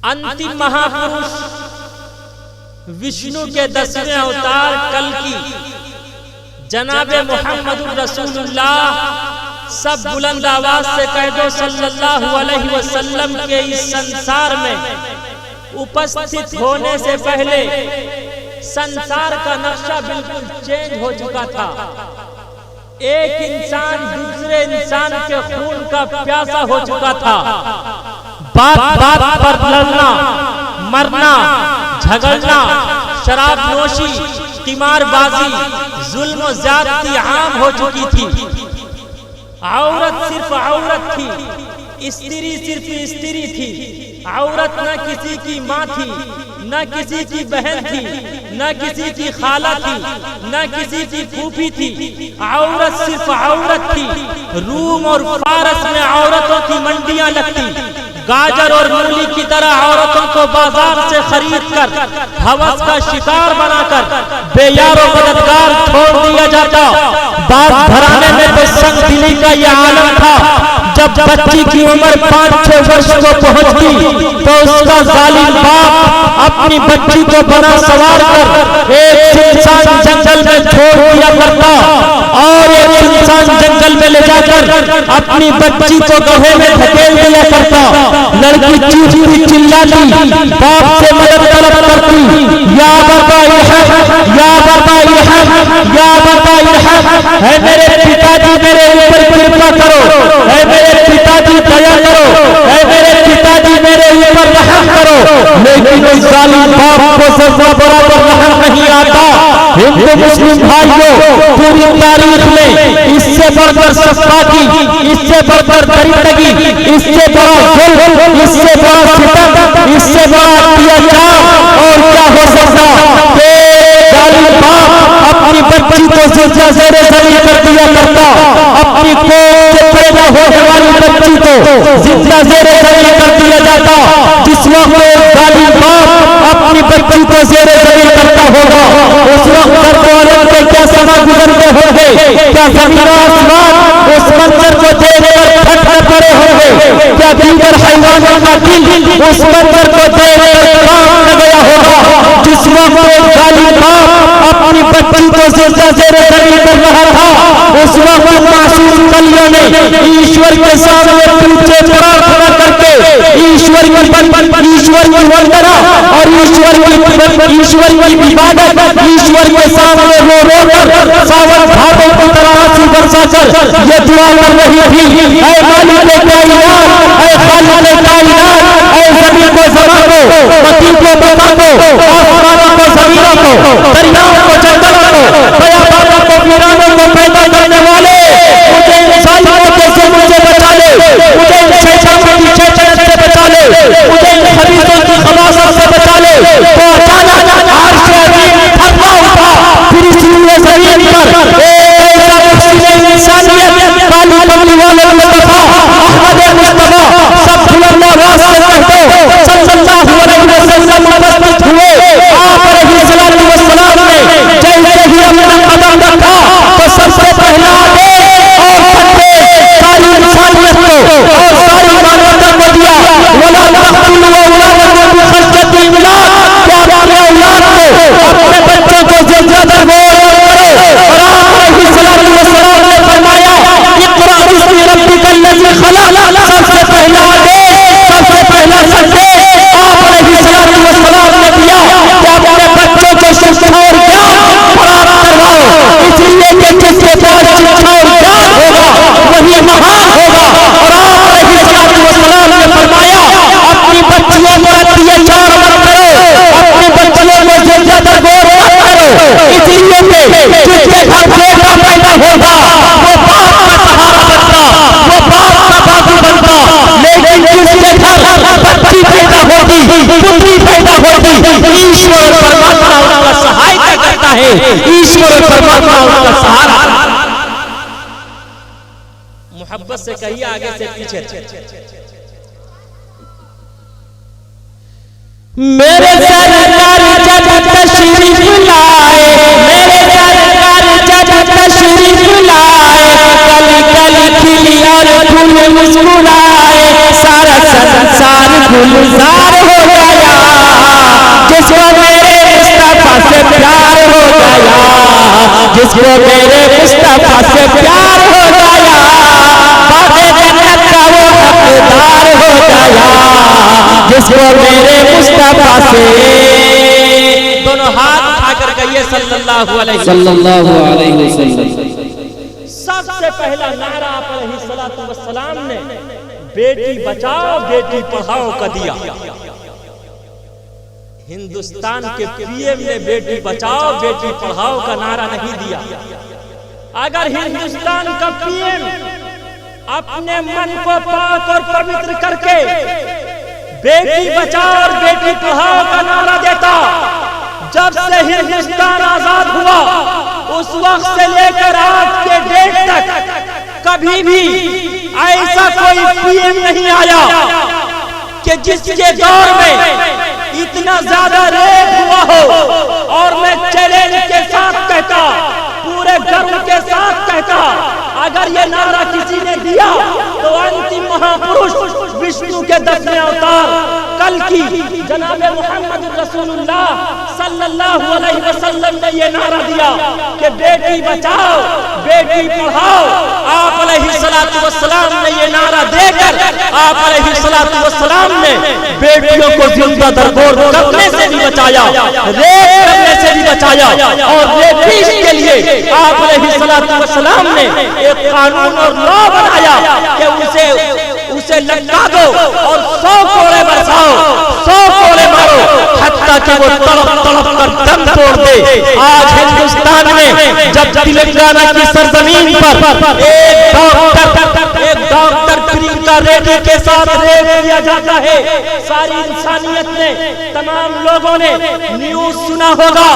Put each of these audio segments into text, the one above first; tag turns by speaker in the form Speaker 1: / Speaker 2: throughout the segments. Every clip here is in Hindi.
Speaker 1: अंतिम महापुरुष विष्णु के 10वें अवतार कल की जनाबे मोहम्मदुर रसूलुल्लाह, सब बुलंद आवाज से कह दो सल्लल्लाहु अलैहि वसल्लम के इस संसार में उपस्थित होने से पहले संसार का नक्शा बिल्कुल चेंज हो चुका था। एक इंसान दूसरे इंसान के खून का प्यासा हो चुका था। बात बात पर लड़ना, मरना, झगड़ना, शराब नोशी, कीमारबाजी, जुल्म और ज्यादती आम हो चुकी थी। औरत सिर्फ औरत थी, स्त्री सिर्फ स्त्री थी। औरत न किसी की माँ थी, न किसी की बहन थी, न किसी की खाला थी, न किसी की फूफी थी। औरत सिर्फ औरत थी। रूम और फारस में औरतों की मंडियां लगती। गाजर और मूली की तरह औरतों को बाजार से खरीद कर हवस का शिकार बनाकर बेयारो मददगार छोड़ दिया जाता। बात घराने में तो संग दिली का यह आलम था। जब बच्ची की उम्र 5-6 वर्ष को पहुंचती तो उसका जालिम बाप अपनी बच्ची को बना सवार कर एक इंसान जंगल में छोड़ दिया करता और एक इंसान जंगल में ले जाकर अपनी बच्ची को गड्ढे में धकेल दिया करता। लड़की चीखती चिल्लाती, बाप से मदद तलब करती, या बाबा इरहम, या बाबा इरहम, या बाबा इरहम, है मेरे पिताजी मेरे ऊपर कृपा करो, है मेरे पिताजी दया करो, है मेरे पिताजी मेरे ऊपर रहम करो। लेकिन इस जालिम बाप को सजा बराबर रहम नहीं आता। हिंदू मुस्लिम भाइयों, पूरी तारीख में इससे बढ़कर सख्ती, इससे बढ़कर दरिद्रगी, इससे बड़ा जुल्म, इससे बड़ा सितम, इससे बड़ा अत्याचार और क्या हो सकता। जालिम बाप अपनी बच्ची को जिंदा ज़ेरे ज़मीन कर दिया करता। अपनी कोख से पैदा होने वाली बच्ची को जिंदा ज़ेरे ज़मीन कर दिया जाता। जिस वक्त जालिम बाप अपनी बच्ची को ज़ेरे ज़मीन करता होगा, उस वक्त दरबार के क्या समा गुजरते होंगे, क्या जमीन आसमान उस मंजर को देखकर फटकर पड़े होंगे, क्या दीगर हैवानों का दिल उस मंजर को देखकर कांप गया होगा। जिस वक्त जालिम बाप अपनी बच्ची को जिंदा ज़ेरे ज़मीन कर रहा था, उस वक्त मासूम कलियों ने ईश्वर के सामने पूछे प्रार्थना करके ईश्वर की वंदना और ईश्वर की इबादत ईश्वर के सामने रो रो कर सावन भादों की तरह आंसू बरसा कर ये दुआ कर रही थी, ऐ मालिक कायनात, ऐ खालिक कायनात, ऐ ज़मीन को ज़मा को, पति को बता को, आसमानों को ज़मीनों को, दरियाओं को जंगलों को, बयाबानों को वीरानों को पैदा करने वाले मुझे इंसानियों के जुल्म से बचा ले, मुझे शैतानों की शैतानत से बचा ले, मुझे खबीसों की खबासत से बचा ले। तो अचानक अर्श अज़ीम फरमा उठा। फिर इसलिए ज़मीन पर एक ऐसा मुस्लिम इंसानियत काली कमली वाले मुस्तफा अहमद मुस्तफा सब खुलंदा वास्ते कहते सल्लल्लाहु अलैहि वसल्लम उपस्थित हुए। आप अलैहिस्सलातु वस्सलाम ने जैसे ही अपना कदम रखा तो सबसे पहला आगे और फटे सारी इंसानियत को और सारी मानवता को दिया। वला तक़तुलू औलादकुम खशयति इमलाक, क्या अपने औलाद को अपने बच्चों को जिंदा दरगोर करो। और आप अलैहिस्सलातु वस्सलाम ने फरमाया इक़रा बिस्मि रब्बिकल लज़ी खलक़, सबसे पहला आगे सबसे पहला संदेश आप अलैहिस्सलातु वस्सलाम ने दिया कि अपने बच्चों को शिक्षा और ज्ञान प्राप्त करवाओ। इसलिए कि जिसके पास शिक्षा और ज्ञान होगा वही महान होगा। और आप अलैहिस्सलातु वस्सलाम ने फरमाया अपनी बच्चियों पर अत्याचार मत करो, अपनी बच्चियों को जिंदा दरगोर मत करो। इसलिए कि जिसके घर बेटा पैदा होगा वो बाप का सहारा बनता, वो बाप का बाजू बनता। लेकिन जिसके घर बच्ची पैदा होती, पुत्री पैदा होती, ईश्वर परमात्मा उनका सहायता करता है, ईश्वर परमात्मा उनका सहारा। मोहब्बत से कहिए आगे से पीछे।
Speaker 2: मेरे सरकार जब तशरीफ लाए, मेरे सरकार जब तशरीफ लाए, कली कली खिली और फूल मुस्कुराए, सारा संसार गुलजार हो गया। जिसको मेरे मुस्तफा से प्यार हो गया, जिसको मेरे मुस्तफा से प्यार हो गया, बाबे जन्नत का वो हकदार हो गया, जिसको मेरे मुस्तफा से।
Speaker 1: दोनों हाथ उठाकर कहिए सल्लल्लाहु अलैहि
Speaker 2: वसल्लम।
Speaker 1: सबसे पहला नारा अलैहिस्सलातु वस्सलाम ने बेटी बचाओ बेटी पढ़ाओ का दिया। हिंदुस्तान के पीएम ने बेटी बचाओ बेटी पढ़ाओ का नारा नहीं दिया। अगर हिंदुस्तान का पीएम अपने मन को पाक और पवित्र करके बेटी बचाओ और बेटी पढ़ाओ का नारा देता, जब से हिंदुस्तान आजाद हुआ उस वक्त से लेकर आज के डेट तक कभी भी ऐसा कोई पीएम नहीं आया कि जिसके दौर में इतना ज्यादा रेप हुआ हो। और मैं चैलेंज के साथ कहता, पूरे गर्व के साथ कहता, अगर ये नारा किसी ने दिया तो अंतिम महापुरुष विष्णु के 10वें अवतार कल की जनाबे मोहम्मद रसूलुल्लाह सल्लल्लाहु अलैहि वसल्लम ने ये नारा दिया कि बेटी बचाओ बेटी पढ़ाओ। आप अलैहिस्सलातु वस्सलाम ने ये नारा देकर आप अलैहिस्सलातु वस्सलाम ने बेटियों को जिंदा दरगोर करने से भी बचाया, रेप करने से भी बचाया। और रेपिस्ट के लिए आप अलैहिस्सलातु वस्सलाम ने एक कानून और लॉ बनाया कि उसे लटका दो और 100 कोड़े बरसाओ, 100 कोड़े मारो, हत्ता कि वो तड़प तड़प कर दम तोड़ दे। आज हिंदुस्तान में जब तेलंगाना की सरजमीन पर एक डॉक्टर प्रियंका रेड्डी के साथ रेप किया जाता है, सारी इंसानियत ने, तमाम लोगों ने न्यूज सुना होगा।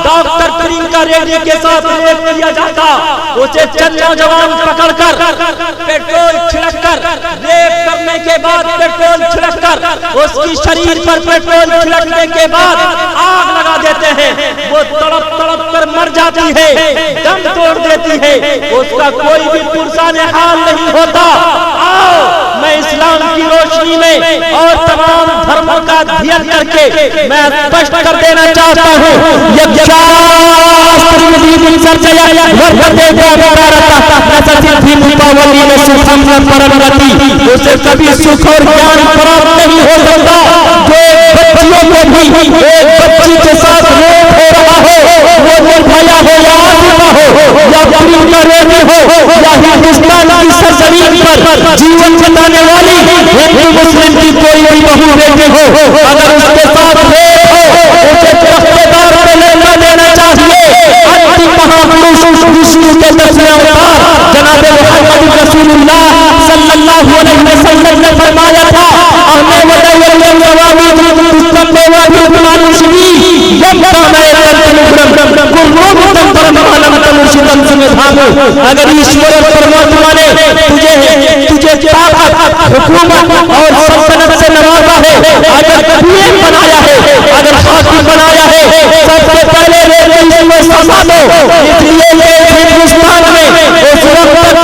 Speaker 1: डॉक्टर प्रियंका रेड्डी के साथ रेप किया जाता, उसे चंद नौजवान पकड़कर पेट्रोल छिड़ककर रेप करने के बाद पेट्रोल छिड़ककर उसकी शरीर पर पेट्रोल छिड़कने के बाद आग लगा देते हैं। वो तड़प तड़प कर मर जाती है, दम तोड़ देती है, उसका कोई भी पुरसाने हाल नहीं होता। आओ मैं इस्लाम की रोशनी में और तमाम धर्मों का अध्ययन करके मैं स्पष्ट कर देना चाहता हूँ, उसे कभी सुख और ज्ञान प्राप्त नहीं हो सकता। जो बच्चियों को भी एक बच्ची के साथ रेप हो रहा हो, वो निर्भया हो या आसिफा हो या प्रियंका रेड्डी हो या हिंदुस्तान की सरजमीन पर जीवन बिताने वाली हिंदू मुस्लिम की कोई भी बहू बेटी हो, अगर उसके साथ रेप हो उसे तख्तेदार पे लटका देना चाहिए। अंतिम महापुरुष विष्णु के 10वें अवतार जनाबे मोहम्मद रसूलुल्लाह सल्लल्लाहु अलैहि वसल्लम ने फरमाया था, हमने अगर ईश्वर परमात्मा ने तुझे ताकत, हुकूमत और सल्तनत से नवाजा है, अगर पीएम बनाया है, अगर हाकिम बनाया है, सबसे पहले इसमें सजा दो। इसलिए हिंदुस्तान में उस वक्त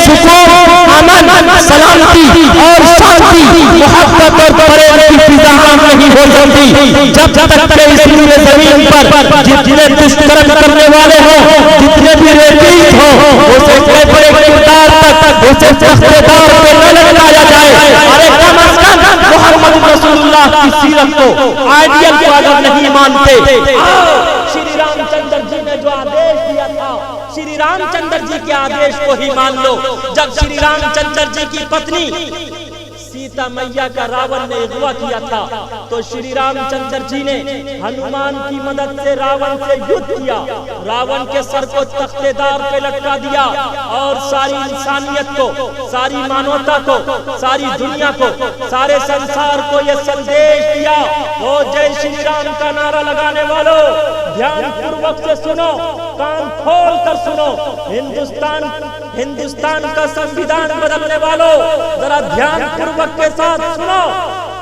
Speaker 1: सुकून, अमन, सलामती और शांति, मोहब्बत और प्रेम की फिजा नहीं हो सकती जब तक इस पूरे जमीन पर जितने दुष्कर्म करने वाले हो, जितने भी रेपिस्ट हो, उसे बड़े किरदार तक उसे तख्तेदार पे न लटकाया जाए। अरे कम अज कम मोहम्मद रसूलुल्लाह की सीरत को, आइडियल को अगर नहीं मानते, श्री रामचंद्र जी ने जो आदेश दिया था, श्री रामचंद्र जी के आदेश को ही मान लो। जब श्री रामचंद्र जी की पत्नी सीता मैया का रावण ने अगवा किया था तो श्री रामचंद्र जी ने हनुमान की मदद से रावण से युद्ध किया, रावण के सर को तख्तेदार पे लटका दिया और सारी इंसानियत को, सारी मानवता को, सारी दुनिया को, सारे संसार को यह संदेश दिया। वो जय श्री राम का नारा लगाने वालों, ध्यान पूर्वक से सुनो, कान खोल कर सुनो। हिंदुस्तान का संविधान बदलने वालों, जरा ध्यान पूर्वक के साथ सुनो।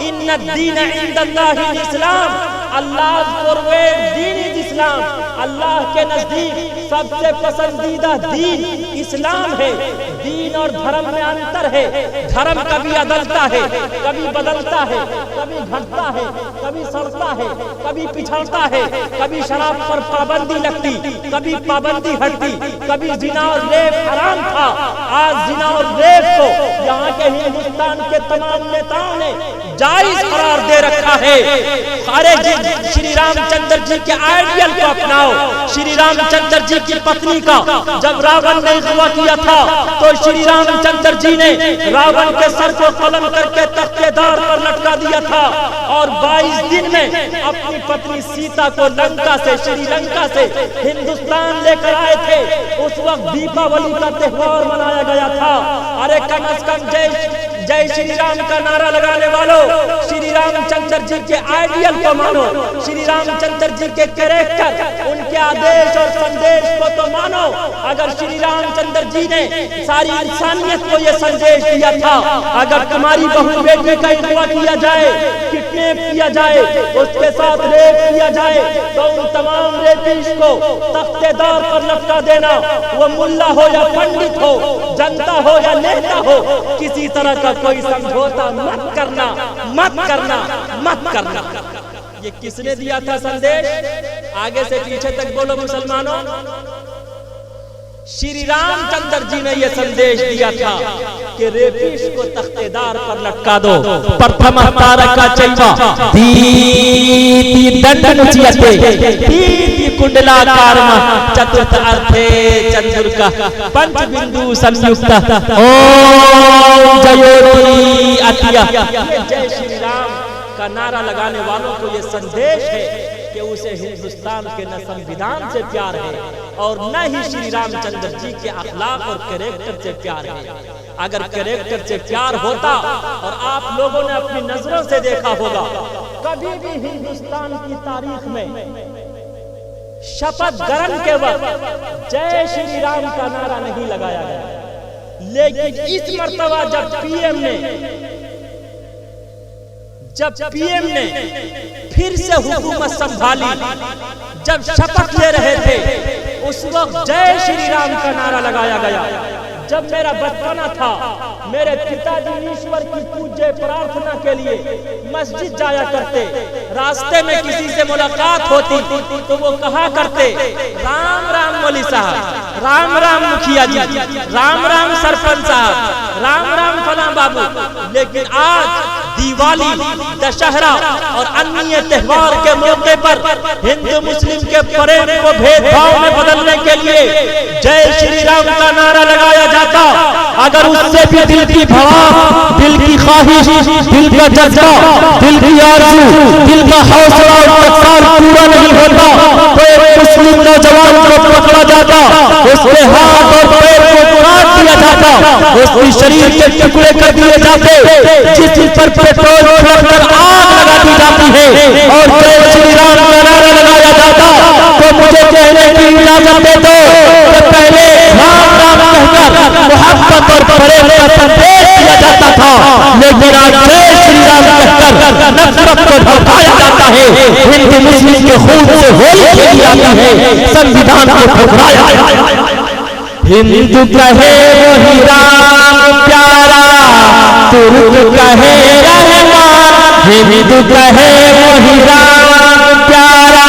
Speaker 1: इन्नद दीन इंदल्लाहिल इस्लाम, अल्लाह फॉरवर्ड दीन इज इस्लाम। अल्लाह के नजदीक सबसे पसंदीदा दीन इस्लाम है। दीन और धर्म में अंतर है। धर्म कभी अदलता है, कभी बदलता है, कभी घटता है, कभी सड़ता है, कभी पिछड़ता है, कभी शराब पर पाबंदी लगती, कभी पाबंदी हटती, कभी जिना और रेप हराम था। आज जिना और रेप को यहाँ के हिंदुस्तान के तमाम नेताओं ने जायज करार दे रखा है। अरे श्री रामचंद्र जी के आइडियल को अपनाओ। श्री रामचंद्र जी की पत्नी का जब रावण ने अगवा किया था तो श्री रामचंद्र जी ने रावण के सर को कलम करके तख्तेदार पर लटका दिया था और 22 दिन में अपनी पत्नी सीता को लंका से, श्रीलंका से हिंदुस्तान लेकर आए थे। उस वक्त दीपावली का त्योहार मनाया गया था। अरे कम से कम जय श्री राम का नारा लगाने वालों, श्री रामचंद्र जी के आइडियल को मानो। श्री रामचंद्र जी के कैरेक्टर, उनके आदेश और संदेश को तो मानो। अगर श्री रामचंद्र जी ने सारी इंसानियत को यह संदेश दिया था, अगर तुम्हारी बहू बेटी का अगवा किया जाए, किडनैप किया जाए, उसके साथ रेप किया जाए, तो उन तमाम रेपिस्ट को तख्तेदार पर लटका देना। वो मुल्ला हो या पंडित हो, जनता हो या नेता हो, किसी तरह का कोई समझौता मत करना, मत करना, मत करना। ये किसने दिया था संदेश? आगे से पीछे तक बोलो मुसलमानों। श्री रामचंद्र जी ने यह संदेश दिया था कि रेपिस्ट को तख्तेदार पर लटका दो।
Speaker 2: प्रथम तारका चैवा दीति दंडमुच्यते दीति कुंडलाकारम चतुर्थ अर्थे चंद्रुका पंच बिंदु संयुक्त ओम जयोति अतिया।
Speaker 1: जय श्री राम का नारा लगाने वालों को यह संदेश है कि उसे हिंदुस्तान के न संविधान से प्यार है और न ही श्री रामचंद्र जी के अखलाक और कैरेक्टर से प्यार है। अगर कैरेक्टर से प्यार होता, और आप लोगों ने अपनी नजरों से देखा होगा, कभी भी हिंदुस्तान की तारीख में शपथ ग्रहण के वक्त जय श्री राम का नारा नहीं लगाया गया। लेकिन इस मर्तबा जब पीएम ने फिर से हुकूमत संभाली, जब शपथ ले रहे थे, उस वक्त जय श्री राम का नारा लगाया गया। जब मेरा बचपना था, मेरे पिताजी ईश्वर की पूज्य प्रार्थना के लिए मस्जिद जाया करते। रास्ते में किसी से मुलाकात होती तो वो कहा करते, राम राम मौली साहब, राम राम मुखिया जी, राम राम सरपंच साहब, राम राम फलां बाबू। लेकिन आज दिवाली, दशहरा और अन्य त्योहार के मौके पर हिंदू मुस्लिम के प्रेम को भेदभाव में बदलने के लिए जय श्री राम का नारा लगाया जाता।
Speaker 2: अगर उससे भी दिल की भवा, दिल की ख्वाहिश, दिल का जज्बा, दिल की आरज़ू, दिल का हौसला और तकरार पूरा नहीं होता तो एक मुस्लिम नौजवान को पकड़ा जाता, उसके हाथ और पैर को काट दिया जाता, उसके शरीर के टुकड़े कर दिए जाते, जिस पर पेट्रोल छिड़ककर आग लगा दी जाती है और जय श्री राम का नारा लगाया जाता। तो मुझे कहने की इजाजत दे दो कि पहले राम राम कहकर मोहब्बत और प्रेम का संदेश दिया जाता था, लेकिन आज जय श्री राम कहकर नफरत को भड़काया जाता है। हिंदू मुस्लिम के खून से होली खेली जाती है, संविधान को ठुकराया जाता है। हिंदू कहे वही राम प्यारा, तुर्क कहे रहमान, हिंदू कहे वही राम प्यारा,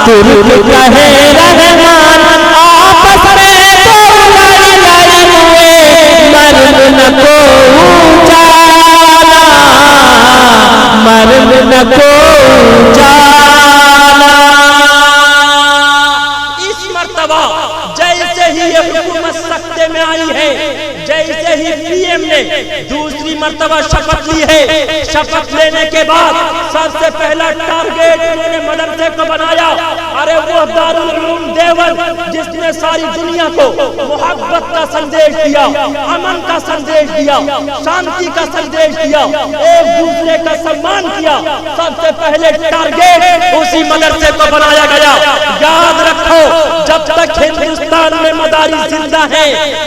Speaker 2: तुर्क कहे रहमान। आपस में तो लड़ाई हुए, मर्द न को जाना, मर्द न को जाना।
Speaker 1: इस मर्तबा जैसे ही ये हुकूमत सत्ते में आई है, जैसे ही पीएम ने दूसरी मर्तबा शपथ ली है, शपथ लेने के बाद सबसे पहला टारगेट उन्होंने मदरसे को बनाया। अरे वो दारुल उलूम देवबंद जिसने सारी दुनिया को मोहब्बत का संदेश दिया, अमन का संदेश दिया, शांति का संदेश दिया, एक दूसरे का सम्मान किया, सबसे पहले टारगेट उसी मदरसे को बनाया गया। याद रखो, जब तक हिंदुस्तान में मदारिस जिंदा है,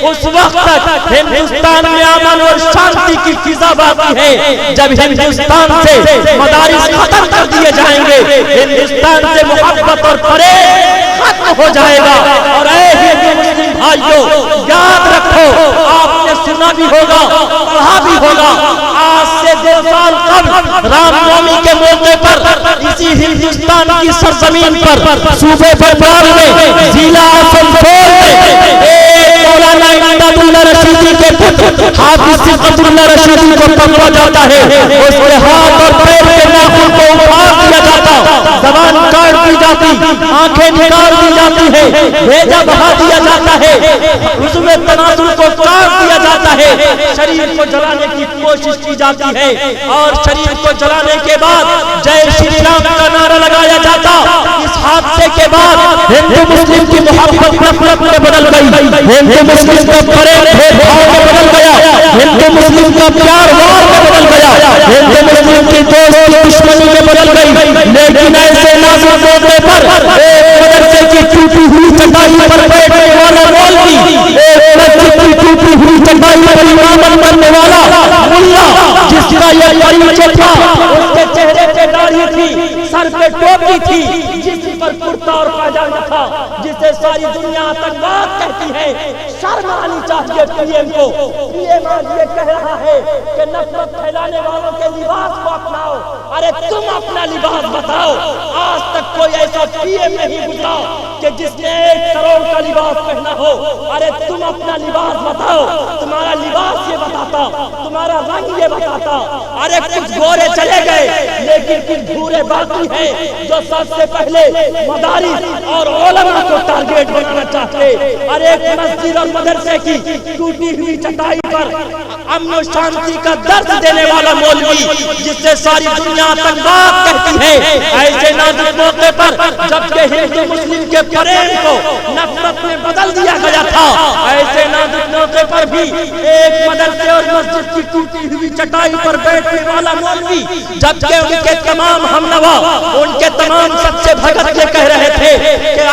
Speaker 1: उस वक्त तक हिंदुस्तान में अमन और शांति की फिजा बाकी है। जब हिंदुस्तान से मदारिस खत्म कर दिए जाएंगे, हिंदुस्तान से मोहब्बत पर परेड खत्म हो जाएगा। और हिंदू मुस्लिम भाइयों, याद रखो, आपने सुना भी होगा, पढ़ा भी होगा, आज से 2 साल कब रामनवमी के मौके पर इसी हिंदुस्तान की सरजमीन पर सूबे बंगाल में जिला आसनसोल में मौलाना इमदादुल्लाह रशीदी के पुत्र हाफिज सिद्दुल्लाह रशीदी को पकड़ा जाता है। उसके हाथ और पैर के नाखून को उखाड़ दिया जाता, जबान काट दी जाती, आंखें निकाल दी जाती है, भेजा बहा दिया जाता है, उज़्व तनासुल को काट दिया जाता है, शरीर को जलाने की कोशिश की जाती है और शरीर को जलाने के बाद जय श्री राम का नारा लगाया जाता। इस हादसे के बाद हिंदू मुस्लिम की मोहब्बत नफरत में बदल गई, हिंदू मुस्लिम का प्रेम भेदभाव में बदल गया, हिंदू मुस्लिम का प्यार वार में बदल गया, हिंदू मुस्लिम की दोस्ती दुश्मनी में बदल गई। लेकिन ऐसे नाजुक मौके पर एक मदरसे की टूटी हुई चटाई पर बैठने वाला मौलवी, एक मस्जिद की टूटी हुई चटाई पर इमामत करने वाला मुल्ला, जिसका यह परिचय था, उसके चेहरे पे दाढ़ी थी, सर पे टोपी थी, जिस पर कुर्ता और पायजामा था, जिसे सारी दुनिया आतंकवाद कहती है। शर्म आनी चाहिए पीएम को। पीएम आज ये कह रहा है कि नफरत फैलाने वालों के लिबास को अपनाओ। अरे तुम अपना लिबास बताओ। आज तक कोई ऐसा पीएम नहीं गुजरा कि जिसने 1 करोड़ का लिबास पहना हो। अरे तुम अपना लिबास बताओ, तुम्हारा लिबास ये बताता, तुम्हारा रंग ये बताता। अरे कुछ गोरे चले गए, लेकिन कुछ भूरे बाकी हैं जो सबसे पहले मदारिस और उलमा को टारगेट बनाना चाहते। अरे एक मस्जिद और मदरसे की टूटी हुई चटाई पर अमन और शांति का दर्द देने वाला मौलवी, जिससे सारी दुनिया आतंकवाद कहती है, ऐसे नाजुक मौके पर जबकि हिंदू मुस्लिम के प्रेम को नफरत में बदल दिया गया था, ऐसे नाजुक मौके पर भी एक मदरसे और मस्जिद की टूटी हुई चटाई पर बैठने वाला मौलवी, जबकि उनके तमाम हमनवा, उनके तमाम सच्चे भगत ये कह रहे थे कि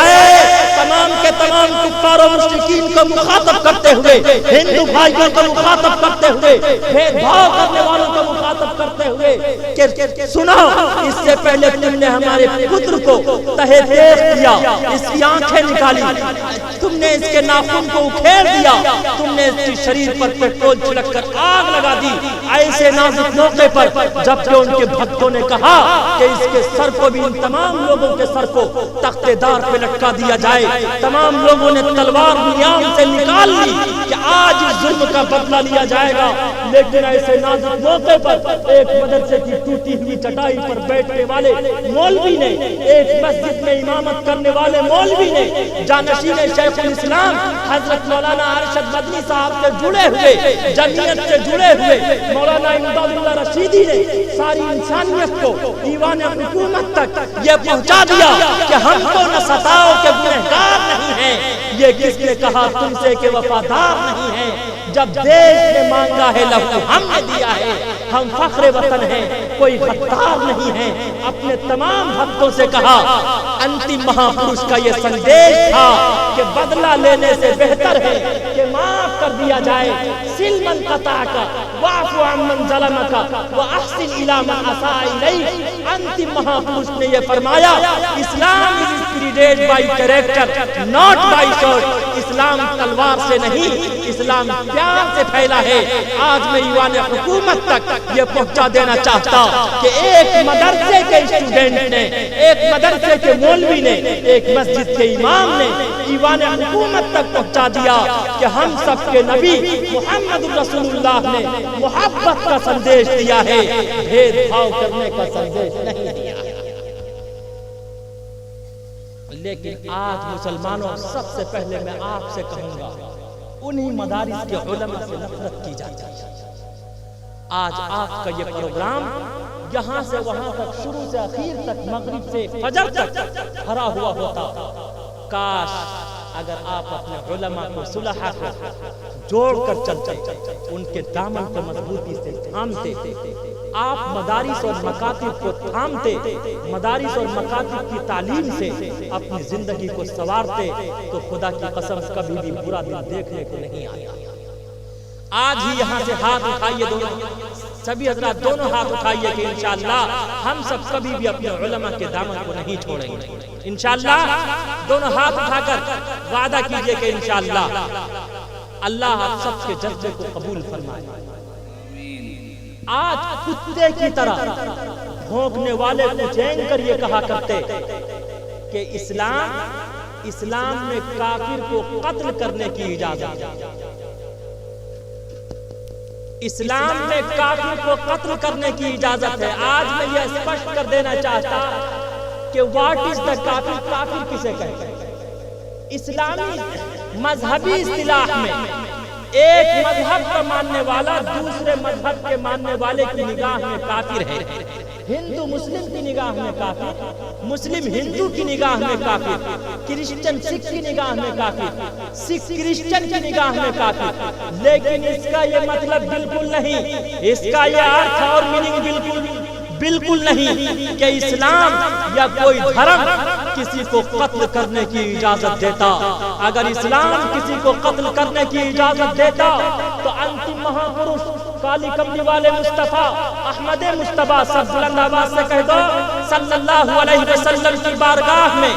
Speaker 1: तमाम के तमाम कुफ्फार और मुश्रिकीन को मुखातब करते हुए, हिंदू भाइयों को मुखातब करते हुए, भेदभाव करने वालों को मुखातब करते हुए कि सुनो, इससे पहले तुमने हमारे पुत्र को तहे देख दिया, इसकी आंखें निकाली, तुमने इसके नाखून को उखेड़ दिया, तुमने इसके शरीर पर पेट्रोल छिड़ककर आग लगा दी। ऐसे नाजुक मौके पर जबकि उनके भक्तों ने कहा कि इसके सर को भी, इन तमाम लोगों के सर को तख्तेदार पे लटका दिया जाए, तमाम लोगों ने तलवार नियाम से निकाल ली कि आज इस जुल्म का बदला लिया जाएगा। लेकिन ऐसे नाजुक मौके पर एक मदरसे की टूटी हुई चटाई पर बैठने वाले मौलवी ने, एक मस्जिद में इमामत करने वाले मौलवी ने, जानशीन शेखुल इस्लाम हजरत मौलाना अरशद मदनी साहब से जुड़े हुए, जमीयत से जुड़े हुए मौलाना इमदादुल्लाह रशीदी ने सारी इंसानियत को, ईवान हुकूमत तक ये पहुंचा दिया कि हमको न सताओ के गुनहगार नहीं है। ये किसने कहा तुमसे कि वफादार नहीं है? जब देश ने मांगा है लहू हमने दिया है, हम फख्रे वतन हैं, कोई गद्दार नहीं है। अपने तमाम भक्तों से कहा, अंतिम महापुरुष का ये संदेश था कि बदला लेने से बेहतर है कि माफ कर दिया जाए। सिलमन कताका वाफु अम्मन ज़लमका व अहसिन इला मन असा इलैक। अंतिम महापुरुष ने ये फरमाया, Islam is spirited by character not by short. इस्लाम तलवार से नहीं, इस्लाम प्यार से फैला है। आज मैं ईवान हुकूमत तक ये पहुंचा देना चाहता कि एक मदरसे के स्टूडेंट ने, एक मदरसे के मौलवी ने, एक मस्जिद के इमाम ने ईवान हुकूमत तक पहुंचा दिया कि हम सबके नबी मोहम्मद रसूलुल्लाह ने मोहब्बत का संदेश दिया है, भेदभाव करने का संदेश नहीं दिया। लेकिन आज मुसलमानों, सबसे पहले मैं आपसे कहूंगा, उन्हीं मदारिस के उलमा से नफरत की जाती है। आज आपका ये प्रोग्राम यहाँ से वहां तक, शुरू से आखिर तक, मगरिब से फजर तक भरा हुआ होता। काश अगर आप अपने उलमा को, सुलहा को जोड़कर चलते, उनके दामन को मजबूती से थामते, आप मदारिस और मकातिब को थामते, मदारिस और मकातिब की तालीम से अपनी जिंदगी को संवारते, तो खुदा की कसम कभी भी बुरा दिन देखने को नहीं आया। आज ही यहाँ से हाथ उठाइए दोनों, सभी हजरात दोनों हाथ उठाइए कि इंशाअल्लाह हम सब कभी भी अपने उलमा के दामन को नहीं छोड़ेंगे। इंशाअल्लाह दोनों हाथ उठाकर वादा कीजिए कि इंशाअल्लाह अल्लाह आप सबके जज्बे को कबूल फरमाए। आज कुत्ते की तरह भौंकने वाले को चैन कर ये कहा करते कि इस्लाम में काफिर को कत्ल करने की इजाजत, इस्लाम में काफिर को कत्ल करने की इजाजत है। आज मैं ये स्पष्ट कर देना चाहता कि व्हाट इज द काफिर, काफिर किसे कहते हैं। इस्लामी मजहबी इस्तिलाह में एक मजहब का मानने वाला दूसरे मजहब के मानने वाले की निगाह में काफिर है। हिंदू मुस्लिम की निगाह में काफिर, मुस्लिम हिंदू की निगाह में काफिर, क्रिश्चियन सिख की निगाह में काफिर, सिख क्रिश्चियन की निगाह में काफिर। लेकिन इसका ये मतलब बिल्कुल नहीं, इसका ये अर्थ और मीनिंग बिल्कुल नहीं कि इस्लाम या कोई धर्म किसी को कत्ल करने की इजाजत देता। अगर इस्लाम किसी को कत्ल करने की इजाजत देता तो अंतिम महापुरुष काली कमली वाले मुस्तफा अहमद मुस्तफा सब बुलंद आवाज से कह दो सल्लल्लाहु अलैहि वसल्लम की बारगाह में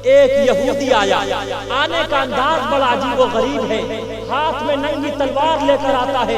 Speaker 1: एक यहूदी आया। आने का अंदाज बड़ा अजीब व गरीब है। हाथ में नंगी तलवार लेकर आता है,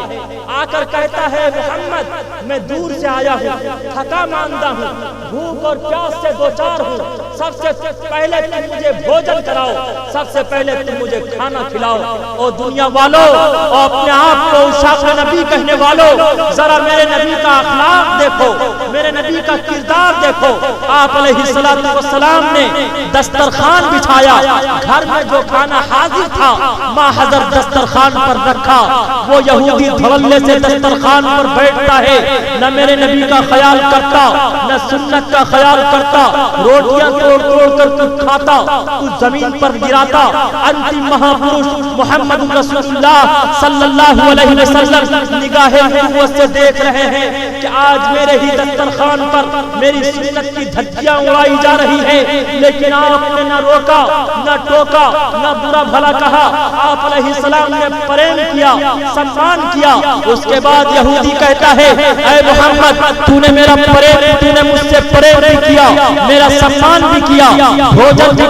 Speaker 1: आकर कहता है मोहम्मद मैं दूर से आया हूँ, थका मांदा हूँ, भूख और प्यास से दो चार हूँ, सबसे पहले तुम मुझे भोजन कराओ, सबसे पहले तुम मुझे खाना खिलाओ। और दुनिया वालों और अपने आप को उशाक़ नबी कहने वालों, जरा मेरे नबी का अखलाक देखो, मेरे नबी का किरदार देखो। आप अलैहिस्सलातु वस्सलाम ने दस्तरखान बिछाया, घर में जो खाना हाजिर था माँ हजर दस्तरखान पर रखा। वो यहूदी धड़ल्ले से दस्तरखान पर बैठता है, न मेरे नबी का ख्याल करता न सुन्नत का ख्याल करता, रोटियां तोड़ तोड़ कर कुछ खाता, कुछ जमीन पर गिराता। अंतिम महापुरुष मोहम्मद रसूलुल्लाह सल्लल्लाहु अलैहि वसल्लम निगाहे नबूवत से देख रहे हैं कि आज मेरे ही दस्तरखान पर मेरी सुन्नत की धज्जियां उड़ाई जा रही है, लेकिन आपने न रोका न टोका न बुरा भला कहा। आप अलैहिस्सलाम ने प्रेम किया, सम्मान किया। उसके बाद यहूदी कहता है ऐ मोहम्मद तूने मेरा प्रेम, तूने मुझसे प्रेम भी किया, मेरा सम्मान भी किया, भोजन भी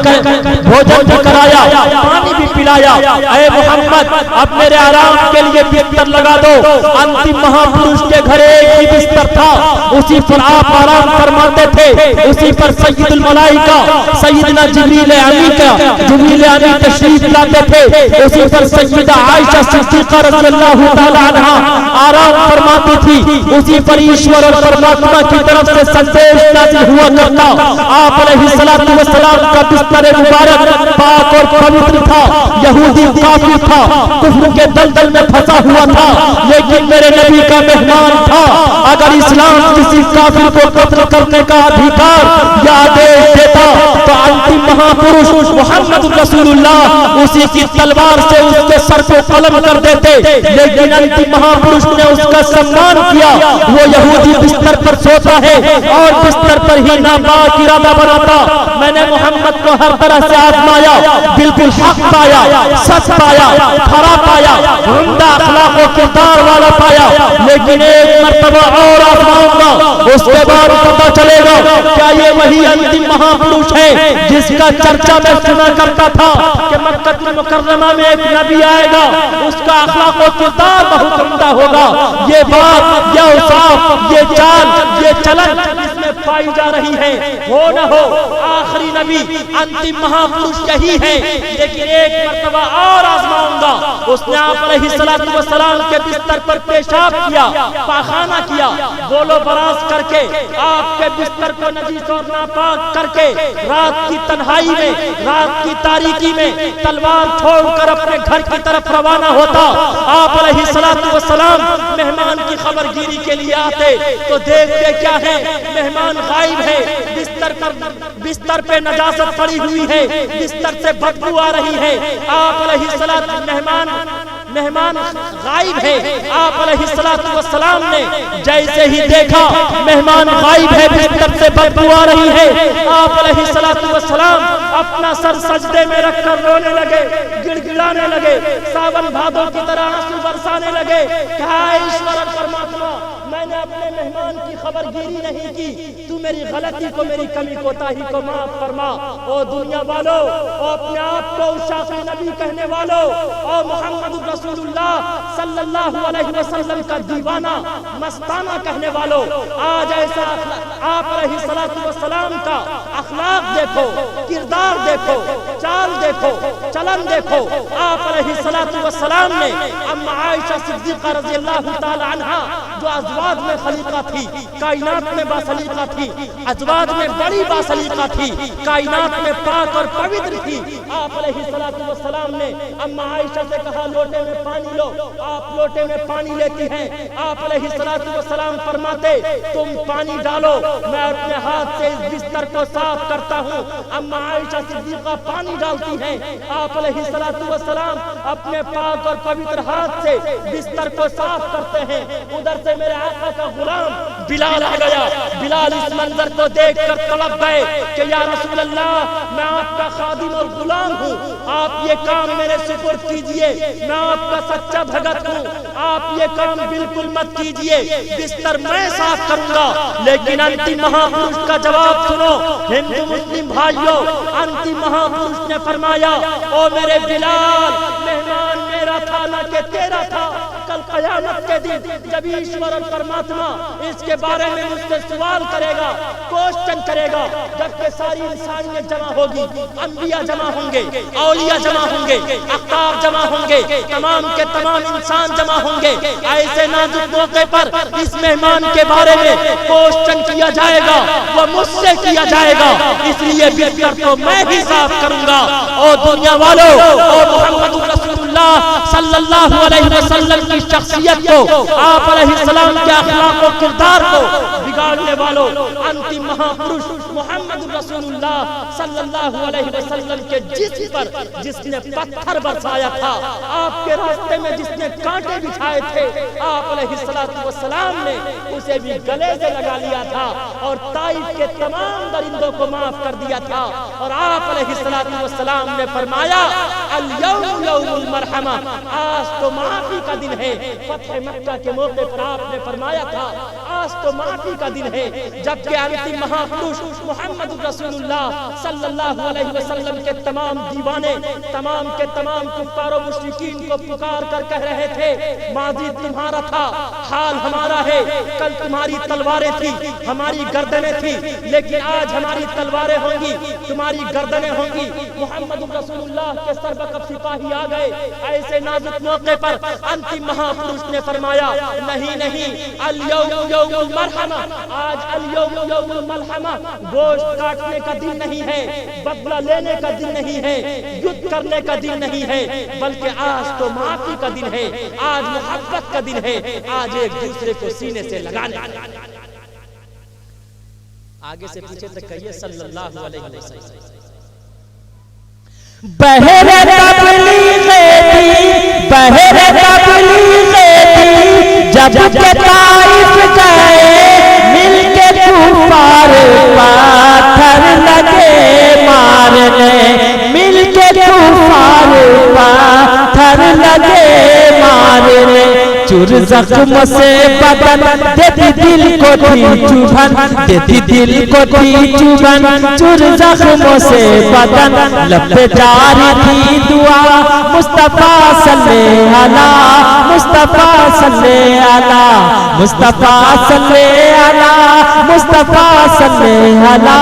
Speaker 1: कराया, पानी भी पिलाया। ऐ मोहम्मद अब मेरे आराम के लिए बिस्तर लगा दो। अंतिम महापुरुष के घर एक ही बिस्तर था, उसी पर आप आराम फरमाते थे, उसी पर सय्यदुल मलाइका सय्यदना जिब्रील अमीन तशरीफ लाते थे, उसी पर सय्यदा आयशा सिद्दीक़ा रज़ियल्लाहु तआला अन्हा आराम फरमाती थी, उसी पर ईश्वर और परमात्मा की तरफ से संदेश नाज़िल हुआ करता। आप अलैहिस्सलातु वस्सलाम का बिस्तर मुबारक पाक और पवित्र था। यहूदी काफिर था, कुफ्र के दलदल में फंसा हुआ था, लेकिन मेरे नबी का मेहमान था। अगर इस्लाम किसी काफिर को कत्ल करने का अधिकार या आदेश देता तो अंतिम महापुरुष मोहम्मद रसूलुल्लाह उसी की तलवार से उसके सर को कलम कर देते, लेकिन अंतिम महापुरुष ने उसका सम्मान किया। वो यहूदी बिस्तर पर सोता है और बिस्तर पर ही नापाक इरादा बनाता। मैंने मोहम्मद को हर तरह से आजमाया, बिल्कुल हक पाया, सच पाया, खरा पाया, उम्दा अखलाक और किरदार वाला पाया, लेकिन एक मर्तबा और आजमाऊंगा, उसके बाद पता चलेगा क्या ये वही अंतिम महापुरुष है जिसका चर्चा मैं सुना करता था कि मक्का मुकर्रमा में एक नबी आएगा, उसका अखलाक और किरदार बहुत उम्दा होगा। ये बात, ये औसाफ, ये चाल, ये चलन इसमें पाई जा रही है। हो न हो आखिरी नबी अंतिम महापुरुष यही है, लेकिन एक मर्तबा और आजमाऊंगा। उसने आप अलैहिस्सलातु वस्सलाम के बिस्तर पर पेशाब किया, पाखाना किया, बोलो बरास करके आपके बिस्तर को नजीस और नापाक करके रात की तन्हाई में, रात की तारीकी में तलवार छोड़कर अपने घर की तरफ रवाना होता। आप अलैहिस्सलातु वस्सलाम मेहमान की खबरगिरी के लिए आते तो देखते क्या है, मेहमान गायब है, बिस्तर पे नजासत पड़ी हुई है, बिस्तर से बदबू आ रही है। आप अलैहिस्सलाम मेहमान गायब है। आप अलैहिस्सलातु वस्सलाम ने जैसे ही देखा मेहमान गायब है, बिस्तर से बदबू आ रही है, आप अलैहिस्सलातु वस्सलाम अपना सर सजदे में रखकर रोने लगे, गिड़गिड़ाने लगे, सावन भादों की तरह आंसू बरसाने लगे। कहा, ईश्वर परमात्मा, मैंने अपने मेहमान की खबरगिरी नहीं की, तू मेरी गलती को, मेरी कमी कोताही को माफ फरमा। ओ दुनिया वालों, ओ अपने आप को शाफ़ी नबी कहने वालों, ओ मोहम्मद रसूलुल्लाह सल्लल्लाहु अलैहि वसल्लम का दीवाना मस्ताना कहने वालों, आज ऐसा आप अलैहिस्सलातु वस्सलाम का अखलाक देखो, किरदार देखो, चाल देखो, चलन देखो। आप अलैहिस्सलातु वस्सलाम ने अम्मा आयशा सिद्दीक़ा रज़ियल्लाहु ताला अन्हा, जो अज़वाज में खलीका थी, कायनात में बासलीका थी, अज़वाज में बड़ी बासलीका थी, कायनात में पाक और पवित्र थी, आप अलैहिस्सलातु वस्सलाम ने अम्मा आयशा से कहा, लोटे में पानी लो। आप लोटे में पानी लेती हैं, आप अलैहिस्सलातु वस्सलाम फरमाते, तुम पानी डालो, मैं अपने हाथ से इस बिस्तर को साफ करता हूँ। अम्मा आयशा सिद्दीक़ा पानी डालती हैं, आप अलैहिस्सलातु वस्सलाम अपने पाक और पवित्र हाथ से बिस्तर को साफ करते हैं। उधर से मेरे आका का गुलाम बिलाल आ गया। बिलाल इस मंजर को देखकर तड़प गए कि या रसूल अल्लाह, मैं आपका खादिम और गुलाम हूँ, आप ये काम मेरे सुपुर्द कीजिए, मैं आपका सच्चा भगत हूँ, आप ये काम बिल्कुल मत कीजिए, बिस्तर मैं साफ करूंगा। लेकिन अंतिम महापुरुष का जवाब सुनो हिंदू मुस्लिम भाइयों। अंतिम महापुरुष ने फरमाया, ओ मेरे बिलाल, मेहमान मेरा था ना कि तेरा था। कल कयामत के दिन जब ईश्वर और परमात्मा इसके बारे में मुझसे सवाल करेगा, क्वेश्चन करेगा, जबकि सारी इंसानियत जमा होगी, अंबिया जमा होंगे, औलिया जमा होंगे, अख्ताब जमा होंगे, तमाम के तमाम इंसान जमा होंगे, ऐसे नाजुक मौके पर इस मेहमान के बारे में क्वेश्चन किया जाएगा, वो मुझसे किया जाएगा, इसलिए बिस्तर को मैं ही साफ करूंगा। और दुनिया वालों, और मोहम्मद रसूलुल्लाह सल्लल्लाहु अलैहि वसल्लम की शख्सियत को, आप अलैहिस्सलाम के अखलाक और किरदार को बिगाड़ने वालों, अंतिम महापुरुष मोहम्मद रसूलुल्लाह सल्लल्लाहु अलैहि वसल्लम के जिस्म पर जिसने पत्थर बरसाया था, आपके रास्ते में जिसने कांटे बिछाए थे, आप अलैहिस्सलातु वस्सलाम ने उसे भी गले से लगा लिया था और ताइफ के तमाम दरिंदों को माफ कर दिया था। और आप अलैहिस्सलातु वस्सलाम ने फरमाया, अल यौम यौमुल मरहमा, आज तो माफी का दिन है। फतह मक्का के मौके पर आपने फरमाया था, आज तो माफी का दिन है। जबकि अंतिम महापुरुष मोहम्मद रसूलुल्लाह सल्लल्लाहु अलैहि वसल्लम के तमाम दीवाने, तमाम के तमाम कुफ्फार और मुश्रिकीन को पुकार कर कह रहे थे, माजी तुम्हारा था, हाल हमारा है, कल तुम्हारी तलवारें थी, हमारी गर्दनें थी, लेकिन आज हमारी तलवारें होंगी, तुम्हारी गर्दनें होंगी। मोहम्मद रसूलुल्लाह के सरबकफ सिपाही आ गए। ऐसे नाजुक मौके पर अंतिम महापुरुष ने फरमाया, नहीं नहीं, अल यौम यौमुल मरहमा, आज अल यौम यौमुल मरहमा, गोश्त काटने का दिन नहीं है, बदला लेने का दिन नहीं है, युद्ध करने का दिन नहीं है, बल्कि आज तो माफी का दिन है, आज मोहब्बत का दिन है, आज एक दूसरे को सीने से लगाने। आगे से पीछे तक कहिए सल्लल्लाहु अलैहि वसल्लम।
Speaker 2: बहरे तबलीगे थी, बहरे तबलीगे थी, जब के ताइफ गए, मिलके कुफार पाथर लगे मारने, मिलके कुफार पाथर लगे मारने। चुर जख्म से बदन देती दिल को थी चुभन, देती दिल को थी चुभन, चुर जख्म से बदन लब पे जारी थी दुआ, मुस्तफा सल्ले अला, मुस्तफा सल्ले अला, मुस्तफा सल्ले अला, मुस्तफा सल्ले अला,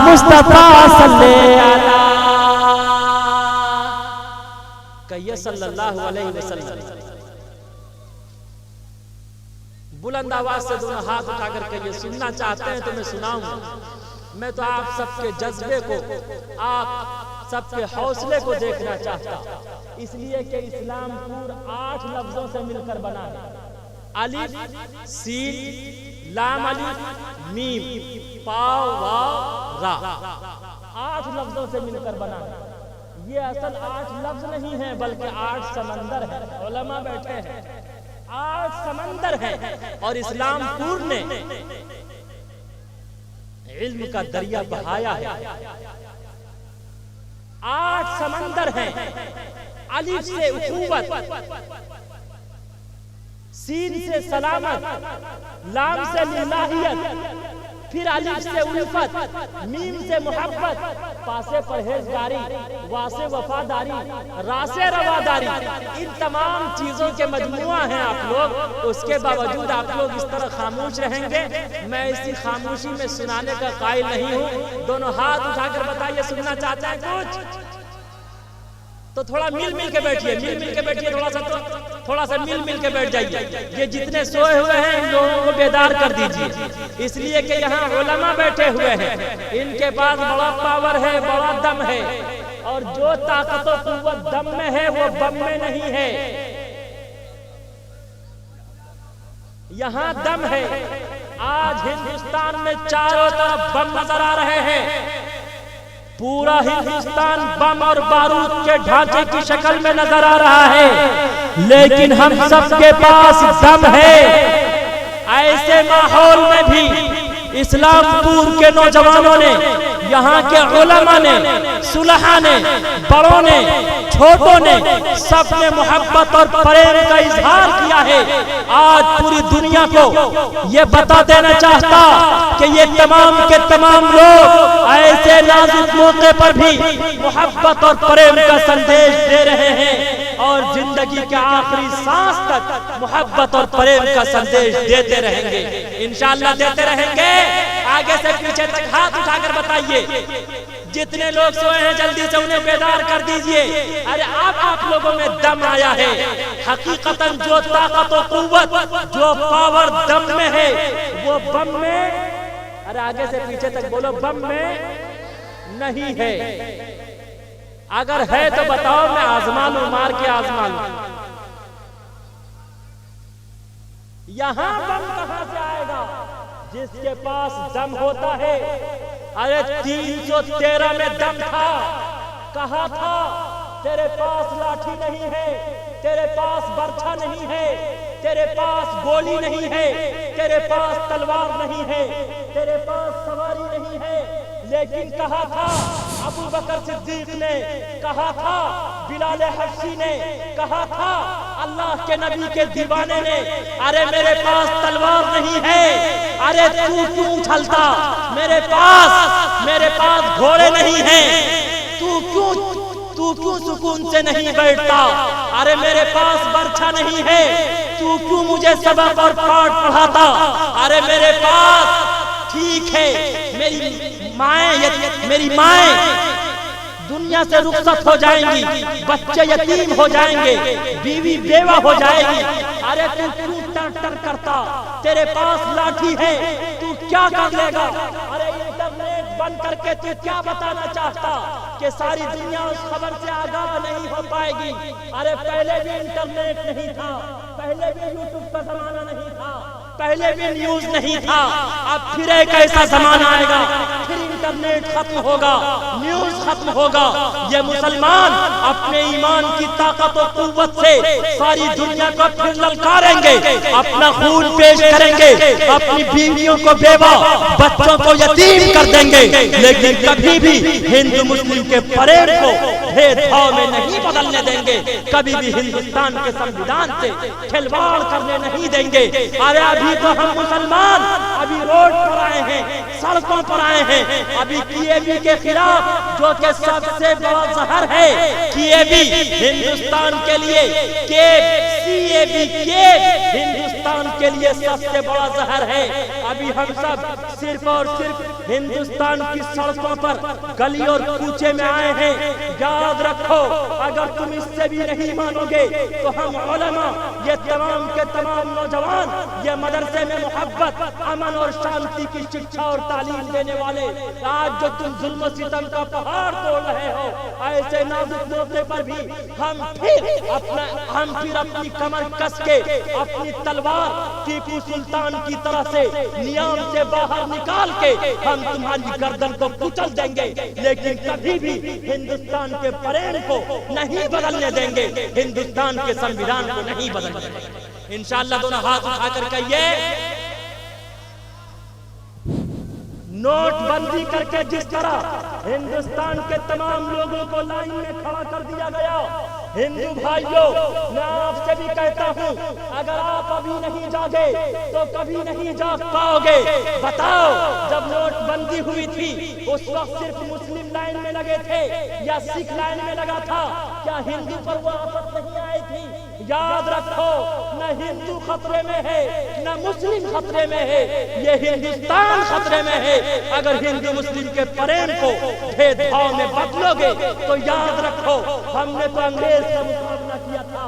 Speaker 2: मुस्तफा सल्ले अला।
Speaker 1: कहिए सल्लल्लाहु अलैहि वसल्लम। बुलंद आवाज से दोनों हाथ उठाकर कहिए, सुनना चाहते हैं तो मैं सुनाऊंगा। मैं तो आप सबके जज्बे को, आप सबके हौसले को देखना चाहता, इसलिए कि इस्लाम पूरा 8 लफ्जों से मिलकर बना है। अलिफ, सीन, लाम अलिफ, मीम, पाव, वाव, रा, 8 लफ्जों से मिलकर बना है। ये असल 8 लफ्ज नहीं है बल्कि 8 समंदर है। उलमा बैठे हैं, 8 समंदर हैं और इस्लामपुर ने इल्म का दरिया बहाया है। 8 समंदर हैं। अलिफ से उखुवत, सीन से सलामत, लाम से लिल्लाहियत, फिर अलिफ से उल्फत, मीम से मोहब्बत, पासे परहेजगारी, वासे वफादारी, रासे रवादारी, इन तमाम चीजों के मजमुआ हैं आप लोग। उसके बावजूद आप लोग इस तरह खामोश रहेंगे। मैं इसी खामोशी में सुनाने का कायल नहीं हूँ। दोनों हाथ उठाकर बताइए, सुनना चाहते हैं कुछ? तो थोड़ा मिल मिल के बैठिए, मिल मिल के बैठिए, थोड़ा सा मिल मिल के बैठ जाइए। ये जितने सोए हुए हैं इन लोगों को बेदार कर दीजिए, इसलिए कि यहाँ उलमा बैठे हुए हैं। इनके पास बड़ा पावर है, बड़ा दम है, और जो ताकत और कुव्वत दम में है वो बम में नहीं है। यहाँ दम है। आज हिंदुस्तान में चारों तरफ बम नजर आ रहे हैं। पूरा हिंदुस्तान बम और बारूद के ढांचे की शक्ल में नजर आ रहा है, लेकिन हम सबके पास दम है। ऐसे माहौल में भी इस्लामपुर के नौजवानों ने, यहाँ के उलमा ने, सुलहा ने, बड़ों ने, छोटों ने, सबने मोहब्बत और प्रेम का इजहार किया है। आज पूरी दुनिया को ये बता देना चाहता कि ये तमाम के तमाम लोग ऐसे नाजुक मौके पर भी मोहब्बत और प्रेम का संदेश दे रहे हैं और जिंदगी के आखिरी सांस तक मोहब्बत और प्रेम का संदेश देते रहेंगे। इंशाअल्लाह देते रहेंगे। आगे से पीछे तक हाथ उठाकर बताइए, जितने लोग सोए हैं जल्दी से उन्हें बेदार कर दीजिए। अरे अब आप लोगों में दम आया है। हकीकतन जो ताकत और कुव्वत, जो पावर दम में है वो बम में, अरे आगे से पीछे तक बोलो, बम में नहीं है। अगर है तो बताओ, मैं आजमा लूं, मार के आजमा लूं। यहां बम कहां से आएगा? जिसके पास दम होता है। अरे 313 में दम था। कहा था तेरे पास लाठी नहीं है, तेरे पास बर्छा नहीं है, तेरे पास गोली नहीं है, तेरे पास तलवार नहीं है, तेरे पास सवारी नहीं है। लेकिन कहा था अबू बकर सिद्दीक ने, कहा था बिलाल हबशी ने, कहा था अल्लाह के नबी के दीवाने ने, अरे मेरे पास तलवार नहीं है, अरे तू क्यों उछलता? मेरे पास घोड़े नहीं है, तू क्यों सुकून से नहीं बैठता? अरे मेरे पास बर्छा नहीं है, तू क्यों मुझे सबक और पाठ पढ़ाता? अरे मेरे पास, ठीक है, मेरी माएं दुनिया से रुखसत हो जाएंगी, बच्चे यतीम हो जाएंगे, बीवी बेवा हो जाएगी। अरे तू क्यों टर करता? तेरे पास लाठी है, तू क्या कर लेगा? अरे इंटरनेट बंद करके तू क्या बताना चाहता कि सारी दुनिया उस खबर से आगाह नहीं हो पाएगी? अरे पहले भी इंटरनेट नहीं था, पहले भी यूट्यूब का जमाना नहीं था, पहले भी न्यूज नहीं था। अब फिर एक ऐसा जमाना आएगा, फिर इंटरनेट खत्म होगा, न्यूज खत्म होगा। ये मुसलमान अपने ईमान की ताकत और कुव्वत से सारी दुनिया को फिर ललकारेंगे, अपना खून पेश करेंगे, अपनी बीवियों को बेवा, बच्चों को यतीम कर देंगे, लेकिन कभी भी हिंदू मुस्लिम के प्रेम को भेदभाव में नहीं बदलने देंगे, कभी भी हिंदुस्तान के संविधान से खिलवाड़ करने नहीं देंगे। अरे अभी तो हम मुसलमान अभी रोड पर आए हैं, सड़कों पर आए हैं, अभी QAB के खिलाफ, जो कि सबसे बड़ा जहर है। QAB हिंदुस्तान के लिए, CAB हिंदुस्तान के लिए सबसे बड़ा जहर है। अभी हम सब सिर्फ और सिर्फ हिंदुस्तान की सड़कों पर, गली और कूचे में आए हैं। याद रखो, अगर तुम इससे भी नहीं मानोगे तो हम उलमा, ये तमाम के तमाम नौजवान, ये मदरसे में मोहब्बत, अमन और शांति की शिक्षा और तालीम देने वाले, आज जो तुम जुल्म सितम का पहाड़ तोड़ रहे हो, ऐसे नाजुक मौके पर भी हम फिर अपनी कमर कस के अपनी तलवार टीपू सुल्तान की तरह से नियम से बाहर निकाल के हम तुम्हारी गर्दन को कुचल देंगे, लेकिन कभी भी हिंदुस्तान के परेड को नहीं बदलने देंगे, हिंदुस्तान के संविधान को नहीं बदलने देंगे। इंशाअल्लाह दोनों हाथ उठाकर कहिए, नोटबंदी करके जिस तरह हिंदुस्तान के तमाम लोगों को लाइन में खड़ा कर दिया गया, हिंदू भाइयों मैं आपसे भी कहता हूं, अगर आप अभी नहीं जागे तो कभी नहीं जाग पाओगे। बताओ, जब नोटबंदी हुई थी उस वक्त सिर्फ मुस्लिम लाइन में लगे थे या सिख लाइन में लगा था? क्या हिंदू पर वो आफत नहीं आई थी? याद रखो, न हिंदू खतरे में है न मुस्लिम खतरे में है, ये हिंदुस्तान खतरे में है। अगर हिंदू मुस्लिम के परेड को भेदभाव में बदलोगे तो याद रखो, हमने तो अंग्रेज का मुकाबला किया था,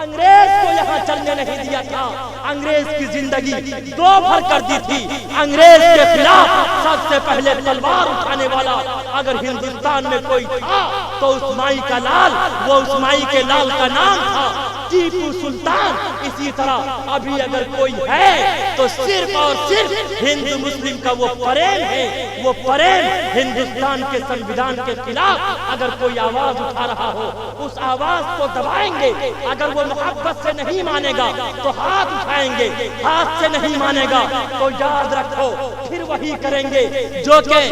Speaker 1: अंग्रेज को यहाँ चलने नहीं दिया था, अंग्रेज की जिंदगी दो भर कर दी थी। अंग्रेज के खिलाफ सबसे पहले तलवार उठाने वाला अगर हिंदुस्तान में कोई था तो उस माई का लाल, वो उस माई के लाल का नाम था टीपू सुल्तान। इसी तरह अभी अगर कोई है तो सिर्फ और सिर्फ हिंदू मुस्लिम का वो परेड है, वो परेड हिंदुस्तान के संविधान के खिलाफ अगर कोई आवाज उठा रहा हो, उस आवाज को दबाएंगे। अगर वो मोहब्बत से नहीं मानेगा तो हाथ उठाएंगे, हाथ से नहीं मानेगा तो याद रखो फिर वही करेंगे जो कि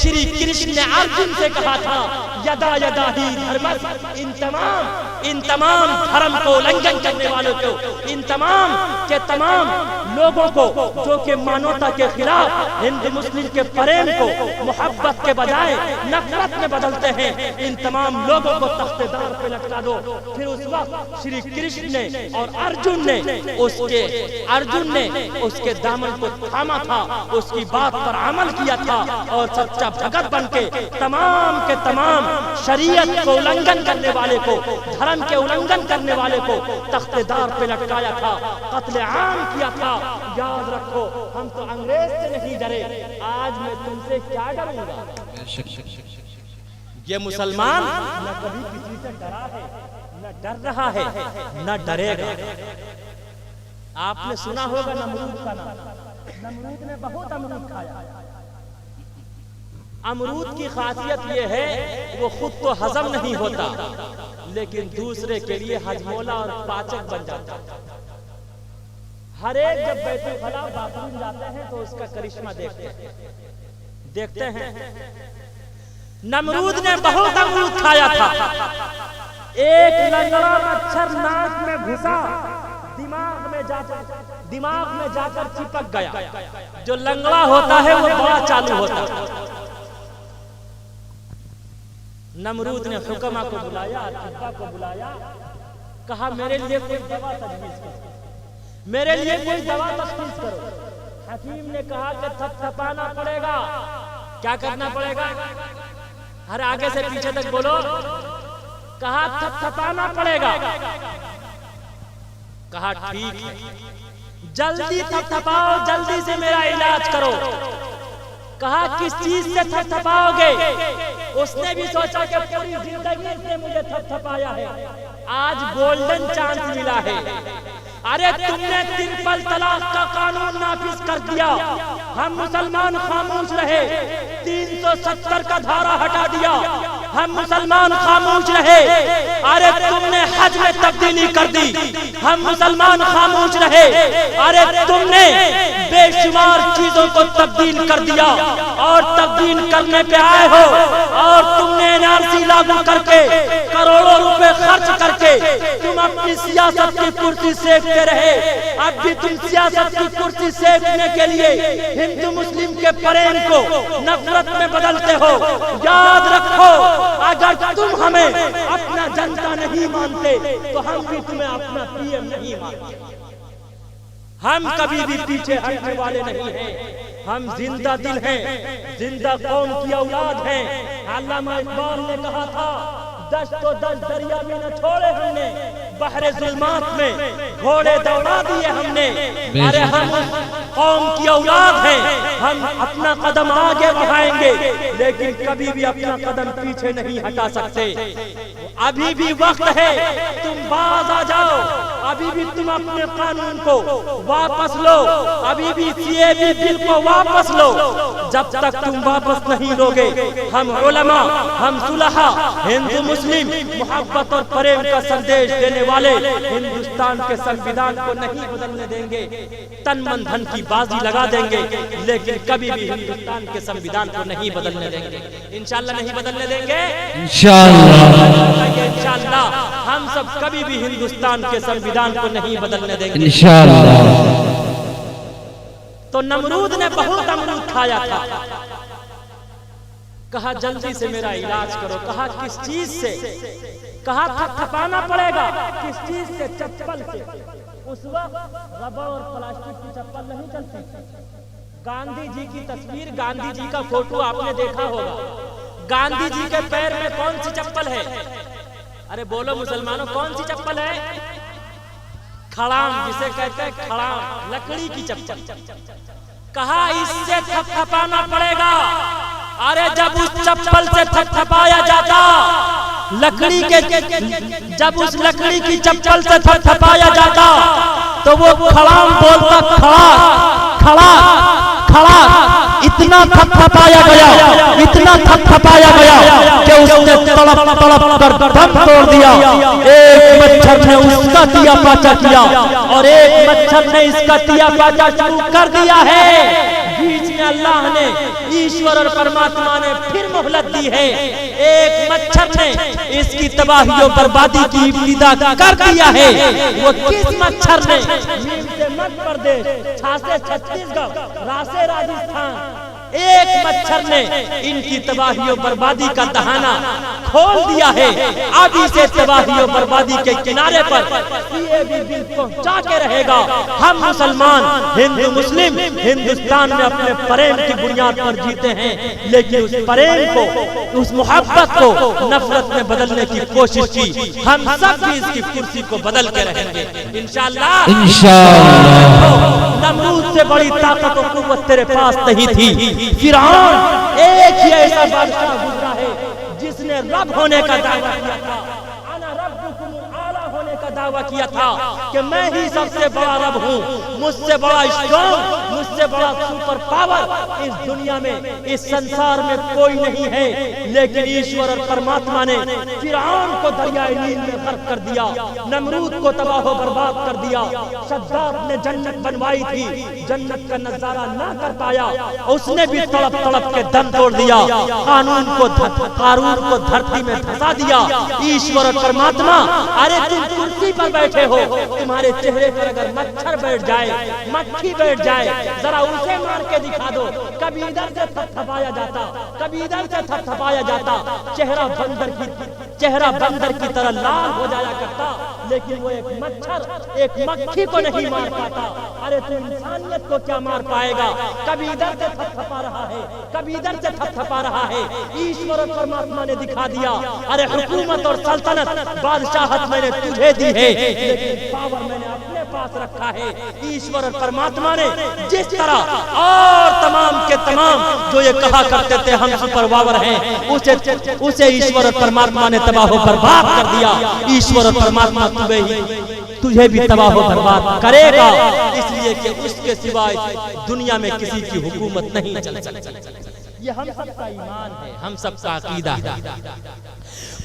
Speaker 1: श्री कृष्ण ने अर्जुन से कहा था, यदा यदा ही धर्मस्, इन तमाम धर्म को उल्लंघन करने वालों को, इन तमाम के तमाम लोगों को जो कि मानवता के खिलाफ हिंदू मुस्लिम के प्रेम को मोहब्बत के बजाय नफरत में बदलते हैं, इन तमाम लोगों को तख्तेदार पे लटका दो। फिर उस वक्त श्री कृष्ण ने और अर्जुन ने उसके दामन को थामा था, उसकी बात पर अमल किया था और सच्चा भगत बन के तमाम शरीयत को उल्लंघन करने वाले को, धर्म के उल्लंघन करने वाले को तख्तेदार पे लटकाया था, कत्ले आम किया था। याद रखो, हम तो अंग्रेज से नहीं डरे, आज मैं तुमसे क्या डरूंगा? ये मुसलमान न कभी किसी से डरा है, न डर रहा है, न डरेगा। आपने सुना होगा नमरूद का नाम, नमरूद ने बहुत अमरूद खाया। अमरूद की खासियत ये है वो खुद तो हजम नहीं होता, लेकिन दूसरे के लिए हजमोला और पाचक बन जाता है। हर एक जब बैतुल खला बाथरूम जाते हैं तो उसका करिश्मा देखते हैं। नमरूद ने बहुत अमरूद खाया था। एक लंगड़ा मच्छर नाक में घुसा, दिमाग में जाकर चिपक गया। जो लंगड़ा होता है वो बड़ा चालू होता है। नमरूद ने हुक्मा को बुलाया, अतिबा को बुलाया, कहा मेरे लिए कोई दवा तजवीज़ करो, मेरे लिए कोई दवा तजवीज़ करो। हकीम ने कहा कि थपथपाना पड़ेगा। क्या करना पड़ेगा? हर आगे से पीछे तक बोलो। कहा थपथपाना पड़ेगा। कहा ठीक है, जल्दी थपथपाओ, जल्दी से मेरा इलाज करो। कहा किस चीज से थपथपाओगे? उसने भी सोचा कि पूरी जिंदगी से मुझे थपथपाया है, आज गोल्डन चांस मिला है। अरे तुमने ट्रिपल तलाक का कानून नाफिज कर दिया, हम मुसलमान खामोश रहे। 370 का धारा हटा दिया, हम मुसलमान खामोश रहे। अरे तुमने हज में तब्दीली कर दी, हम मुसलमान खामोश रहे। अरे तुमने बेशुमार चीजों को तब्दील कर दिया और तब्दील करने पे आए हो, और तुमने एनआरसी लागू करके करोड़ों रुपए खर्च करके तुम अपनी सियासत की कुर्सी सेकते रहे। अब भी तुम सियासत की कुर्सी सेकने के लिए हिंदू मुस्लिम के प्रेम को नफरत में बदलते हो। याद रखो, अगर तुम हमें अपना जनता नहीं मानते तो हम भी तुम्हें अपना पीएम नहीं मानते। हम कभी भी पीछे हटने वाले नहीं हैं, हम जिंदा दिल हैं, जिंदा कौम की औलाद हैं। अल्लामा इकबाल ने कहा था, 10 तो 10 दरिया में न छोड़े हमने, बहरे जुल्मात में घोड़े दौड़ा दिए हमने। अरे हम कौम की औलाद हैं, हम अपना कदम आगे बढ़ाएंगे, लेकिन कभी भी अपना कदम पीछे नहीं हटा सकते। अभी भी वक्त है, तुम बाज आ जाओ, अभी भी तुम अपने कानून को वापस लो, अभी भी सीएए बिल को वापस लो। जब तक तुम वापस नहीं लोगे, हम उलमा, हम सुलहा, हिंदू मुस्लिम मोहब्बत और प्रेम का संदेश देने वाले हिंदुस्तान के संविधान को नहीं बदलने देंगे। तन मन धन की बाजी लगा देंगे, लेकिन कभी भी हिंदुस्तान के संविधान को नहीं बदलने देंगे। इंशाअल्लाह नहीं बदलने देंगे, इंशाअल्लाह हम सब कभी भी हिंदुस्तान के संविधान को नहीं बदलने देंगे इंशाअल्लाह। तो नमरूद ने बहुत अमरूद खाया था, कहा जल्दी से मेरा इलाज करो। कहा किस चीज से? कहा थपथपाना पड़ेगा। किस चीज से? चप्पल से। उस वक्त रबर और प्लास्टिक की चप्पल नहीं चलती। गांधी जी की तस्वीर, गांधी जी का फोटो आपने देखा होगा। गांधी जी के पैर में कौन सी चप्पल है? अरे बोलो मुसलमानों, कौन सी चप्पल है? खड़ाम, जिसे कहते हैं खड़ाम, लकड़ी की चप्पल। कहा इससे थपथपाना पड़ेगा। अरे जब उस चप्पल से थपथपाया जाता, लकड़ी के, जब उस लकड़ी की चप्पल से थपथपाया जाता तो वो खड़ाम बोलता खड़ा खड़ा खड़ा। इतना थपथपाया गया, इतना थपथपाया गया कि उसने तड़प तड़प कर दम तोड़ दिया। एक मच्छर ने उसका तिया पाचा किया और एक मच्छर ने इसका तिया पाचा शुरू कर दिया है। बीच में अल्लाह ने, ईश्वर और परमात्मा ने फिर मोहलत दी है। एक मच्छर ने इसकी तबाही और बर्बादी की इब्तिदा कर दिया है। वो किस मच्छर ने? नीम से मध्य प्रदेश, छा से छत्तीसगढ़, रा से राजस्थान। एक मच्छर ने इनकी तबाही और बर्बादी का दहाना खोल दिया है। अब इसे तबाही और बर्बादी के किनारे पर सीएए बिल पहुंचा के रहेगा। हम मुसलमान, हिंदू मुस्लिम हिंदुस्तान में अपने प्रेम की बुनियाद पर जीते हैं, लेकिन उस प्रेम को, उस मोहब्बत को नफरत में बदलने की कोशिश की। हम सब भी इसकी कुर्सी को बदल के रहेंगे इंशाअल्लाह। नमरूद से बड़ी ताकत और कुव्वत तेरे पास नहीं थी। फिरौन एक ही ऐसा बादशाह गुजरा है जिसने रब होने का दावा किया था, अना रब्बुकुम आला होने का दावा किया था कि मैं ही सबसे बड़ा रब हूँ, मुझसे बड़ा स्ट्रॉन्ग, मुझसे बड़ा सुपर पावर इस दुनिया में, इस संसार में कोई नहीं है। लेकिन ईश्वर और परमात्मा ने फिरौन को दरियाए नील में गर्क कर दिया, नमरूद को तबाह और बर्बाद कर दिया। सद्दात ने जन्नत बनवाई थी, जन्नत का नजारा ना कर पाया, उसने भी तड़प तड़प के दम तोड़ दिया। कानून को, कानून को धरती में धंसा दिया। ईश्वर और परमात्मा, अरे तुम कुर्सी पर बैठे हो, तुम्हारे चेहरे पर अगर मच्छर बैठ जाए, मक्खी बैठ जाए, जरा उसे मार के दिखा दो। कभी इधर से थपथपाया जाता, कभी इधर से थपथपाया जाता, चेहरा बंदर की तरह लाल हो जाया करता, लेकिन वो एक मच्छर, एक मक्खी को नहीं मार पाता। अरे तू इंसानियत को क्या मार पाएगा? कभी इधर से थपथपा रहा है, कभी इधर से थपथपा रहा है। ईश्वर और परमात्मा ने दिखा दिया, अरे हुकूमत और सल्तनत, बादशाहत मैंने तुझे दी है, लेकिन पावर मैंने अपने पास रखा है। ईश्वर और परमात्मा ने जिस तरह और तमाम के तमाम जो ये कहा करते थे हम सुपर पावर हैं, उसे ईश्वर और परमात्मा ने तबाह और बर्बाद कर दिया। ईश्वर और परमात्मा तुझे भी तबाह और बर्बाद करेगा, इसलिए कि उसके सिवाय दुनिया में किसी की हुकूमत नहीं चल सकती। ये हम सबका ईमान है, हम सबका अकीदा है।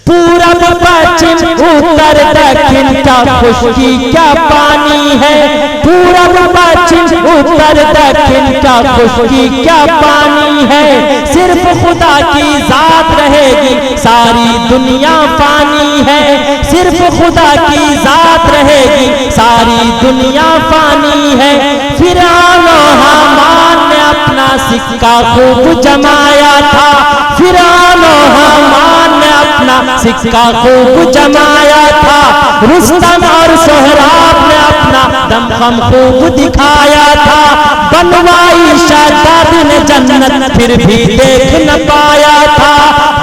Speaker 2: पूरब पश्चिम उत्तर दक्षिण का खुशकी क्या पानी है, पूरब पश्चिम उत्तर दक्षिण का खुशकी क्या पानी है। सिर्फ खुदा की जात रहेगी, सारी दुनिया फानी है। सिर्फ खुदा की जात रहेगी, सारी दुनिया फानी है। फिरौन हामान ने अपना सिक्का खूब जमाया था, फिरौन हामान ने अपना सिक्का खूब जमाया था। रुस्तम और सोहराब ने अपना दमखम खूब दिखाया था। बनवाई शादाद ने जन्नत फिर भी देख न पाया था,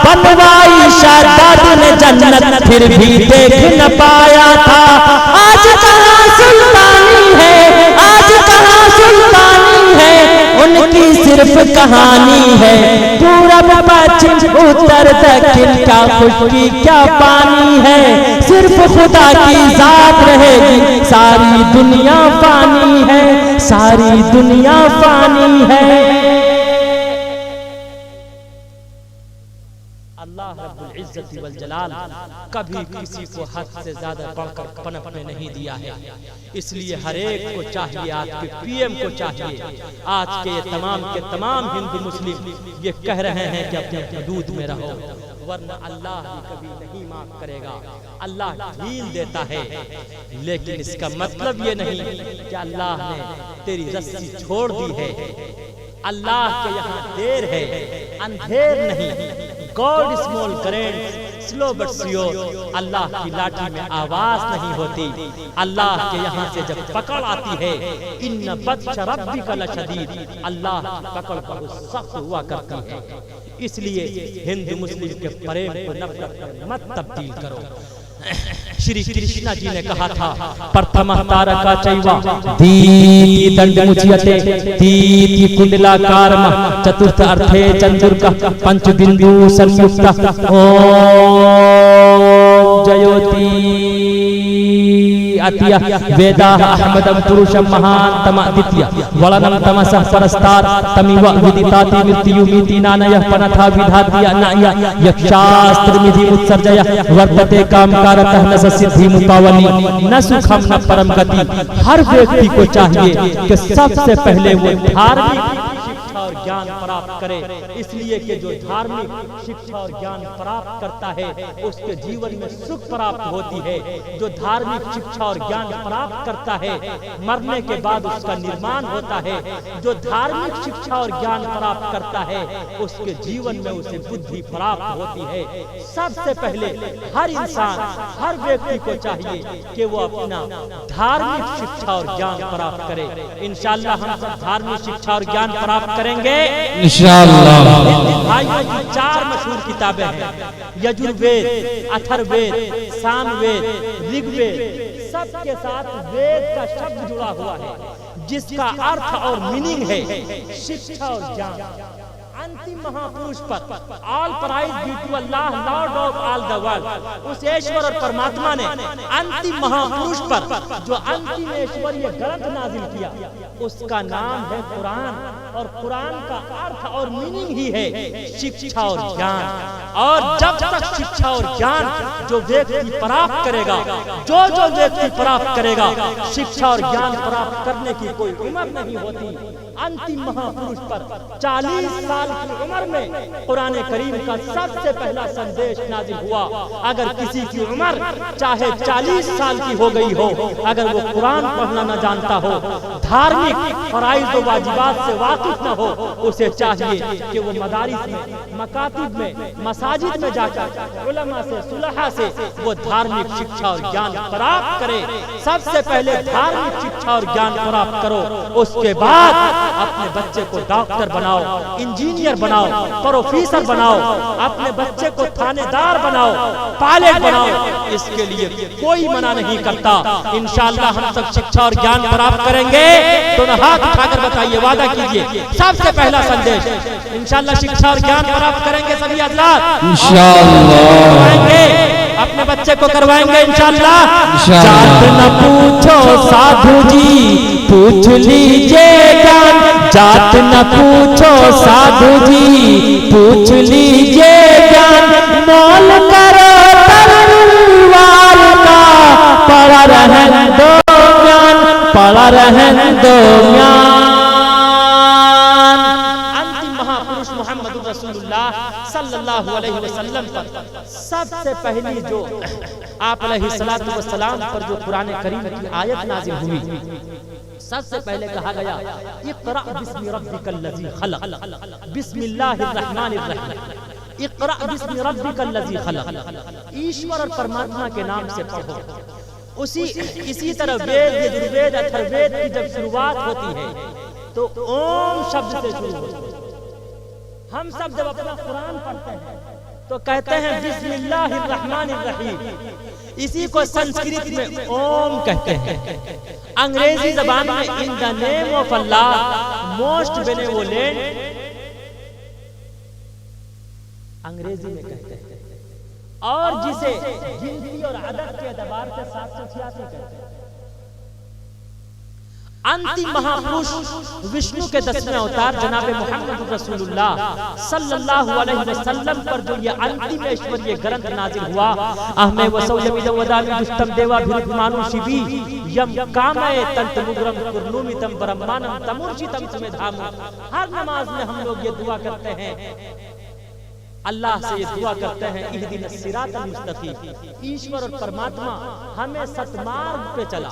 Speaker 2: बनवाई शादाद ने जन्नत फिर भी देख न पाया था। आज कहाँ सुल्तानी है, आज कहाँ सुल्तानी है, उनकी सिर्फ कहानी है। पूरब पश्चिम उत्तर दक्षिण क्या खुशकी क्या पानी है, सिर्फ खुदा की जात रहेगी, सारी दुनिया फानी है, सारी दुनिया फानी है।
Speaker 1: अल्लाह रब्बुल इज्जत वल जलाल कभी किसी को हद से ज्यादा बढ़कर पनपने नहीं दिया है। इसलिए हर एक को चाहिए, आपके पीएम को चाहिए, आज के तमाम हिंदू मुस्लिम ये कह रहे हैं कि अपने हदूद में रहो, वरना अल्लाह भी कभी नहीं माफ करेगा। अल्लाह ढील देता है, लेकिन इसका मतलब ये नहीं कि अल्लाह ने तेरी रस्सी छोड़ दी है। अल्लाह के यहाँ देर है, अंधेर नहीं। God small grand slow but sure. अल्लाह की लाठी में आवाज नहीं होती। अल्लाह के यहाँ से जब पकड़ आती है, इन्न बत्श रब्बिका लशदीद, अल्लाह की पकड़ बहुत सख्त हुआ करती है। इसलिए हिंदू मुस्लिम के प्रेम को नफरत में मत तब्दील करो। श्री कृष्णा जी ने कहा था, प्रथम तारका चैवा दीति दंड मुच्यते दीति कुंडलाकार चतुर्थ अर्थे चंद्रुका पंच बिंदु संयुक्त ओम जयोति अतिया वेदाः अहमदं पुरुषं महान्तम द्वितीय वलनं तमसः परस्तार तमिव विदिताति मृत्युमिति नानयः पनथा विधाति अनाय यक्षास्त्रमिधि उत्सर्जय वर्तते कामकारतः न सिद्धि मुकावनी न सुखम न परम गति। हर व्यक्ति को चाहिए कि सबसे पहले वो धार्मिक शिक्षा और ज्ञान प्राप्त करे। इसलिए कि जो धार्मिक शिक्षा और ज्ञान प्राप्त करता है उसके जीवन में सुख प्राप्त होती है। जो धार्मिक शिक्षा और ज्ञान प्राप्त करता है मरने के बाद उसका निर्माण होता है। जो धार्मिक शिक्षा और ज्ञान प्राप्त करता है उसके जीवन में उसे बुद्धि प्राप्त होती है। सबसे पहले हर इंसान, हर व्यक्ति को चाहिए कि वो अपना धार्मिक शिक्षा और ज्ञान प्राप्त करे। इंशाअल्लाह हम सब धार्मिक शिक्षा और ज्ञान प्राप्त करेंगे
Speaker 2: इंशाअल्लाह।
Speaker 1: भाइयों की 4 मशहूर किताबें हैं, यजुर्वेद, अथर्ववेद, सामवेद, ऋग्वेद। सबके साथ वेद का शब्द जुड़ा हुआ है जिसका अर्थ और मीनिंग है शिक्षा और ज्ञान। अंतिम महापुरुष पर all praise be to Allah Lord of all the world, उस ईश्वर और परमात्मा ने अंतिम महापुरुष पर जो अंतिम ईश्वरीय ग्रंथ नाजिल किया उसका नाम है कुरान। और कुरान का अर्थ और मीनिंग ही है शिक्षा और ज्ञान। और जब तक शिक्षा और ज्ञान जो व्यक्ति प्राप्त करेगा, जो व्यक्ति प्राप्त करेगा, शिक्षा और ज्ञान प्राप्त करने की कोई उम्र नहीं होती। अंतिम महापुरुष पर 40 साल की उम्र में कुरान करीम का सबसे पहला संदेश नाजिल हुआ। अगर किसी की उम्र चाहे 40 साल की हो गई हो, अगर वो कुरान पढ़ना न जानता हो, धार्मिक फराइज व वाजिबात से वाकिफ न हो, उसे चाहिए कि वो मदारिस में, मकातिब में, मसाजिद में जाकर उलमा से, सुलहा से वो धार्मिक शिक्षा और ज्ञान प्राप्त करे। सबसे पहले धार्मिक शिक्षा और ज्ञान प्राप्त करो, उसके बाद अपने बच्चे को डॉक्टर बनाओ, इंजीनियर बनाओ, प्रोफेसर बनाओ, अपने बच्चे को थानेदार बनाओ, पायलट बनाओ। इसके लिए कोई मना नहीं करता। इंशाअल्लाह हम सब शिक्षा और ज्ञान प्राप्त करेंगे। दोनों हाथ उठाकर बताइए, वादा कीजिए। सबसे पहला संदेश इंशाअल्लाह शिक्षा और ज्ञान प्राप्त करेंगे सभी हज़रात इंशाअल्लाह। अपने बच्चे को करवाएंगे इंशाअल्लाह।
Speaker 2: जात न पूछो साधु जी पूछ लीजिए ज्ञान, जात न पूछो साधु जी पूछ लीजिए ज्ञान, मोल करो तलवार का पड़ा रहन दो ज्ञान, पड़ा रहन दो ज्ञान।
Speaker 1: मोहम्मद रसूलुल्लाह सल्लल्लाहु अलैहि वसल्लम पर सबसे पहली जो आप अलैहिस्सलातु वस्सलाम पर जो कुरान करीम की आयत नाजिल हुई, सबसे पहले कहा गया इक़रा बिस्मि रब्बिकल लज़ी खलक़, बिस्मिल्लाहिर रहमानिर रहीम। इक़रा बिस्मि रब्बिकल लज़ी खलक़, ईश्वर और परमात्मा के नाम से पढ़ो। इसी तरह वेद, यजुर्वेद, अथर्ववेद की जब शुरुआत होती है तो ओम शब्द से शुरू होती है। हम सब जब अपना कुरान पढ़ते हैं तो कहते हैं बिस्मिल्लाहिर रहमानिर रहीम। इसी को संस्कृत में ओम कहते हैं। अंग्रेजी जबान में इन the name of Allah most benevolent अंग्रेजी में कहते हैं, और जिसे गिनती और आदत के एतबार से 786 कहते हैं। अंतिम महापुरुष विष्णु के 10वें अवतार जनाब मोहम्मद रसूलुल्लाह सल्लल्लाहु अलैहि वसल्लम पर जो ये अंतिम ऐश्वर्य ग्रंथ नाजिल हुआ, अहमे वसौयमिदम वदामी दुष्टम देवा भिरुमानु शिवी यम कामय तंत मुग्रम कुर्नुमितम ब्रह्मानम तमुर्चितम सुमेधाम। हर नमाज में हम लोग ये दुआ करते हैं, अल्लाह से ये दुआ करते हैं, इहदिन सिरातल मुस्तकीम, ईश्वर और परमात्मा हमें सतमार्ग पे चला,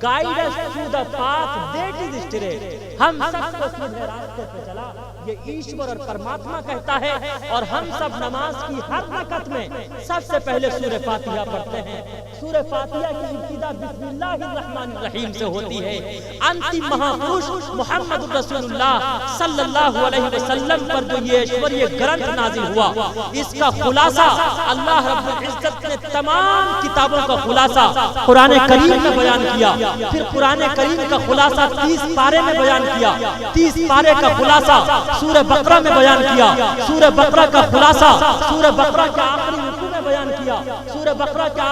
Speaker 1: guide us to the path that is straight, हम सबको सीधे रास्ते पे चला, ये ईश्वर और परमात्मा कहता है। और हम सब नमाज की हर रकत में सबसे पहले सूरह फातिहा पढ़ते हैं। सूरह फातिहा की इब्तिदा बिस्मिल्लाहिर्रहमानिर्रहीम से होती है। अंतिम महापुरुष मोहम्मद रसूलुल्लाह सल्लल्लाहु अलैहि वसल्लम पर जो ये ऐश्वर्य ग्रंथ नाजिल हुआ, इसका खुलासा अल्लाह रब्बुल इज्जत ने तमाम किताबों का खुलासा कुरान करीम में बयान किया। फिर कुरान करीम का खुलासा 30 पारे में बयान किया, 30 पारे का खुलासा सूरह बकरा में बयान किया, सूरह बकरा का खुलासा सूरह बकरा के आखिरी रुकू में बयान किया, सूरह बकरा के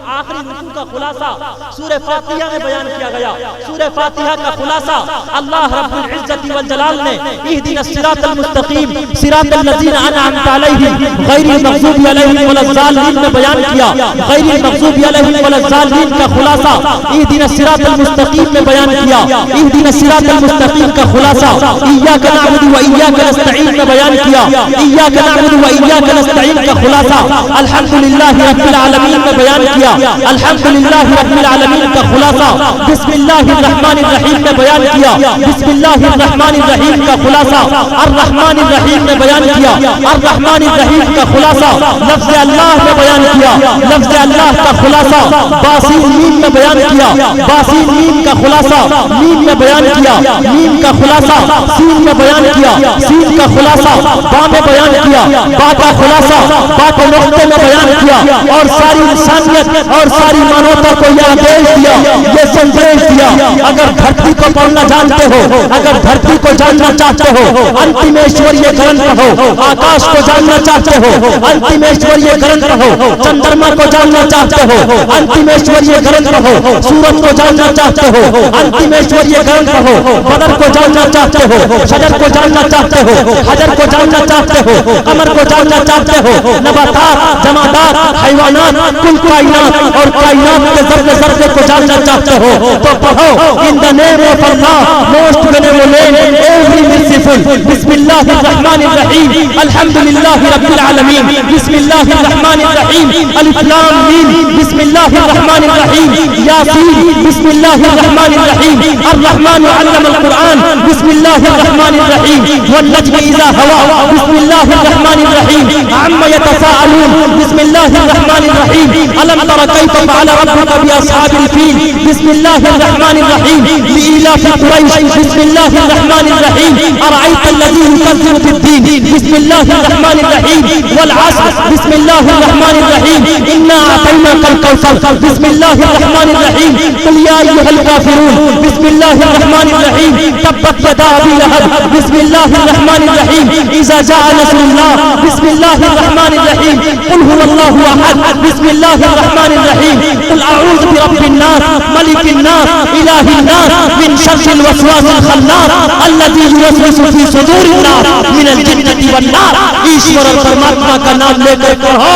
Speaker 1: आखिरी रुकू का खुलासा सूरह फातिहा में बयान किया गया। सूरह फातिहा का खुलासा अल्लाह रब्बुल इज्जत वल जलाल ने इहदिनस सिरातल मुस्तकीम सिरातल लज़ीना अनअमत अलैहिम गैरिल मग़ज़ूबि अलैहिम वलज़्ज़ालिमीन में बयान किया। गैरिल मग़ज़ूबि अलैहिम वलज़्ज़ालिमीन का खुलासा इहदिनस सिरातल मुस्तकीम में बयान किया। इहदिनस सिरातल मुस्तकीम का खुलासा इय्याका नअबुदु व इय्याका नस्तईन में बयान किया। इय्याका नअबुदु व इय्याका नस्तईन का खुलासा अल्हम्दुलिल्लाहि रब्बिल आलमीन में बयान किया। अल्हम्दुलिल्लाहि रब्बिल आलमीन का खुलासा बिस्मिल्लाहिर रहमानिर रहीम में बयान किया। बिस्मिल्लाहिर रहमानिर रहीम का खुलासा अर्रहमानिर रहीम में बयान किया। अर्रहमानिर रहीम का खुलासा लफ्ज़ अल्लाह में बयान किया। लफ्ज़ अल्लाह का खुलासा बासीन मीम में बयान किया। बासीन मीम का खुलासा मीम में बयान किया। मीम का खुलासा सीन में बयान किया। सीन का खुलासा बा में बयान किया। बा का खुलासा बा के नुक्ते में बयान किया। और सारी इंसानियत और सारी मानवता को यह आदेश दिया, ये संदेश दिया, अगर धरती को पढ़ना जानते हो, अगर धरती को जानना चाहते हो, अंतिम ऐश्वर्य ग्रंथ पढ़ो। आकाश को जानना चाहते हो, अंतिम ऐश्वर्य ग्रंथ पढ़ो। चंद्रमा को जानना चाहते हो, अंतिम ऐश्वर्य ग्रंथ पढ़ो। सूरज को जानना चाहते हो, अंतिम ऐश्वर्य ग्रंथ पढ़ो। बदर को जानना चाहते हो, शजर को जानना चाहते हो, हजर को जानना चाहते हो, कमर को जानना चाहते हो, नबातात, जमादात, हैवानात, कुल कायनात और कायनात के ज़र्रे ज़र्रे को जानना चाहते हो तो पढ़ो in the name of Allah most benevolent every merciful बिस्मिल्लाहिर रहमानिर रहीम अल्हम्दुलिल्लाहि रब्बिल आलमीन बिस्मिल्लाहिर रहमानिर रहीम अलिफ लाम मीम बिस्मिल्लाहिर रहमानिर रहीम यासीन बिस्मिल्लाहिर रहमानिर रहीम अर्रहमान अल्लमल कुरान बिस्मिल्लाहिर रहमानिर रहीम वन नज्म इज़ा हवा बिस्मिल्लाहिर रहमानिर रहीम अम्मा यतसाअलून बिस्मिल्लाहिर रहमानिर रहीम अलम तरा कैफ फअल रब्बुका बिअस्हाबिल फील बिस्मिल्लाहिर रहमानिर रहीम लिइलाफि कुरैश बिस्मिल्लाहिर रहमानिर रहीम अरअयता अल्लज़ी युकज़्ज़िबु बिद्दीन बिस्मिल्लाहिर रहमानिर रहीम वल अस्र बिस्मिल्लाहिर रहमानिर रहीम इन्ना अतैनाकल कौसर बिस्मिल्लाहिर रहमानिर रहीम कुल या अय्युहल काफिरून बिस्मिल्लाहिर रहमानिर रहीम तब्बत यदा अबी लहब बिस्मिल्लाहिर रहमानिर रहीम इज़ा जाअ नस्रुल्लाह बिस्मिल्लाहिर रहमानिर रहीम कुल हुवल्लाहु अहद बिस्मिल्लाहिर रहमानिर रहीम कुल अऊज़ु बिरब्बिन नास मलिकिन नास इलाहिन नास मिन शर्रिल वसवासिल खन्नास अल्लज़ी युवस्विसु फी सुदूरिन नास मिनल जिन्नति वन नास। ईश्वर और परमात्मा का नाम लेकर पढ़ो,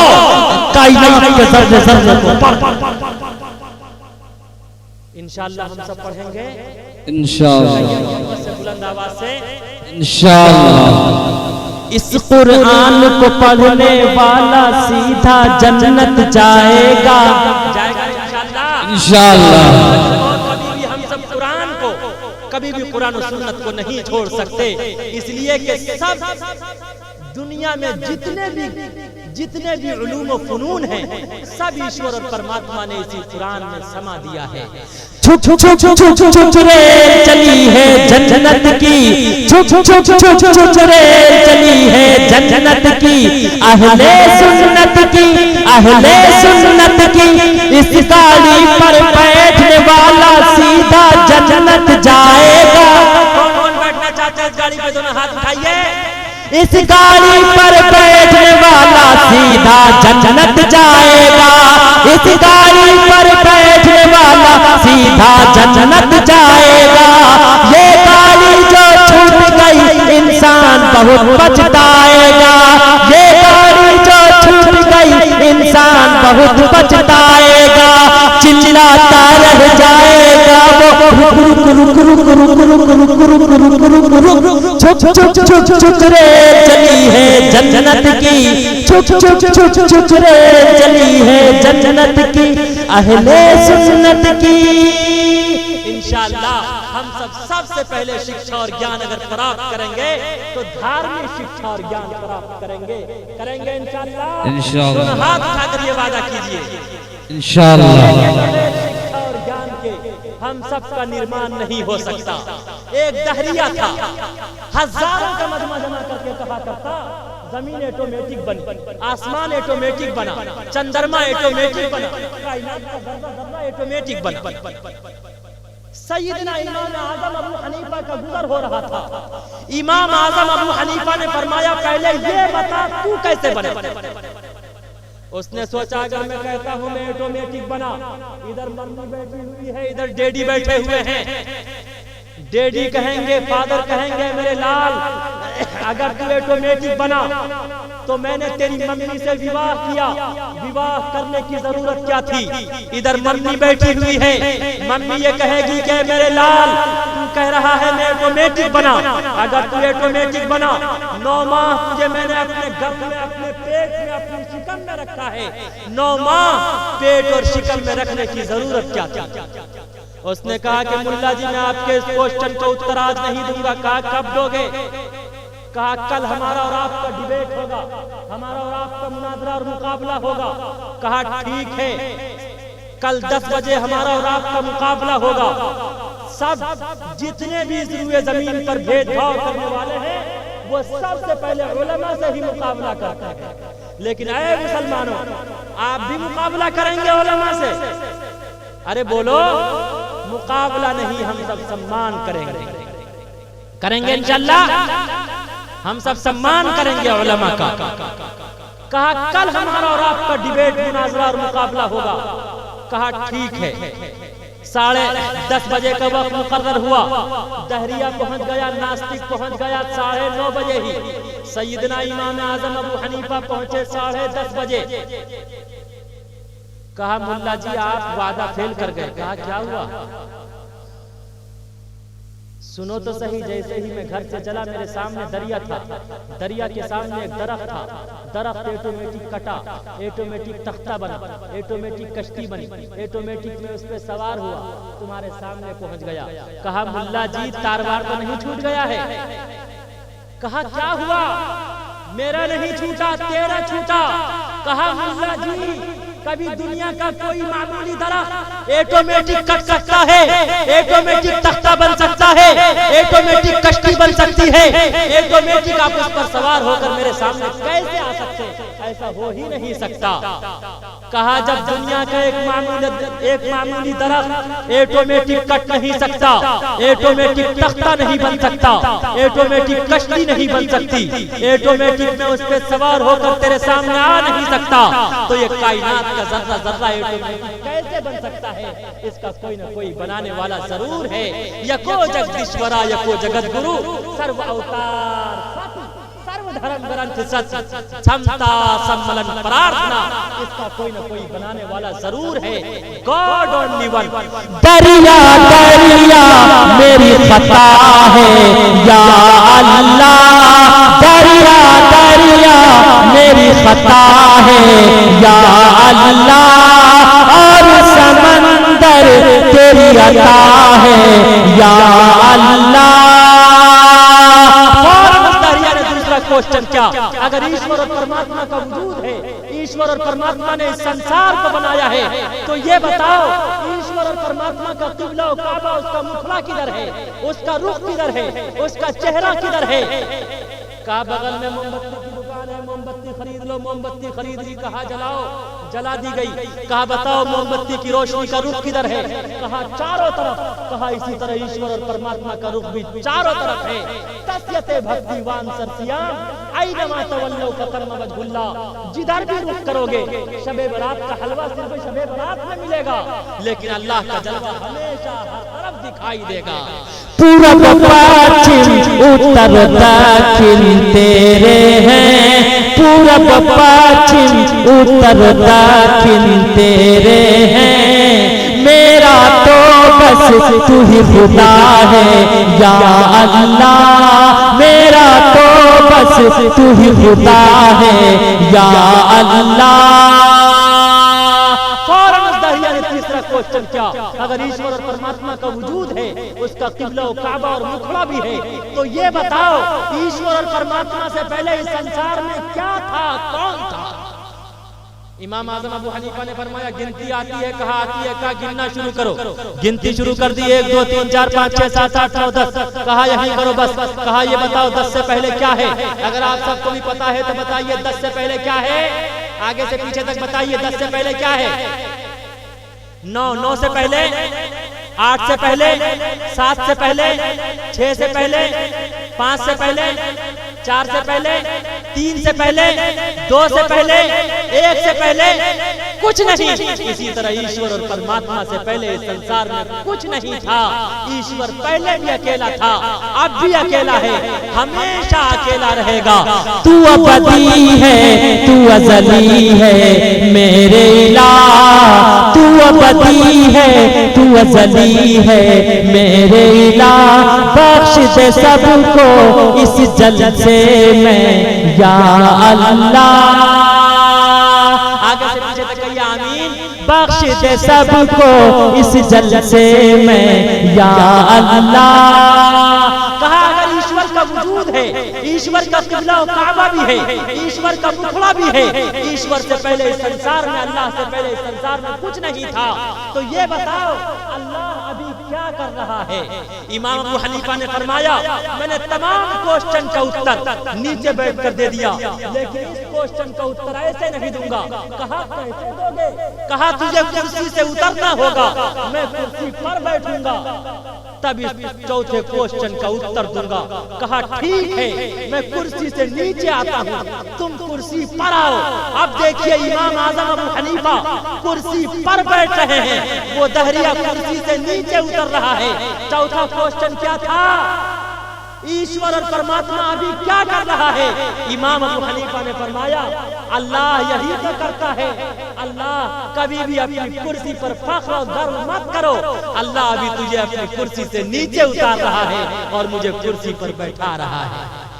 Speaker 1: कायनात के ज़र्रे ज़र्रे को पढ़। इंशाअल्लाह हम सब पढ़ेंगे इंशाअल्लाह से बुलंद आवाज से इंशाअल्लाह। इस कुरान को पढ़ने वाला सीधा जन्नत जाएगा इंशाअल्लाह। कभी भी हम सब कुरान को कभी भी कुरान और सुन्नत को नहीं छोड़ सकते, इसलिए कि सब दुनिया में जितने भी उलूम व फनून हैं सब ईश्वर और परमात्मा ने इसी कुरान में समा दिया है। छुप छुप छुप छुप छुप छुप रे चली है जन्नत की, छुप छुप छुप छुप छुप रे चली है जन्नत की, अहले सुन्नत की, अहले सुन्नत की, इस गाड़ी पर बैठने वाला सीधा जन्नत जाएगा। कौन बैठना चाहता है इस गाड़ी पे? दोनों हाथ उठाइए।
Speaker 2: इस गाड़ी पर बैठने वाला सीधा जन्नत जाएगा। इस गाड़ी पर बैठने वाला सीधा जन्नत जाएगा। ये गाड़ी जो छूट गई इंसान बहुत पछताएगा। ये गाड़ी जो छूट गई इंसान बहुत पछताएगा। चिल्लाता रह जाएगा वो रुक रुक रुक रुक रुक रुक रुक रुक रुक रुक रुक छुक छुक छुक छुक रे चली है जन्नत की। छुक छुक छुक छुक रे चली है जन्नत की अहले सुन्नत की।
Speaker 1: इंशाअल्लाह हम सबसे पहले शिक्षा और ज्ञान अगर प्राप्त करेंगे तो धार्मिक शिक्षा और ज्ञान प्राप्त करेंगे इंशाअल्लाह। हाथ उठाकर ये वादा कीजिए
Speaker 2: इंशाअल्लाह।
Speaker 1: और ज्ञान के हम सबका निर्माण नहीं हो सकता। एक दहरिया था, हजारों का मजमा जमा करके कहा करता जमीन ऑटोमेटिक बनी, आसमान ऑटोमेटिक बना, चंद्रमा ऑटोमेटिक बना, कायनात का जर्रा ऑटोमेटिक बना। सैयदना इमाम आजम अबू हनीफा का गुजर हो रहा था। इमाम आजम अबू हनीफा ने फरमाया पहले ये बता तू कैसे बने। उसने सोचा अगर मैं कहता हूँ मैं ऑटोमेटिक बना, इधर मम्मी बैठी हुई है, इधर डैडी बैठे हुए हैं, डैडी कहेंगे फादर कहेंगे मेरे लाल अगर तू ऑटोमेटिक बना तो मैंने तेरी मम्मी से विवाह किया, विवाह करने की जरूरत क्या थी। इधर मम्मी बैठी हुई है, मम्मी ये कहेगी कि मेरे लाल तू कह रहा है मैं ऑटोमेटिक बना, अगर तू ऑटोमेटिक बना 9 माह तुझे मैंने अपने गर्भ में अपने पेट में अपनी शिकम में रखा है, 9 माह पेट और शिकम में रखने की जरूरत क्या थी। उसने कहा कि मुल्ला जी मैं आपके इस क्वेश्चन का उत्तर आज नहीं दूंगा। कहा कब दोगे। कहा कल हमारा और आपका डिबेट होगा, हमारा और आपका मुनाजरा और मुकाबला होगा। कहा ठीक है कल 10 बजे हमारा और आपका मुकाबला होगा। सब जितने भी रुए जमीन पर भेदभाव करने वाले हैं वो सबसे पहले उलमा से ही मुकाबला करते हैं। लेकिन ऐ मुसलमानों आप भी मुकाबला करेंगे उलमा से? अरे बोलो मुकाबला नहीं, हम सब सम्मान करेंगे इंशाअल्लाह। हम सब सम्मान करेंगे उलमा का। कहा कल हमारा और आपका डिबेट मुनाजरा और मुकाबला होगा। कहा ठीक है। 10:30 बजे का वक्त मुकर्रर हुआ, दहरिया पहुंच गया, नास्तिक पहुंच गया 9:30 बजे ही। सैयदना इमाम आजम अबू हनीफा पहुंचे 10:30 बजे। कहा मुल्ला जी आप वादा फेल कर गए। कहा क्या हुआ। सुनो तो सही। जैसे ही मैं घर से चला मेरे सामने दरिया था, दरिया के सामने एक दरख्त था, दरख्त ऑटोमेटिक कटा, ऑटोमेटिक तख्ता बना, ऑटोमेटिक कश्ती बनी, ऑटोमेटिक में उस पर सवार हुआ, तुम्हारे सामने पहुंच गया। कहा मुल्ला जी तारवार तो नहीं छूट गया है। कहा क्या हुआ। मेरा नहीं छूटा तेरा छूटा। कहा मुल्ला जी कभी दुनिया का कोई मामूली दरख्त ऑटोमेटिक कट सकता है, ऑटोमेटिक तख्ता बन सकता है, ऑटोमेटिक कश्ती बन सकती है, ऑटोमेटिक आप उस पर सवार होकर मेरे सामने कैसे आ सकते हैं। ऐसा हो ही नहीं सकता। कहा जब दुनिया का एक मामूली दरख्त ऑटोमेटिक कट नहीं सकता, ऑटोमेटिक तख्ता नहीं बन सकता, ऑटोमेटिक कश्ती नहीं बन सकती, ऑटोमेटिक में उस पर सवार होकर तेरे सामने आ नहीं सकता, तो ये कायनात का जर्रा जर्रा ऑटोमेटिक कैसे बन सकता है। इसका कोई न कोई बनाने वाला जरूर है। यको जगदीश्वरा यको जगत गुरु सर्व अवतार धर्म ग्रंथ सच क्षमता सम्मलन प्रार्थना, इसका कोई न कोई बनाने वाला जरूर है। God only one.
Speaker 2: दरिया दरिया मेरी खता है या अल्लाह, दरिया दरिया मेरी खता है या अल्लाह, और समंदर तेरी अता है या अल्लाह।
Speaker 1: क्वेश्चन क्या, अगर ईश्वर और परमात्मा का वजूद है, ईश्वर और परमात्मा ने इस संसार को बनाया है, तो ये बताओ ईश्वर और परमात्मा का किबला और काबा, उसका मुखला किधर है, उसका रुख किधर है, उसका चेहरा किधर है। कहा बगल में मोमबत्ती की दुकान है, मोमबत्ती खरीद लो, मोमबत्ती खरीद ली। कहा जलाओ, जला दी गई। कहा बताओ मोमबत्ती की रोशनी का रुख किधर है? कहा चारों तरफ। कहा इसी तरह ईश्वर और परमात्मा का रुख भी चारों तरफ है। तस्यते भक्तिवान सरसियाम आइनमा तवल्लौ फकर्म वजहुल्लाह। जिधर भी रुख करोगे शबे बरात का हलवा सिर्फ शबे बरात में मिलेगा, लेकिन अल्लाह का जलवा हमेशा हर तरफ दिखाई देगा।
Speaker 2: पूरब पश्चिम उत्तर दक्षिण तेरे हैं, पूरब पश्चिम उत्तर दक्षिण तेरे हैं। मेरा तो बस तू ही खुदा है या अल्लाह, मेरा तो बस तू ही खुदा है या अल्लाह।
Speaker 1: क्वेश्चन क्या? अगर ईश्वर और परमात्मा का वजूद है, उसका किबला और काबा और मुखड़ा भी है, तो ये बताओ ईश्वर और परमात्मा से पहले इस संसार में क्या था, कौन था? इमाम आजम अबू हनीफा ने फरमाया गिनती आती है, कहा आती है, कहा गिनना शुरू करो। गिनती शुरू कर दी, 1 2 3 4 5 6 7 8 9 10। कहा यही करो बस। कहा ये बताओ 10 से पहले क्या है? अगर आप सबको भी पता है तो बताइए 10 से पहले क्या है? आगे से पीछे तक बताइए 10 से पहले क्या है? 9 9 से पहले, 8 से पहले, 7 से पहले, 6 से पहले, 5 से पहले, 4 से पहले, 3 से पहले, 2 से पहले, 1 से पहले कुछ नहीं। इसी तरह ईश्वर और परमात्मा से पहले इस संसार में कुछ नहीं था। ईश्वर पहले भी अकेला था, अब भी अकेला है, हमेशा अकेला रहेगा।
Speaker 2: तू अबदी है, तू अज़ली है मेरे इलाह, तू अबदी है, तू अज़ली है मेरे इलाह। बख्श दे सबको इस जलसे में या अल्लाह।
Speaker 1: आगे से पीछे तक कहिए आमीन।
Speaker 2: बख्श दे सबको इस जलसे में या अल्लाह।
Speaker 1: कहा अगर ईश्वर का वजूद है, ईश्वर का किबला और काबा भी है, ईश्वर का मुखड़ा भी है, ईश्वर से पहले इस संसार में, अल्लाह से पहले इस संसार में कुछ नहीं था, तो ये बताओ अल्लाह अभी क्या कर रहा है? इमाम अबू हनीफा ने फरमाया मैंने तमाम क्वेश्चन का उत्तर नीचे बैठकर दे दिया, लेकिन इस क्वेश्चन का उत्तर ऐसे नहीं दूंगा। कहा कैसे दोगे? कहा तुझे कुर्सी से उतरना होगा, मैं कुर्सी पर बैठूंगा तब इस चौथे क्वेश्चन का उत्तर दूंगा। कहा ठीक है, मैं कुर्सी से नीचे आता हूँ, तुम कुर्सी पर आओ। अब देखिए इमाम आजम अबू हनीफा कुर्सी पर बैठ रहे हैं, वो दहरिया कुर्सी से नीचे उतर रहा है। चौथा क्वेश्चन क्या था? ईश्वर और परमात्मा अभी क्या कर रहा है? इमाम अबू हनीफा ने फरमाया अल्लाह यही तो करता है। अल्लाह कभी भी अपनी कुर्सी पर फख्र और गर्व मत करो, अल्लाह अभी तुझे अपनी कुर्सी से नीचे उतार रहा है और मुझे कुर्सी पर बैठा रहा है।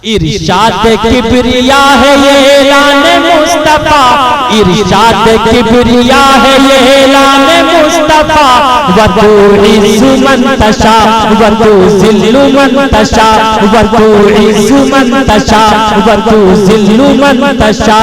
Speaker 2: इरशाद किबरिया है ये ऐलान मुस्तफा, इरशाद किबरिया है ये ऐलान मुस्तफा। वतू इज़्ज़ु मन तशा वतू ज़िल्लु मन तशा, वतू इज़्ज़ु मन तशा वतू ज़िल्लु मन तशा।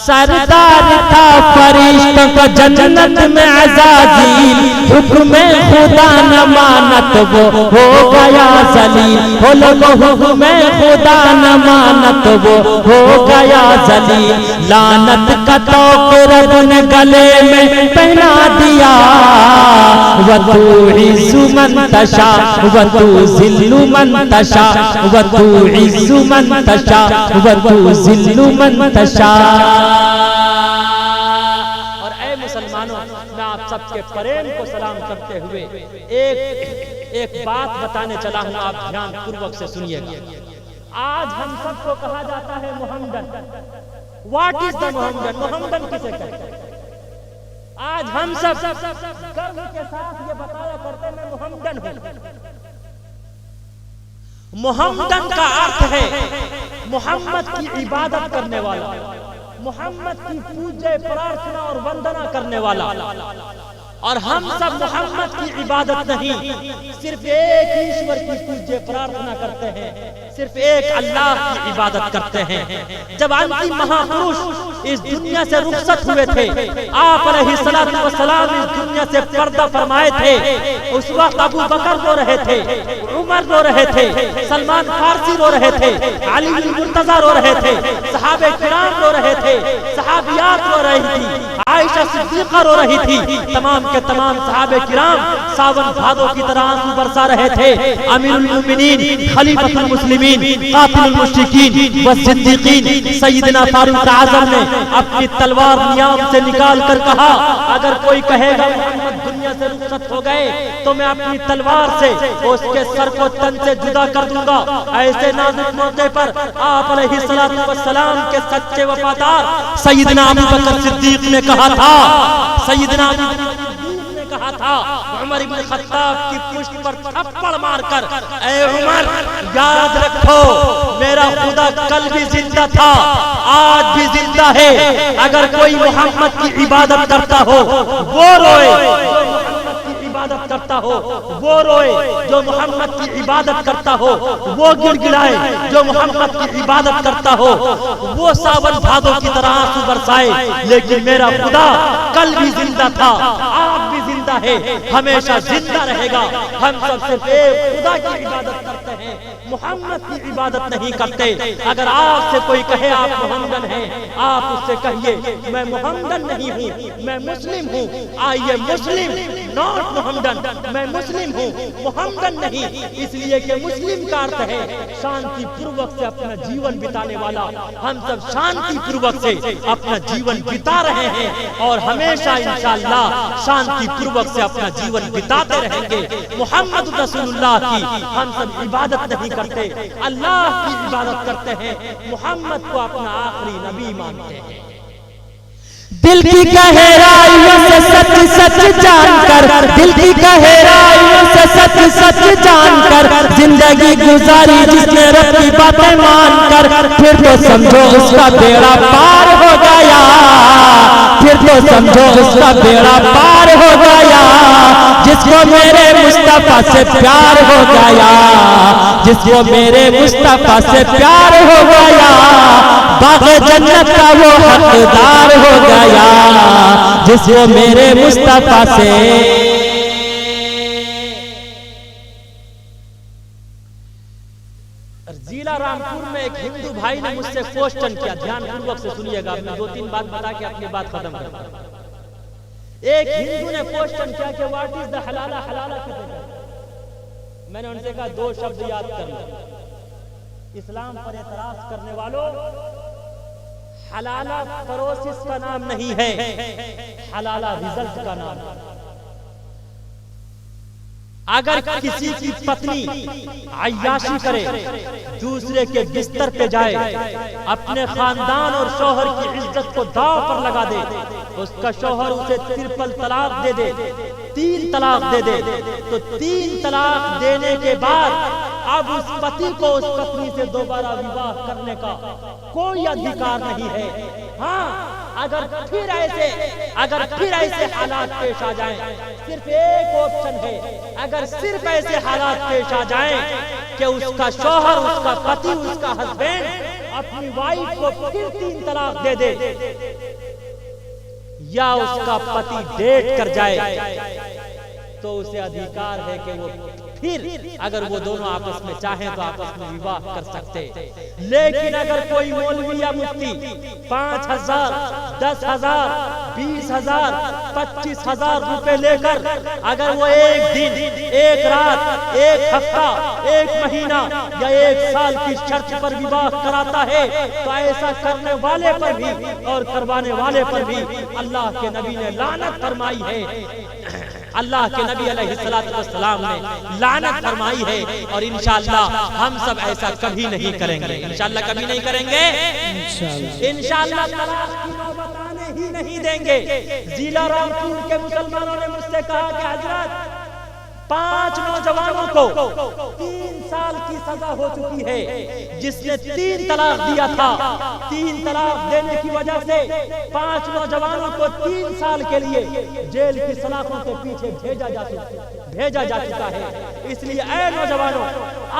Speaker 2: सरदार था फरिश्तों का जन्नत में अज़ाज़ील, हुक्म खुदा न मानत वो हो गया जलील। हो लोगो हुक्म खुदा न मानत वो हो गया जलील। लानत का तोक रब ने गले में पहना दिया। वतू इज़्ज़ु मन तशा वतू ज़िल्लु मन तशा, वतू इज़्ज़ु मन तशा वतू ज़िल्लु मन तशा।
Speaker 1: और ऐ मुसलमानों, मैं आप सबके प्रेम को सलाम करते हुए एक बात बताने चला हूं, आप ध्यान पूर्वक से सुनिएगा। आज हम सबको कहा जाता है Mohammedan. What is the Mohammedan? Mohammedan किसे कहते हैं? आज हम सब गर्व के साथ ये बताया करते मैं मोहम्मदन हूं। मोहम्मदन का अर्थ है मोहम्मद की इबादत करने वाला, मोहम्मद की पूजा प्रार्थना और वंदना करने वाला। और हम सब मोहम्मद की इबादत नहीं, सिर्फ एक ईश्वर की पूजा प्रार्थना करते हैं, सिर्फ एक अल्लाह की इबादत करते हैं। जब अंतिम महापुरुष इस दुनिया से रुखसत हुए थे, आप अलैहिस्सलातु वस्सलाम इस दुनिया से पर्दा फरमाए थे। उस वक्त अबू बकर रो रहे थे, उमर रो रहे थे, सलमान फारसी रो रहे थे, अली मुर्तजा रो रहे थे, सहाबे किराम रो रहे थे, सहाबियात रो रही थी, आयशा सिद्दीका रो रही थी। तमाम के तमाम सहाबे किराम सावन भादों की तरह आंसू बरसा रहे थे। अमीरुल मोमिनीन, खलीफतुल मुस्लिमीन, कातिलुल मुश्रिकीन व सिद्दीकीन सैयदना फारूक आज़म ने अपनी तलवार नियाम से निकाल कर कहा, अगर कोई कहेगा मोहम्मद दुनिया से रुखसत हो गए तो मैं अपनी तलवार से उसके सर को तन से जुदा कर दूंगा। ऐसे नाजुक मौके पर आप अलैहिस्सलातु वस्सलाम के सच्चे वफादार सैयदना अबू बकर सिद्दीक ने कहा था, सैयदना अबू बकर सिद्दीक ने कहा था उमर इब्न खत्ताब की पुष्ट पर थप्पड़ मारकर, ऐ उमर याद रखो मेरा खुदा कल भी जिंदा था, आज भी जिंदा है। अगर कोई मोहम्मद की इबादत करता हो वो रोए, इबादत करता हो वो रोए, जो मोहम्मद की इबादत करता हो वो गिड़गिड़ाए, जो मोहम्मद की इबादत करता हो वो सावन भादों की तरह आंसू बरसाए। लेकिन मेरा खुदा कल भी जिंदा था, आज भी जिंदा है, हमेशा जिंदा रहेगा। हम सब सिर्फ एक खुदा की इबादत करते हैं, मोहम्मद की इबादत नहीं करते। अगर आपसे कोई कहे आप मोहम्मदन हैं, आप उससे कहिए मैं मोहम्मदन नहीं हूँ, मैं मुस्लिम हूँ। आइए मुस्लिम नॉट मोहम्मदन, मैं मुस्लिम हूँ, मोहम्मदन नहीं। इसलिए कि मुस्लिम का अर्थ है शांति पूर्वक से अपना जीवन बिताने वाला। हम सब शांति पूर्वक से अपना जीवन बिता रहे हैं और हमेशा इंशाअल्लाह शांति पूर्वक से अपना जीवन बिताते रहेंगे। मोहम्मद रसूलुल्लाह की हम सब इबादत नहीं करते, अल्लाह की इबादत करते हैं, मोहम्मद को अपना आखिरी नबी मानते हैं।
Speaker 2: दिल की गहराइयों से सच सच जानकर, दिल की गहराइयों से सच सच जानकर जिंदगी गुजारी जिसने रब की बातें मानकर, फिर तो समझो उसका बेड़ा पार हो गया, फिर तो समझो उसका बेड़ा पार हो गया। जिसको मेरे मुस्तफा से प्यार हो गया, जिसको मेरे मुस्तफा से प्यार हो गया, बाग़े जन्नत का वो हकदार हो गया, जिसको मेरे मुस्तफा से।
Speaker 1: जिला रामपुर में एक हिंदू भाई ने मुझसे क्वेश्चन किया, ध्यान पूर्वक से सुनिएगा, मैं 2-3 बात बता के अपनी बात खत्म करता हूं। एक हिंदू ने क्वेश्चन किया कि व्हाट इज द हलाला, हलाला किसे कहते हैं? मैंने उनसे कहा 2 शब्द याद कर लो। इस्लाम पर एतराज करने वालों, हलाला परोसिस का नाम नहीं है, हलाला रिजल्ट का नाम है। अगर किसी की पत्नी अय्याशी करे, दूसरे के बिस्तर पे जाए, अपने खानदान और शौहर की इज्जत को दांव पर लगा दे, उसका शौहर उसे ट्रिपल तलाक दे दे, 3 तलाक दे दे, तो 3 तलाक देने के बाद अब उस पति को उस पत्नी से दोबारा विवाह करने का कोई अधिकार नहीं है। हाँ, अगर फिर ऐसे हालात पेश आ जाएं, सिर्फ एक ऑप्शन है, अगर सिर्फ ऐसे हालात पेश आ जाएं कि उसका शौहर, उसका पति, उसका हस्बैंड अपनी वाइफ को फिर 3 तलाक दे दे, या उसका पति डेट कर जाए, तो उसे अधिकार है कि वो फिर अगर वो दोनों आपस में चाहें तो आपस में विवाह कर सकते। लेकिन अगर कोई मौलवी या मुफ्ती 5,000, 10,000, 20,000, 25,000 रुपए लेकर अगर वो एक दिन, एक रात, एक हफ्ता, एक महीना या 1 साल की शर्त पर विवाह कराता है, तो ऐसा करने वाले पर भी और करवाने वाले पर भी अल्लाह के नबी ने लानत फरमाई है। अल्लाह के नबी अलैहिस्सलातु वस्सलाम ने लानत फरमाई है। और इंशाअल्लाह हम सब ऐसा कभी नहीं करेंगे, इंशाअल्लाह कभी नहीं करेंगे, इंशाअल्लाह तलाक की नौबत आने ही नहीं देंगे। जिला रामपुर के मुसलमानों ने मुझसे कहा कि हजरत 5 नौजवानों को 3 साल की सजा हो चुकी है। जिसने 3 तलाक दिया था, 3 तलाक देने की वजह से 5 नौजवानों को 3 साल के लिए जेल की सलाखों के पीछे भेजा जा चुका है। इसलिए ऐ नौजवानों,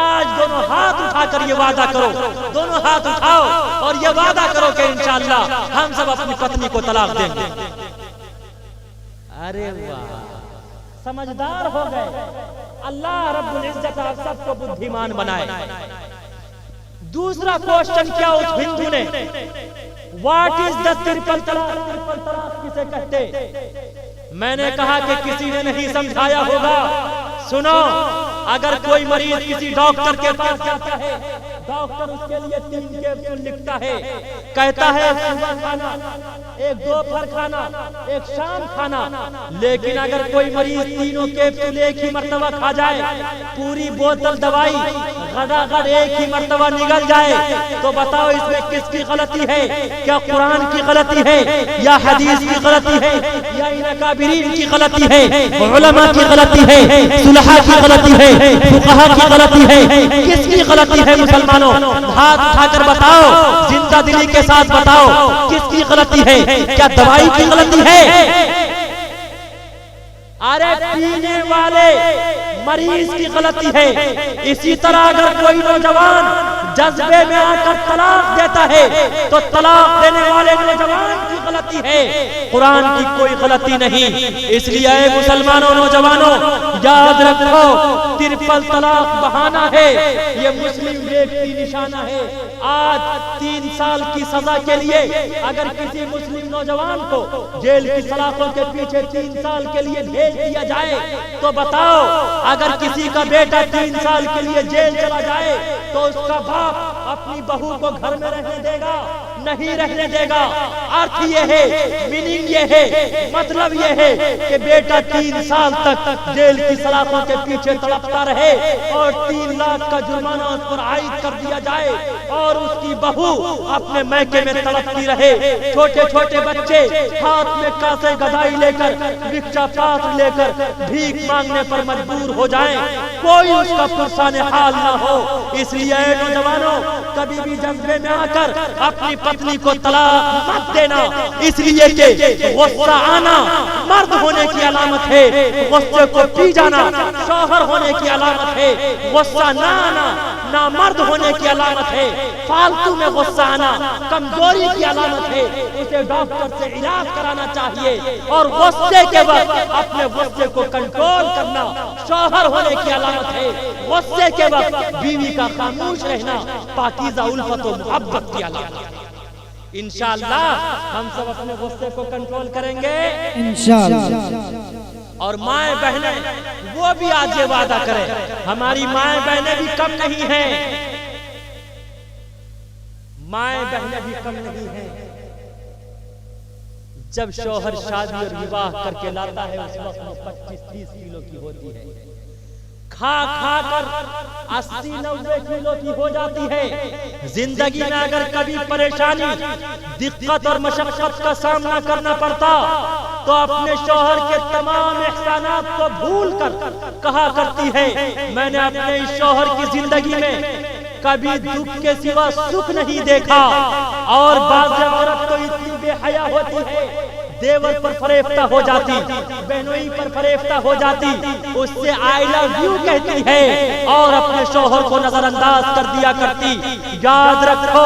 Speaker 1: आज दोनों हाथ उठाकर ये वादा करो, दोनों हाथ उठाओ और ये वादा करो कि इंशाअल्लाह हम सब अपनी पत्नी को तलाक देंगे। अरे वाह, समझदार हो गए। अल्लाह रब्बुल इज्जत आप सबको बुद्धिमान बनाए। दूसरा क्वेश्चन क्या उस हिंदू ने, व्हाट इज द ट्रिपल तलाक? ट्रिपल तलाक किसे कहते? मैंने कहा कि किसी ने नहीं समझाया होगा। सुनो, अगर कोई मरीज किसी डॉक्टर के पास जाता है, डॉक्टर उसके लिए 3 कैप्सूल लिखता है, कहता है सुबह खाना, एक दोपहर खाना, एक शाम खाना। लेकिन अगर कोई मरीज तीनों कैप्सूल एक ही मर्तबा खा जाए, पूरी बोतल दवाई गदागद एक ही मर्तबा निगल जाए, तो बताओ इसमें किसकी गलती है? क्या कुरान की गलती है, या हदीस की गलती है, या इन अकाबिरीन की गलती है, उलमा की गलती है, सुलहा की गलती है, फुकहा की गलती है? किसकी गलती है मुसलमानों? हाथ उठाकर बताओ, जिंदा दिली के साथ बताओ, किसकी गलती है? क्या दवाई की गलती है? अरे पीने वाले मरीज की गलती है। इसी तरह अगर कोई नौजवान जज्बे में आकर तलाक देता है, तो तलाक देने वाले नौजवान की गलती है, कुरान की कोई गलती नहीं। इसलिए ऐ मुसलमानों, नौजवानों, याद रखो, ट्रिपल तलाक बहाना है, ये मुस्लिम लीग की निशाना है। आज 3 साल की सजा के लिए अगर किसी मुस्लिम नौजवान को जेल की सलाखों के पीछे 3 साल के लिए भेज दिया जाए, तो बताओ अगर किसी का बेटा 3 साल के लिए जेल चला जाए, तो उसका बाप अपनी बहू को घर में रहने देगा? नहीं रहने देगा। अर्थ ये है, मीनिंग ये है, मतलब ये है कि बेटा 3 साल तक जेल की सलाखों के पीछे तड़पता रहे और 3 लाख का जुर्माना उस पर आयद कर दिया जाए और उसकी बहू अपने मैके में तड़पती रहे। छोटे छोटे बच्चे हाथ में कासे गदाई लेकर, भिक्षा पात्र लेकर भीख मांगने पर मजबूर हो जाएं, कोई उसका पुरसाने हाल ना हो। इसलिए नौजवानों, कभी भी जज्बे में आकर अपनी पत्नी को तलाक मत देना। इसलिए कि गुस्सा आना मर्द होने की अलामत है, गुस्से को पी जाना शौहर होने की अलामत है। गुस्सा ना आना ना मर्द होने की अलामत है, फालतू में गुस्सा आना कमजोरी की अलामत है। उसे डॉक्टर से इलाज कराना चाहिए और गुस्से के वक्त अपने गुस्से को कंट्रोल करना शौहर होने की अलामत है। गुस्से के वक्त बीवी का खामोश रहना पाकीज़ा उल्फत और मोहब्बत की अलामत है। इंशाअल्लाह हम सब अपने गुस्से को कंट्रोल करेंगे इंशाअल्लाह। और माएं बहनें वो भी आज ये वादा करें, हमारी माएं बहनें भी कम नहीं हैं, माएं बहनें भी कम नहीं हैं। जब शौहर शादी और विवाह करके लाता है, उस वक्त वो 25-30 किलो की होती है, खा खा कर 80-90 किलो की हो जाती है। जिंदगी में अगर कभी परेशानी, दिक्कत और मशक्कत का सामना करना पड़ता, तो अपने शौहर के तमाम एहसानात को भूल कर कहा करती है, मैंने अपने इस शौहर की जिंदगी में कभी दुख के सिवा सुख नहीं देखा। और बाज़ औरत तो इतनी बेहया होती है, देवर पर फरेफ्ता हो जाती, बहनोई पर फरेफ्ता हो जाती, उससे आई लव यू कहती है और अपने शौहर को नजरअंदाज कर दिया करती। याद रखो,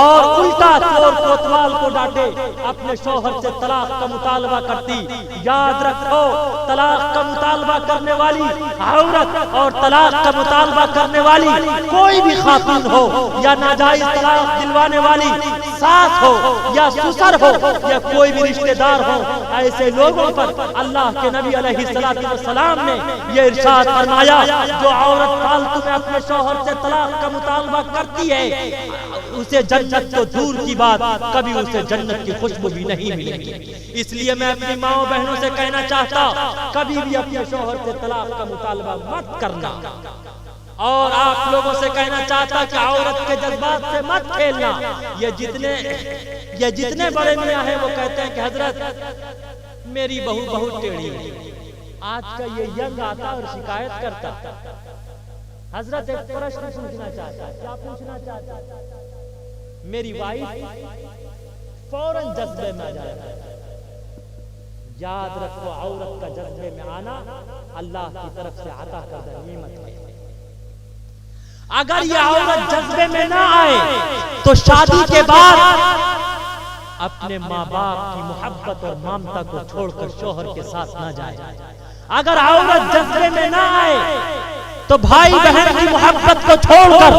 Speaker 1: और उल्टा चोर कोतवाल को डांटे, अपने शौहर से तलाक का मुतालबा करती। याद रखो, तलाक का मुतालबा करने वाली औरत और तलाक का मुतालबा करने वाली कोई भी खातून हो, या नाजायज तलाक दिलवाने वाली सास हो या ससुर हो या कोई भी रिश्तेदार हो, ऐसे लोगों पर अल्लाह के नबी अलैहिस्सलातु वस्सलाम ने ये इरशाद फरमाया, जो औरत फालतू में अपने शौहर से तलाक का मुतालबा करती है, उसे जन्नत तो दूर की बात, कभी उसे जन्नत की खुशबू भी नहीं मिलेगी। इसलिए मैं अपनी माओ बहनों से कहना चाहता, कभी भी अपने शौहर से तलाक का मुतालबा मत करना। और आप लोगों से कहना चाहता कि औरत के जज्बात से मत खेलना। ये जितने बड़े मियाँ हैं वो कहते हैं कि हजरत मेरी बहू बहुत टेढ़ी है, आज का ये यंग आता और शिकायत करता, हजरत एक प्रश्न पूछना चाहता है। क्या पूछना चाहता है? मेरी वाइफ फौरन जज्बे में आ जाए। याद रखो, औरत का जज्बे में आना अल्लाह की तरफ से अता करदा नेमत है। अगर ये औरत जज्बे में ना आए तो शादी के बाद अपने माँ बाप की मोहब्बत और ममता को छोड़कर शोहर के साथ ना जाए। अगर औरत जज्बे में ना आए तो भाई बहन की मोहब्बत को छोड़कर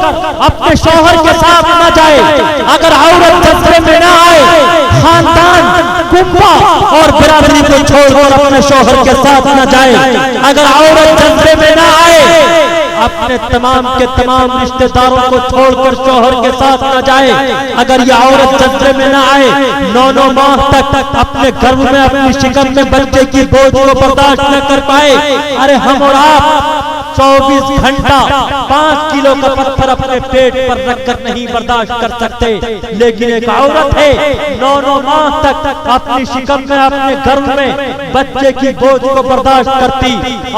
Speaker 1: अपने शोहर के साथ ना जाए। अगर औरत जज्बे में ना आए, खानदान, कुंबा और बिरादरी को छोड़कर अपने शोहर के साथ ना जाए। अगर औरत जज्बे में ना आए, अपने तमाम के तमाम रिश्तेदारों को छोड़कर शोहर के साथ न जाए। अगर ये औरत जज्बे में न आए, 9 माह तक अपने गर्भ में अपनी शिकम में बच्चे की बोझ को बर्दाश्त न कर पाए। अरे हम और आप 24 घंटा 5 किलो का पत्थर अपने पेट पर रखकर नहीं बर्दाश्त कर सकते, लेकिन एक औरत है 9 माह तक अपनी शिकम में अपने गर्भ में बच्चे की बोझ को बर्दाश्त करती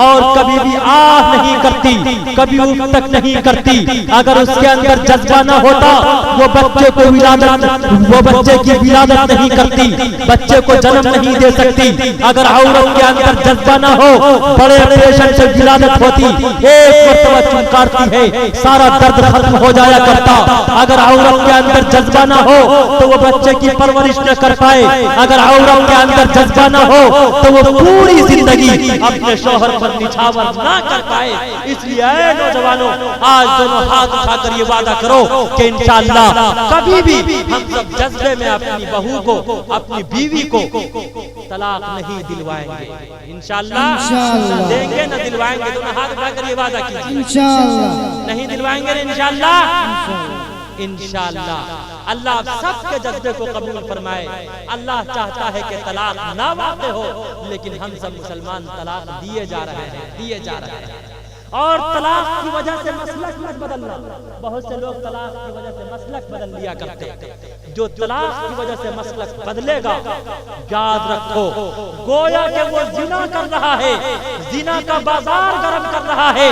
Speaker 1: और कभी भी आह नहीं करती, कभी ऊप तक नहीं करती। अगर उसके अंदर जज्बा न होता, वो बच्चे की विलादत नहीं करती, बच्चे को जन्म नहीं दे सकती। अगर औरत के अंदर जज्बा न हो, बड़े ऑपरेशन से विलादत होती, एक मरतबा चुनकारती है, सारा दर्द खत्म हो जाया करता। अगर औरत के अंदर जज्बा न हो तो वो बच्चे की परवरिश न कर पाए। अगर औरत के अंदर जज्बा न हो तो वो पूरी जिंदगी अपने शोहर पर निछावर ना कर पाए। इसलिए नौजवानों, आज दोनों हाथ उठाकर ये वादा करो कि इंशाअल्लाह कभी भी हम सब जज्बे में अपनी बहू को, अपनी बीवी को तलाक नहीं दिलवाएंगे। इंशाअल्लाह देंगे ना दिलवाएंगे? दोनों हाथ उठाकर ये वादा कीजिए। इंशाअल्लाह नहीं दिलवाएंगे ना? इंशाअल्लाह। इंशाअल्लाह अल्लाह सबके जज्बे को कबूल फरमाए। अल्लाह चाहता है कि तलाक ना वाक़े हो, लेकिन हम सब मुसलमान तलाक दिए जा रहे हैं। और तलाक की वजह से मसलक मत बदलना। बहुत से लोग तलाक की वजह से मसलक बदल लिया करते हैं। जो तलाक की वजह से मसलक बदलेगा, याद रखो, गोया कि वो जिना कर रहा है, जिना का बाजार गर्म कर रहा है।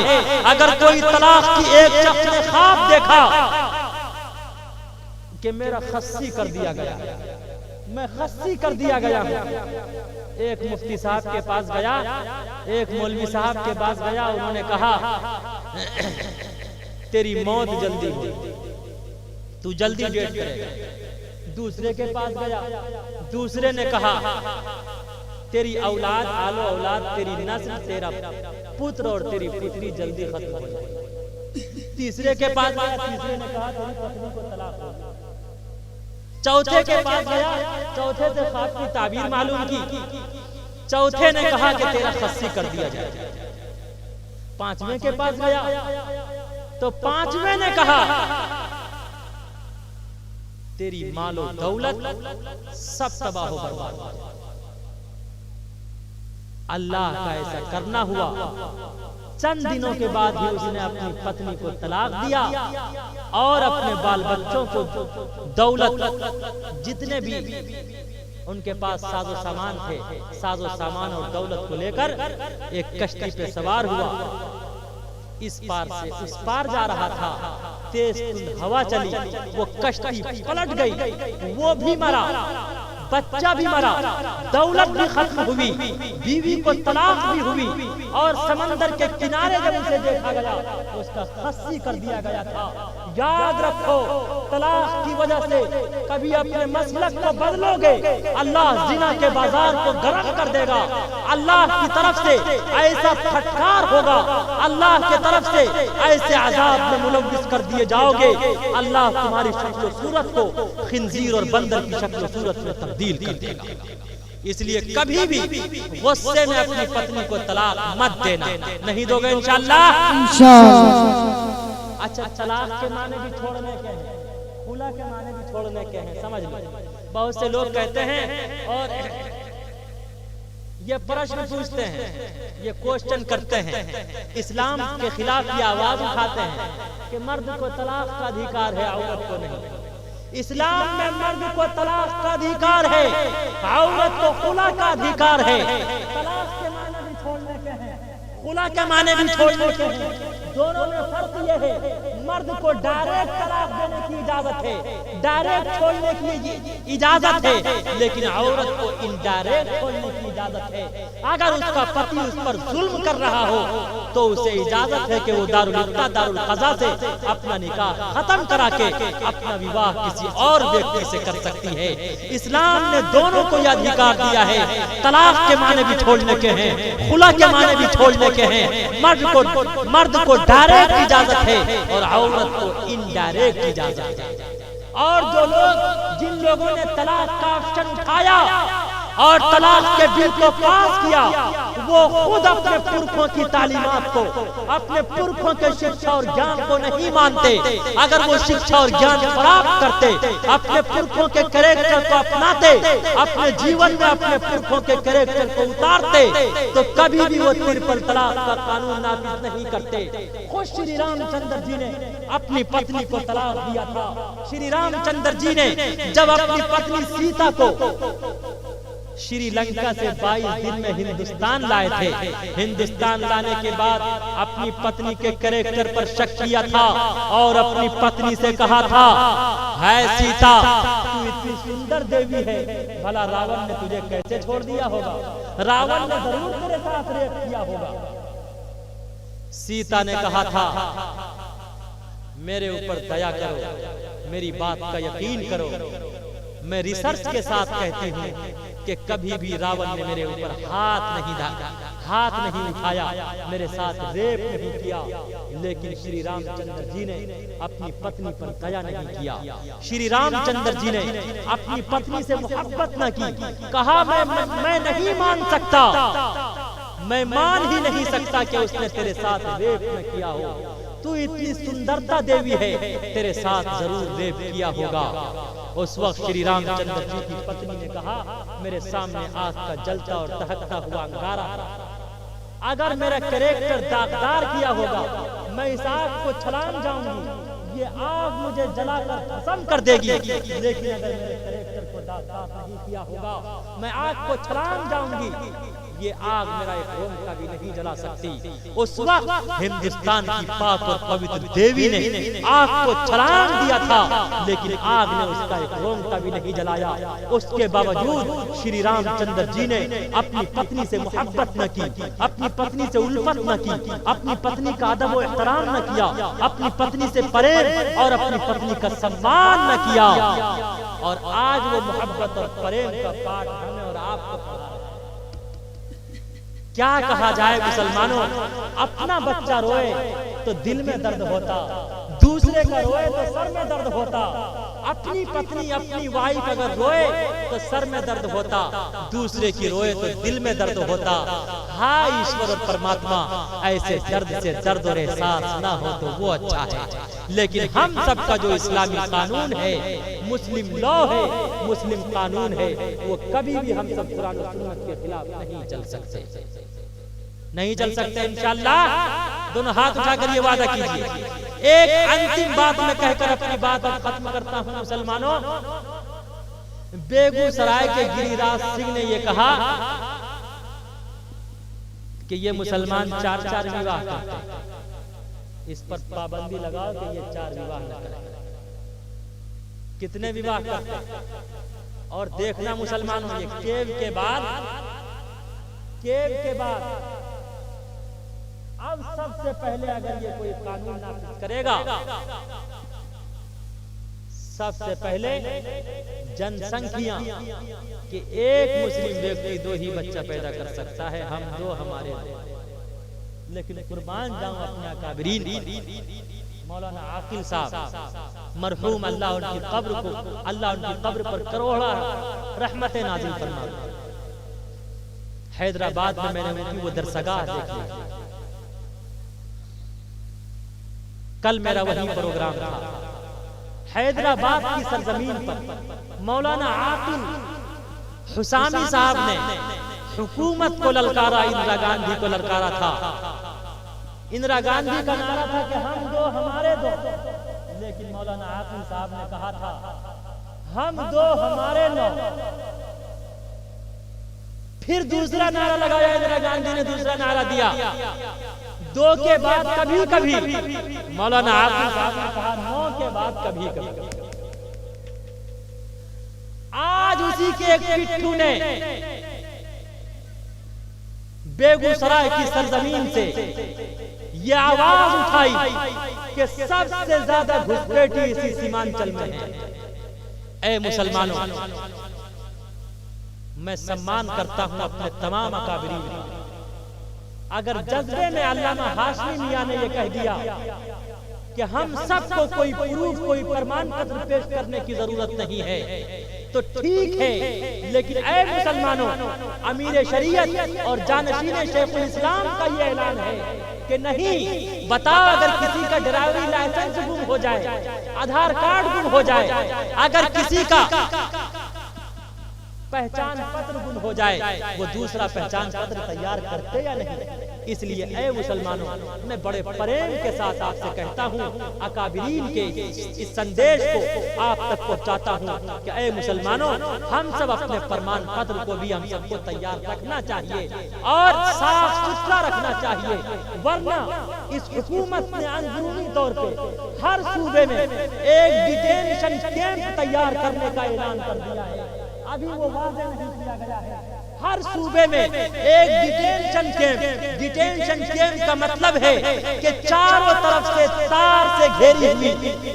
Speaker 1: अगर कोई तलाक की एक शख्स ने ख्वाब देखा कि मेरा खस्सी कर दिया गया, मैं खस्सी कर दिया गया हूं, एक मुफ्ती साहब के पास गया, एक मौलवी साहब के पास गया, उन्होंने कहा तेरी मौत जल्दी हो, तू जल्दी डेट करेगा। दूसरे के पास गया, दूसरे ने कहा तेरी औलाद, आलो औलाद, तेरी नस्ल, तेरा पुत्र और तेरी पुत्री जल्दी खत्म हो जाए। तीसरे के पास गया, तीसरे ने कहा तेरी पत्नी को तलाक हो। चौथे के पास गया, चौथे से ख्वाब की ताबीर मालूम की, चौथे ने कहा कि तेरा खस्सी कर दिया जाए। पांचवें के पास गया तो पांचवें ने कहा तेरी मालो दौलत सब तबाह हो बर्बाद। अल्लाह का ऐसा करना हुआ, चंद दिनों के बाद ही उसने अपनी पत्नी को तलाक दिया और अपने बाल बच्चों को दौलत, जितने भी उनके पास साजो सामान थे, साजो सामान और दौलत को लेकर एक कश्ती पे सवार हुआ। इस पार से उस पार जा रहा था, तेज हवा चली, वो कश्ती पलट गई, वो भी मरा, बच्चा भी मरा, दौलत भी खत्म हुई, बीवी को तलाक भी हुई और समंदर के किनारे जब उसे देखा गया तो उसका खस्सी कर दिया गया था। याद रखो, तलाक की वजह से कभी अपने मसलक को बदलोगे, अल्लाह जिना के बाजार को गर्म कर देगा। अल्लाह की तरफ से ऐसा फटकार होगा, अल्लाह की तरफ से ऐसे अजाब में मुलव्विस कर दिए जाओगे, अल्लाह तुम्हारी शक्ल सूरत को खिंजीर और बंदर की शक्ल सूरत में तब्दील कर देगा। इसलिए कभी भी गुस्से में अपनी पत्नी को तलाक मत देना। नहीं दोगे इंशाअल्लाह? अच्छा, तलाक के माने भी छोड़ने के हैं, खुला के माने भी छोड़ने के हैं, समझ लो। बहुत से लोग कहते हैं और ये प्रश्न पूछते हैं, ये क्वेश्चन करते हैं, इस्लाम के खिलाफ ये आवाज उठाते हैं कि मर्द को तलाक का अधिकार है, औरत को नहीं। इस्लाम में मर्द को तलाक का अधिकार है, औरत को खुला का अधिकार है। तलाक के माने भी छोड़ने के खुला के माने भी छोड़ने के हैं। दोनों में फर्क यह है, मर्द को डायरेक्ट तलाक देने की इजाजत है, डायरेक्ट छोड़ने की इजाजत है, लेकिन औरत को इनडायरेक्ट छोड़ने की इजाजत है। अगर उसका पति उस पर जुल्म कर रहा हो तो उसे इजाजत है कि वो दारुल कज़ा से अपना निकाह खत्म करा के अपना विवाह किसी और व्यक्ति से कर सकती है। इस्लाम ने दोनों को यह अधिकार दिया है। तलाक के माने भी छोड़ने के हैं, खुला के माने भी छोड़ने के हैं। मर्द को डायरेक्ट इजाजत है और औरत को इनडायरेक्ट इजाजत है। और जिन लोगों ने तलाक का ऑप्शन उठाया और तलाक के बिल को पास किया, वो खुद अपने पुरखों की तालीमात को, अपने पुरखों के शिक्षा और ज्ञान को नहीं मानते। अगर वो शिक्षा और ज्ञान प्राप्त करते, अपने पुरखों के कैरेक्टर को अपनाते, अपने जीवन में अपने पुरखों के कैरेक्टर को उतारते, तो कभी भी वो ट्रिपल तलाक का कानून नाफिज नहीं करते। खुद श्री रामचंद्र जी ने अपनी पत्नी को तलाक दिया था। श्री रामचंद्र जी ने जब अपनी पत्नी सीता को श्रीलंका से 22 दिन में हिंदुस्तान लाए थे, हिंदुस्तान लाने के बाद अपनी पत्नी के कैरेक्टर पर शक किया था और अपनी पत्नी से कहा था, है सीता तू इतनी सुंदर देवी है, भला रावण ने तुझे कैसे छोड़ दिया होगा? रावण ने जरूर तेरे साथ रेप किया होगा। सीता ने कहा था, मेरे ऊपर दया करो, मेरी बात का यकीन करो, मैं रिसर्च के साथ कहती हूँ कि कभी भी रावण ने मेरे ऊपर हाथ नहीं उठाया, मेरे साथ रेप नहीं किया। लेकिन श्री रामचंद्र जी ने अपनी पत्नी पर दया नहीं किया। श्री रामचंद्र जी ने अपनी पत्नी से मोहब्बत न की। कहा मैं नहीं मान सकता, मैं मान ही नहीं सकता कि उसने तेरे साथ रेप न किया हो। तू इतनी सुंदरता देवी है, तेरे साथ जरूर रेप किया होगा। उस वक्त श्री रामचंद्र जी की पत्नी ने कहा, मेरे सामने आग का जलता और दहकता हुआ अंगारा, अगर मेरा कैरेक्टर दागदार किया होगा, मैं इस आग को छलांग जाऊंगी, ये आग मुझे जलाकर भस्म कर देगी। लेकिन अगर मेरे कैरेक्टर को दागदार नहीं किया होगा, मैं आग को छलांग जाऊंगी, ये आग मेरा एक रोंगटा भी नहीं जला सकती। उस वक्त हिंदुस्तान की पाक और पवित्र देवी ने आग को छलांग दिया था, लेकिन आग ने उसका एक रोंगटा भी नहीं जलाया। उसके बावजूद श्री रामचंद्र जी ने अपनी पत्नी से मोहब्बत न की, अपनी पत्नी से उल्फत न की, अपनी पत्नी का अदब और एहतराम न किया, अपनी पत्नी से प्रेम और अपनी पत्नी का सम्मान न किया। और आज वो मोहब्बत और प्रेम का पाठ हमें और आपको क्या कहा जाए मुसलमानों? अपना बच्चा रोए तो दिल में दर्द होता, दूसरे का रोए तो सर में दर्द होता। अपनी पत्नी, अपनी वाइफ अगर रोए तो सर में दर्द होता, दूसरे की रोए तो दिल में दर्द होता। हाय ईश्वर और परमात्मा, ऐसे दर्द से दर्द और एहसास ना हो तो वो अच्छा है। लेकिन हम सबका जो इस्लामी कानून है, मुस्लिम लॉ है, मुस्लिम कानून है, वो कभी भी हम सब कुरान और सुन्नत के खिलाफ नहीं चल सकते, नहीं चल सकते। इंशाअल्लाह दोनों हाथ उठाकर ये वादा कीजिए। एक अंतिम बात मैं कहकर अपनी बात अब खत्म करता हूँ मुसलमानों। बेगूसराय के गिरिराज सिंह ने ये कहा कि ये मुसलमान 4 विवाह करते हैं, इस पर पाबंदी लगाओ कि ये 4 विवाह न करें। कितने विवाह करते हैं? और देखना मुसलमानों, ये केव के बाद अब सबसे पहले अगर ये कोई कानून नाफिज करेगा, सबसे पहले जनसंख्या कि एक मुस्लिम व्यक्ति 2 ही बच्चा पैदा कर सकता है, हम 2 हमारे। लेकिन कुर्बान जाऊं अपने अकाबरीन मौलाना आकिल साहब मरहूम, अल्लाह उनकी कब्र पर करोड़ा रहमतें नाजिल फरमाए। हैदराबाद में मैंने उनकी वो दरसगाह देखी। कल मेरा वही प्रोग्राम था। हैदराबाद की सरजमीन पर मौलाना आकिल हुसामी साहब ने हुकूमत को ललकारा, इंदिरा गांधी को ललकारा था। इंदिरा गांधी का नारा था कि हम 2 हमारे 2, लेकिन मौलाना आकिल साहब ने कहा था हम 2 हमारे 9। फिर दूसरा नारा लगाया, इंदिरा गांधी ने दूसरा नारा दिया। 2 के बाद कभी कभी, मौलाना आसिफ साहब ने कहा 9 के बाद कभी कभी। आज उसी के एक पिट्ठू ने बेगूसराय की सरजमीन से ये आवाज उठाई कि सबसे ज्यादा घुसपैठी इसी सीमांचल में है। ऐ मुसलमानों, मैं सम्मान करता हूं अपने तमाम अकाबरीन का। अगर जज्बे में अल्लामा हाशमी मियां ने यह कह दिया कि हम सबको कोई प्रूफ, कोई प्रमाण पत्र पेश करने की जरूरत नहीं है, तो ठीक है। लेकिन ऐ मुसलमानों, अमीर शरीयत और जानशीन शेखुल इस्लाम का ये ऐलान है कि नहीं, बताओ अगर किसी का ड्राइवरी लाइसेंस गुम हो जाए, आधार कार्ड गुम हो जाए, अगर किसी का पहचान पत्र गुम हो जाए, वो दूसरा पहचान पत्र तैयार करते या नहीं? इसलिए ऐ मुसलमानों, मैं बड़े प्रेम के साथ आपसे कहता हूँ, अकाबिरीन के इस संदेश को आप तक पहुँचाता हूँ कि ऐ मुसलमानों, हम सब अपने प्रमाण पत्र को भी हम सबको तैयार रखना चाहिए और साफ सुथरा रखना चाहिए। वरना इस हुकूमत ने अंदरूनी तौर पे हर सूबे में एक डिटेंशन कैंप तैयार करने का ऐलान कर दिया है। अभी वो वादे नहीं किया गया है। हर सूबे में एक डिटेंशन कैंप। डिटेंशन कैंप का मतलब है कि चारों तरफ से तार से घेरी हुई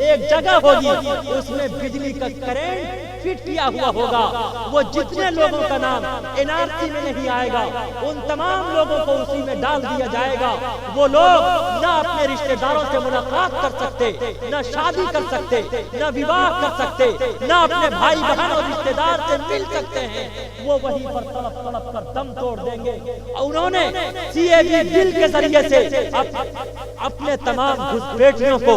Speaker 1: एक जगह होगी, उसमें बिजली का करंट फिट किया हुआ होगा। वो जितने लोगों का नाम एनआरसी में नहीं आएगा, उन तमाम लोगों को उसी में डाल दिया जाएगा। वो लोग न अपने रिश्तेदारों से मुलाकात कर सकते, न शादी कर सकते, न विवाह कर सकते, न अपने भाई बहन और रिश्तेदार से मिल सकते हैं। वो वहीं पर तड़प तड़प कर दम तोड़ देंगे। और उन्होंने सीएबी बिल के जरिए से अपने तमाम घुसपैठियों को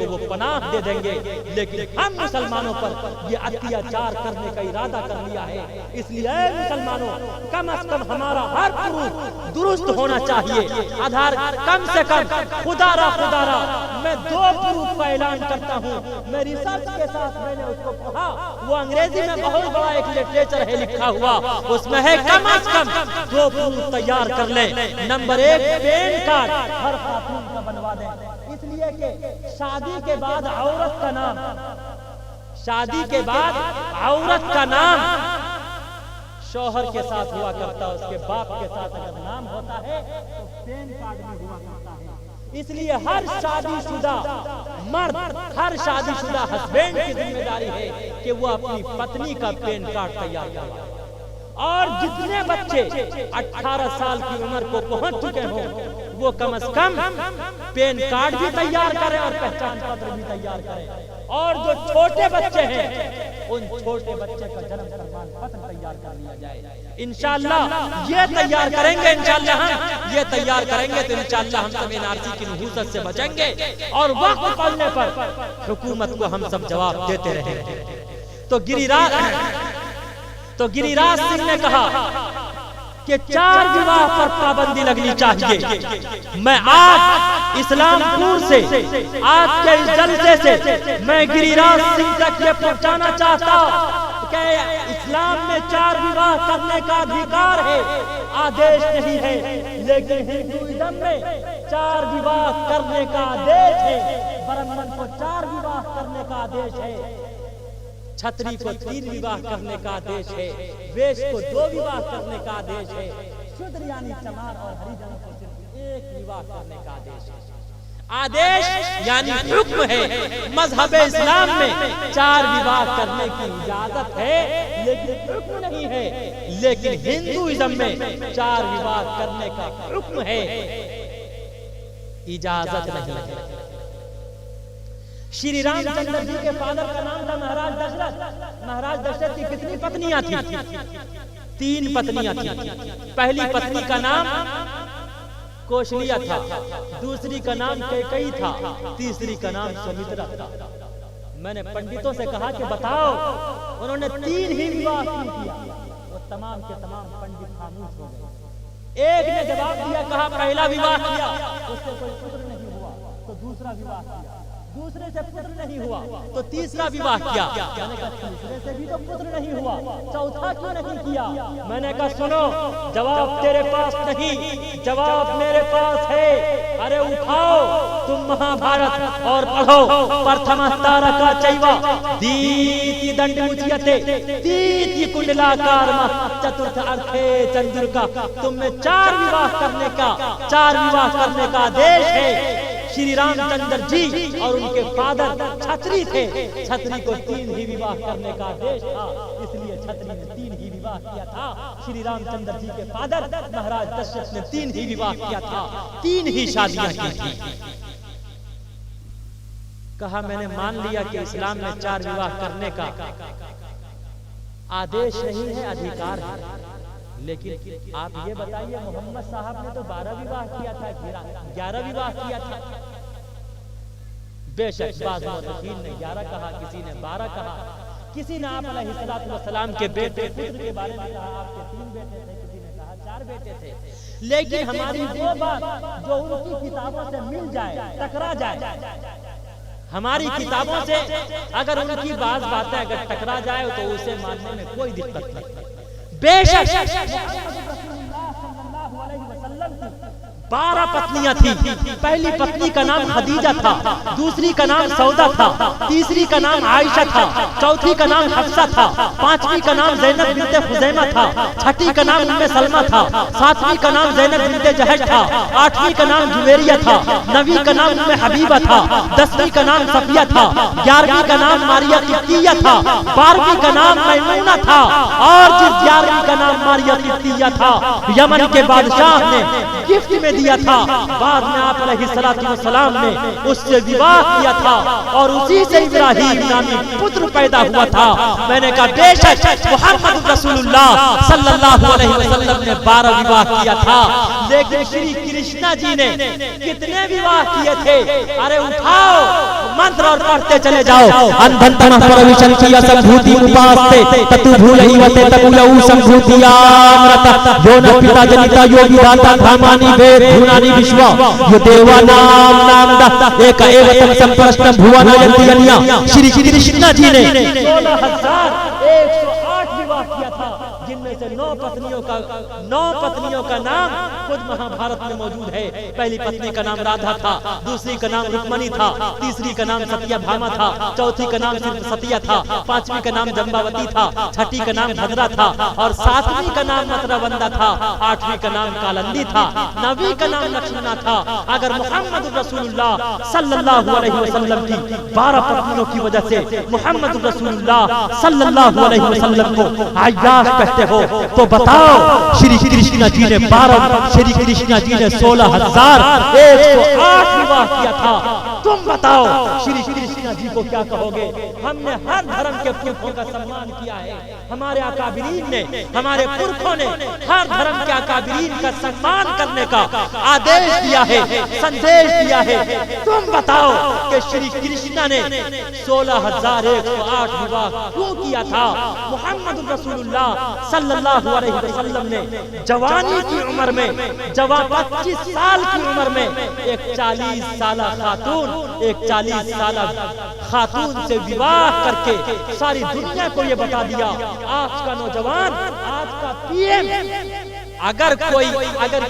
Speaker 1: वो पनाह दे देंगे। लेकिन हम मुसलमानों पर ये अत्याचार करने का इरादा कर लिया है। इसलिए मुसलमानों, कम से कम हमारा हर प्रूफ दुरुस्त होना चाहिए। आधार कम से कम खुदारा मैं 2 प्रूफ का ऐलान करता हूँ। मैं रिसर्च के साथ मैंने उसको पढ़ा, वो अंग्रेजी में बहुत बड़ा एक लिटरेचर है लिखा हुआ, उसमें है कम से कम 2 प्रूफ तैयार कर ले। नंबर 1, पैन कार्ड हर खातून का बनवा दें, इसलिए कि शादी के बाद औरत का नाम, शादी के बाद औरत का नाम शौहर के साथ हुआ करता है, उसके बाप के साथ अगर नाम होता है तो पैन कार्ड में हुआ करता है। इसलिए हर शादीशुदा मर्द, हर शादीशुदा हस्बैंड की जिम्मेदारी है कि वो अपनी पत्नी का पैन कार्ड तैयार करे। और जितने बच्चे 18 साल की उम्र को पहुंच चुके हों, वो कम से कम पैन कार्ड भी तैयार करें और पहचान पत्र भी तैयार करें। और जो छोटे बच्चे हैं, उन छोटे बच्चे का जन्म प्रमाण पत्र तैयार कर लिया जाए। इंशाअल्लाह ये तैयार करेंगे, इंशाअल्लाह हम ये तैयार करेंगे तो इंशाअल्लाह हम सब एनआरसी की नहूसत से बचेंगे और वक्त पड़ने पर हुकूमत को हम सब जवाब देते रहेंगे। तो गिरिराज सिंह ने कहा कि 4 विवाह पर पाबंदी लगनी चाहिए। मैं आज इस्लामपुर से, आज के इस जलसे से मैं गिरिराज सिंह तक ये पहुंचाना चाहता हूं कि इस्लाम में 4 विवाह करने का अधिकार है, आदेश नहीं है। लेकिन हिंदुइज्म में 4 विवाह करने का आदेश है। ब्राह्मण को 4 विवाह करने का आदेश है, छत्री को 3 विवाह करने का आदेश है, वैश्य को 2 विवाह करने का आदेश है, शूद्र यानी चमार और हरिजन को सिर्फ 1 विवाह करने का आदेश है। आदेश यानी हुक्म है। मजहब इस्लाम में 4 विवाह करने की इजाजत है, लेकिन हुक्म नहीं है। लेकिन हिंदुइज्म में 4 विवाह करने का हुक्म है, इजाजत नहीं है। श्री रामचंद्र जी के फादर का नाम था महाराज दशरथ। महाराज दशरथ की कितनी पत्नियां थी? 3 पत्नियां थी। पहली पत्नी का नाम कौशल्या था, दूसरी का नाम कैकेयी था, तीसरी का नाम सुमित्रा था। मैंने पंडितों से कहा कि बताओ, उन्होंने 3 ही विवाह क्यों किया? वो तमाम के तमाम पंडित खामोश हो गए। एक ने जवाब दिया, कहा पहला विवाह किया, उससे कोई पुत्र नहीं हुआ तो दूसरा विवाह किया, दूसरे से पुत्र नहीं हुआ तो तीसरा विवाह किया। मैंने कहा तीसरे से भी तो पुत्र नहीं हुआ, चौथा क्यों नहीं किया? मैंने कहा सुनो, जवाब तेरे पास नहीं, जवाब मेरे पास है। अरे उठाओ तुम महाभारत और पढ़ो। प्रथम तारका चैवा दीति दंड मुच्यते तीति कुंडलाकार चतुर्थ अर्थे चंद्रिका। तुम में 4 विवाह करने का आदेश है। श्री रामचंद्र जी और उनके फादर छत्री थे, छत्री को 3 ही विवाह करने का आदेश था, इसलिए छत्री ने 3 ही विवाह किया था। श्री रामचंद्र जी के फादर महाराज दशरथ ने 3 ही विवाह किया था, 3 ही शादियां की थी। कहा मैंने मान लिया कि इस्लाम में 4 विवाह करने का आदेश नहीं है, अधिकार है, लेकिन आप ये बताइए मोहम्मद साहब ने तो 12 विवाह किया था, 11 विवाह किया था। बेशक बाज़ मुहद्दिसीन ने 11 कहा, किसी ने 12 कहा, किसी ने आप अलैहिस्सलातु वस्सलाम के बेटे पुत्र के बारे में कहा आपके 3 बेटे थे, किसी ने कहा 4 बेटे थे। लेकिन हमारी वो बात जो उनकी किताबों से मिल जाए, टकरा जाए, हमारी किताबों से अगर उनकी बातें अगर टकरा जाए तो उसे मानने में कोई दिक्कत नहीं। बेशक 12 पत्नियां थी। पहली पत्नी का नाम खदीजा था, दूसरी का नाम सौदा था, तीसरी का नाम आयशा था, चौथी का नाम हफ्सा था, 5वीं का नाम ज़ैनब बिन्ते खुज़ैमा था, 6ठी का नाम उम्मे सलमा था, 7वीं का नाम ज़ैनब बिन्ते जहश था, 8वीं का नाम जुवेरिया था, 9वीं का नाम उम्मे हबीबा था, 10वीं का नाम सफिया था, 11वीं का नाम मारिया किब्तिया था, 12वीं का नाम मैमूना था, और जिस 11वीं का नाम मारिया किब्तिया था यमन के बादशाह ने गिफ्ट में दिया था, बाद में आप अलैहिस्सलातु वस्सलाम ने उससे विवाह किया था और उसी से इब्राहीम नामी पुत्र पैदा हुआ था। मैंने कहा बेशक मुहम्मद रसूलुल्लाह सल्लल्लाहु अलैहि वसल्लम ने 12 विवाह किया था, लेकिन श्री कृष्णा जी ने कितने विवाह किए थे? अरे उठाओ मंत्र और पढ़ते चले जाओ।
Speaker 2: अंधन तमः परविशन किया संभूति उपास्ते ततु भूलहिवते तकुलऊ संभूतियामृत यो न पिता जनिता यो विधाता धामानि वेद भुवनानि विश्वा यो देवानाम नामदा एक एव तम संप्रश्न भुवनयन्ति अन्या। श्री कृष्णा जी ने
Speaker 1: 16,108 विवाह किया था, जिनमें से 9 पत्नियों का नाम खुद महाभारत में मौजूद है। पहली पत्नी का नाम राधा था, दूसरी का नाम रुक्मणी था, तीसरी का नाम सत्यभामा था, चौथी का नाम सिर्फ सतिया था, 5वीं का नाम जम्बावती था, 6ठी का नाम भद्रा था, और 7वीं का नाम मतरवंदा था, 8वीं का नाम कालंदी था, 9वीं का नाम लक्ष्मणा था। अगर मुहम्मद रसूलुल्लाह सल्लल्लाहु अलैहि वसल्लम की 12 पत्नियों की वजह से मुहम्मद रसूलुल्लाह सल्लल्लाहु अलैहि वसल्लम को अय्याश कहते हो, तो बताओ श्री कृष्णा जी ने 16,108 विवाह किया था। तुम बताओ श्री कृष्णा जी को क्या कहोगे? हमने हर धर्म के पुरखों का सम्मान किया है, हमारे अकाबिरीन ने, हमारे पुरखों ने हर धर्म के अकाबिरीन का सम्मान करने का आदेश दिया है, संदेश दिया है। तुम बताओ कि श्री कृष्णा ने 16,108 विवाह क्यों किया था? मुहम्मद रसूलुल्लाह सल्लल्लाहु अलैहि वसल्लम ने जवानी की उम्र में, 25 साल की उम्र में एक 40 साल खातून से विवाह करके सारी दुनिया को ये बता दिया, आज का नौजवान, आज का पीएम अगर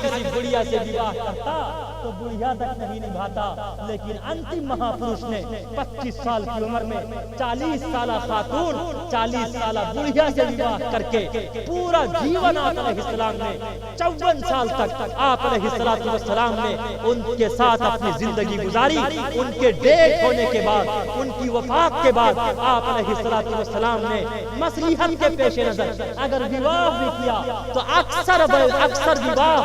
Speaker 1: किसी बुढ़िया से विवाह करता तो बुढ़िया तक नहीं निभाता, लेकिन अंतिम महापुरुष ने 25 साल की उम्र में 40 साल खातून, 40 साल बुढ़िया से विवाह करके पूरा जीवन आप अलैहिस्सलाम ने 54 साल तक आप अलैहिस्सलातु वस्सलाम ने उनके साथ अपनी जिंदगी गुजारी। उनके डेथ होने के बाद, उनकी वफात के बाद आप अलैहिस्सलातु वस्सलाम ने मसलिहत के पेश नजर अगर विवाह भी किया तो अक्सर विवाह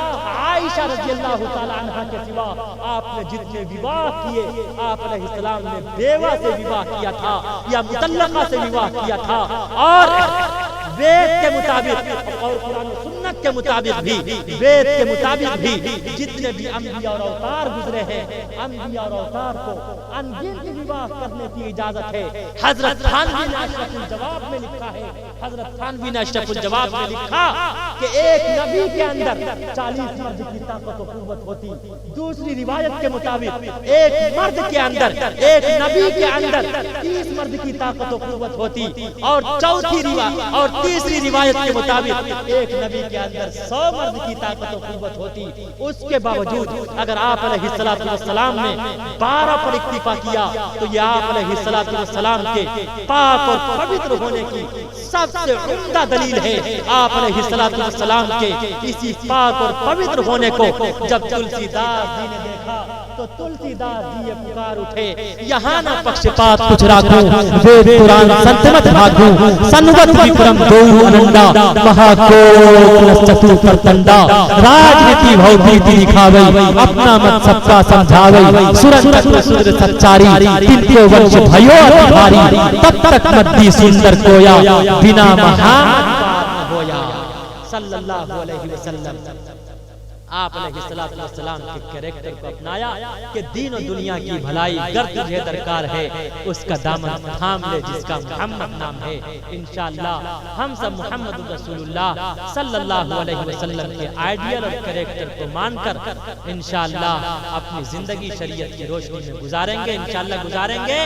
Speaker 1: आयशा रज़ियल्लाहु ताला अन्हा के सिवा आपने जितने विवाह किए आप अलैहिस्सलाम ने बेवा से विवाह किया था या मुतल्लका से विवाह किया था, और वेद के मुताबिक और कुरान सुन्नत सुन्नत के मुताबिक भी, वेद के मुताबिक भी जितने भी अंबिया और अवतार गुजरे हैं, अंबिया और अवतार को अनगिनत विवाह करने की इजाजत है। हजरत थानवी ने अशरफुल जवाब में लिखा है, हजरत थानवी ने अशरफुल जवाब में लिखा कि एक नबी के अंदर 40 मर्द की ताकत और कुव्वत होती। दूसरी रिवायत के मुताबिक एक मर्द के अंदर, एक नबी के अंदर 30 मर्द की ताकत और कुव्वत होती। और चौथी रिवायत और तीसरी रिवायत के मुताबिक एक नबी के अंदर 100 मर्द की ताकत और कुव्वत होती। उसके बावजूद अगर आप अलैहिस्सलातु वस्सलाम ने 12 पर इक्तिफा किया तो ये आप अलैहिस्सलातु वस्सलाम के पाक और पवित्र होने की सबसे उम्दा दलील है। आप अलैहिस्सलातु वस्सलाम के इसी पाक और पवित्र होने को जब तुलसीदास जी ने देखा तो तुलसीदास जी ये पुकार उठे, यहाँ ना पक्षपात कुछ राखूं, वेद पुराण संत मत भागूं, सन्वत विक्रम दो अनंदा, महाकोट चतुर परतंडा, राजनीति भौभीति दिखावे, अपना मत सबका समझावे, सुरन तत्व सुंदर सच्चारी, तिनको वंश भयो अधिकारी, तब तक मत दी सुंदर कोया, बिना महान होया। सल्लल्लाहु अलैहि वसल्लम आप अलैहिस्सलातु वस्सलाम के कैरेक्टर को अपनाया कि दीन और दुनिया की भलाई गर तुझे दरकार है, उसका दामन थाम ले जिसका मोहम्मद नाम है। इंशाअल्लाह हम सब मोहम्मद रसूलुल्लाह सल्लल्लाहु अलैहि वसल्लम के आइडियल और कैरेक्टर को मानकर इंशाअल्लाह अपनी जिंदगी शरीयत की रोशनी में गुजारेंगे, इंशाअल्लाह गुजारेंगे।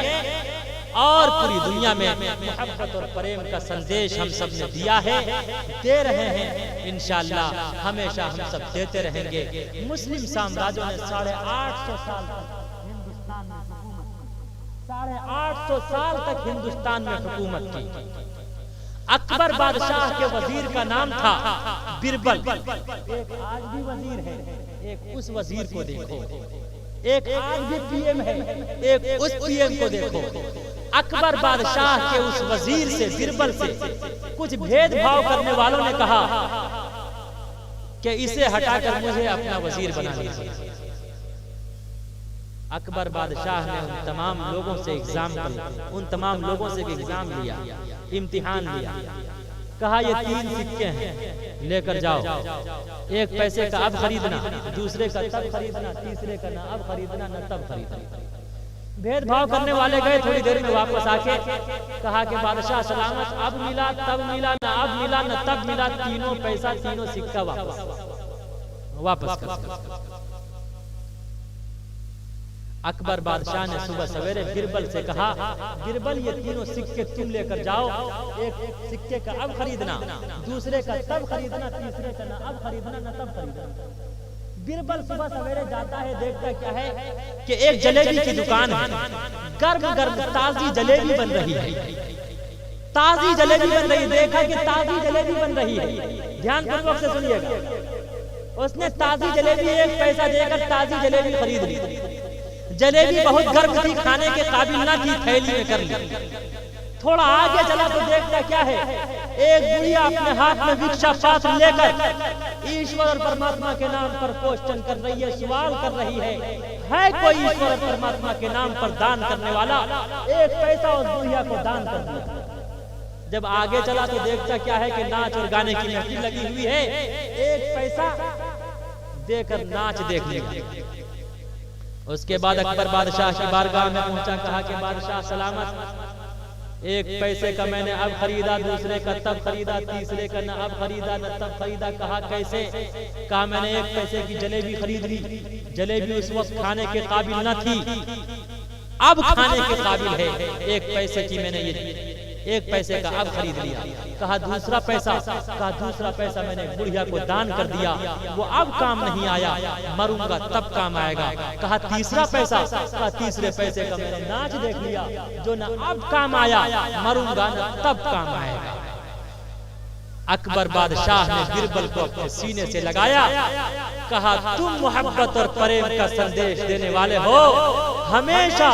Speaker 1: और पूरी दुनिया में मोहब्बत और प्रेम का संदेश हम सब ने दिया है, दे रहे हैं, इंशाअल्लाह हमेशा हम सब देते रहेंगे। मुस्लिम साम्राज्यों ने 850 साल तक हिंदुस्तान में हुकूमत की, 850 साल तक हिंदुस्तान में हुकूमत की। अकबर बादशाह के वजीर का नाम था बिरबल। एक आज भी वजीर है, एक उस वजीर को देखो, एक आज भी पीएम है, एक उस पीएम को देखो। अकबर बादशाह के उस वजीर से, बिरबल से कुछ भेदभाव करने वालों ने कहा कि इसे हटाकर मुझे अपना वजीर बना लीजिए। अकबर बादशाह ने उन तमाम लोगों से उन तमाम लोगों से एग्जाम लिया, इम्तिहान लिया, कहा ये 3 सिक्के हैं, लेकर जाओ, एक पैसे का अब खरीदना, दूसरे का तब खरीदना, तीसरे का ना अब खरीदना न तब खरीदना। भेदभाव करने वाले गए, थोड़ी देर में वापस आके कहा कि बादशाह सलामत, अब मिला तब मिला, न अब मिला न तब मिला, तीनों पैसा तीनों सिक्का वापस कर। अकबर बादशाह ने सुबह सवेरे बिरबल से कहा, बिरबल ये तीनों सिक्के तुम लेकर जाओ, एक सिक्के का अब खरीदना, दूसरे का तब खरीदना, तीसरे का न अब खरीदना न तब खरीदना। बिरबल सुबह सवेरे जाता है, देखता क्या है कि एक जलेबी की दुकान है, गर्म गर्म ताजी जलेबी बन रही है, ताजी जलेबी बन रही। देखा कि ताजी जलेबी बन रही है, ध्यानपूर्वक से सुनिएगा। उसने ताजी जलेबी 1 पैसा देकर ताजी जलेबी खरीद ली। जलेबी बहुत गर्म थी, खाने के काबिल ना थी, थैली में कर ली। थोड़ा आगे चला तो देखता क्या है, एक बुढ़िया अपने हाथ में भिक्षा पात्र लेकर ईश्वर और परमात्मा के नाम पर क्वेश्चन कर रही है, सवाल कर रही है कोई ईश्वर और परमात्मा के नाम पर दान करने वाला? 1 पैसा उस बुढ़िया को दान कर दिया। जब आगे चला तो देखता क्या है कि नाच और गाने की महफिल लगी हुई है, 1 पैसा देकर नाच देख लिया। उसके बाद अकबर बादशाह की बारगाह में पहुंचा, कहा कि बादशाह सलामत, 1 पैसे का मैंने अब खरीदा, दूसरे का तब खरीदा, तीसरे का न अब खरीदा न तब खरीदा। कहा कैसे? कहा मैंने 1 पैसे की जलेबी खरीद ली, जलेबी उस वक्त खाने के काबिल न थी, अब खाने के काबिल है। 1 पैसे की मैंने ये 1 पैसे का अब खरीद लिया। कहा दूसरा पैसा? कहा दूसरा पैसा मैंने बुढ़िया को दान कर दिया, वो अब काम नहीं आया, मरूंगा तब काम आएगा। कहा तीसरा पैसा? कहा तीसरे पैसे का मैंने नाच देख लिया, जो न अब काम आया, मरूंगा न तब काम आएगा। अकबर बादशाह ने बिरबल को अपने सीने से लगाया, कहा तुम मोहब्बत और प्रेम का संदेश देने वाले हो, हमेशा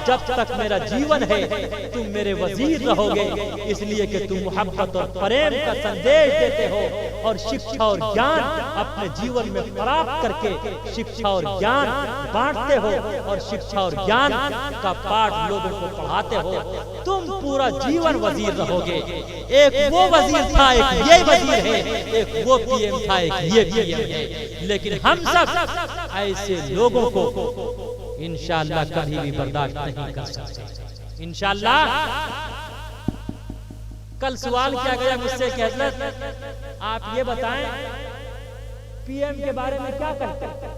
Speaker 1: जब तक मेरा जीवन है तुम मेरे वजीर रहोगे, इसलिए कि तुम मोहब्बत और प्रेम का संदेश देते हो और शिक्षा और ज्ञान अपने जीवन में प्राप्त करके शिक्षा और ज्ञान बांटते हो और शिक्षा और ज्ञान का पाठ लोगों को पढ़ाते हो। तुम पूरा जीवन वजीर रहोगे। एक वो वजीर था, एक ये वजीर है, एक वो पीएम था, एक ये पीएम है। लेकिन हम सब ऐसे लोगों को इंशाअल्लाह कभी भी बर्दाश्त नहीं कर सकते। इंशाअल्लाह। कल सवाल किया गया मुझसे कि हज़रत आप ये बताएं पीएम के बारे में क्या कहते हैं,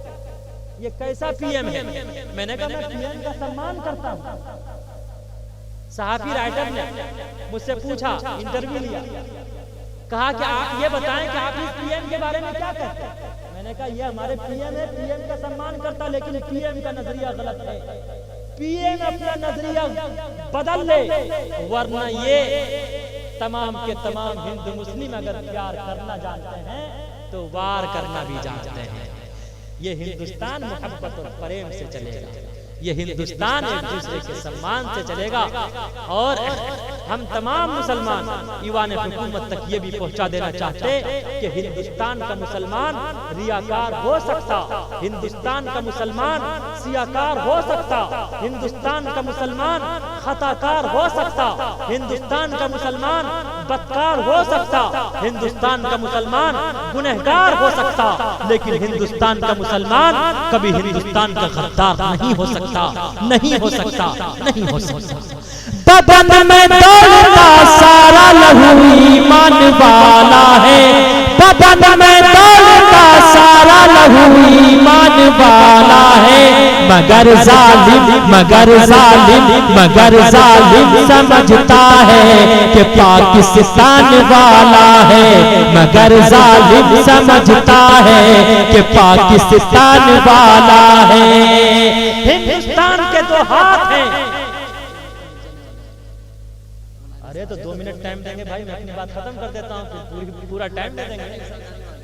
Speaker 1: ये कैसा पीएम है? मैंने कहा मैं पीएम का सम्मान करता हूं। सहाफी राइटर ने मुझसे पूछा, इंटरव्यू लिया, कहा कि आप ये बताएं कि आप इस पीएम के बारे में क्या कहते हैं? मैंने कहा ये हमारे पीएम है, पीएम का सम्मान करता, लेकिन पीएम का नजरिया गलत है। पीएम अपना नजरिया बदल ले, वरना ये तमाम के तमाम हिंदू मुस्लिम अगर प्यार करना जानते हैं तो वार करना भी जानते हैं। ये हिंदुस्तान मोहब्बत और प्रेम से चलेगा, ये हिंदुस्तान एक दूसरे के सम्मान से चलेगा। और हम तमाम मुसलमान ईवान हुकूमत तक ये भी पहुंचा देना चाहते कि हिंदुस्तान का मुसलमान रियाकार हो सकता, हिंदुस्तान का मुसलमान सियाकार हो सकता, हिंदुस्तान का मुसलमान खताकार हो सकता, हिंदुस्तान का मुसलमान बदकार हो सकता, हिंदुस्तान का मुसलमान गुनहगार हो सकता, लेकिन हिंदुस्तान का मुसलमान कभी हिंदुस्तान का गद्दार नहीं हो सकता, नहीं हो सकता, नहीं हो सकता।
Speaker 2: बदन में दौड़ता सारा लहू ईमान वाला है, बदन में दौड़ता सारा लहू ईमान वाला है। मगर जालिम, मगर जालिम, मगर जालिम समझता है कि पाकिस्तान वाला है, मगर जालिम समझता है कि पाकिस्तान वाला है।
Speaker 1: हिंदुस्तान के दो हाथ हैं। अरे तो 2 मिनट टाइम देंगे भाई, मैं अपनी बात खत्म कर देता हूँ, पूरा टाइम दे देंगे।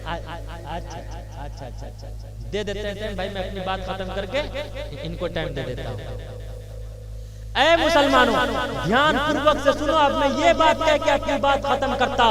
Speaker 1: अच्छा अच्छा अच्छा अच्छा दे देते हैं भाई, मैं अपनी बात खत्म करके इनको टाइम दे देता हूँ। ऐ मुसलमानों, ध्यान पूर्वक से सुनो। अब मैं ये बात कह के अपनी बात खत्म करता।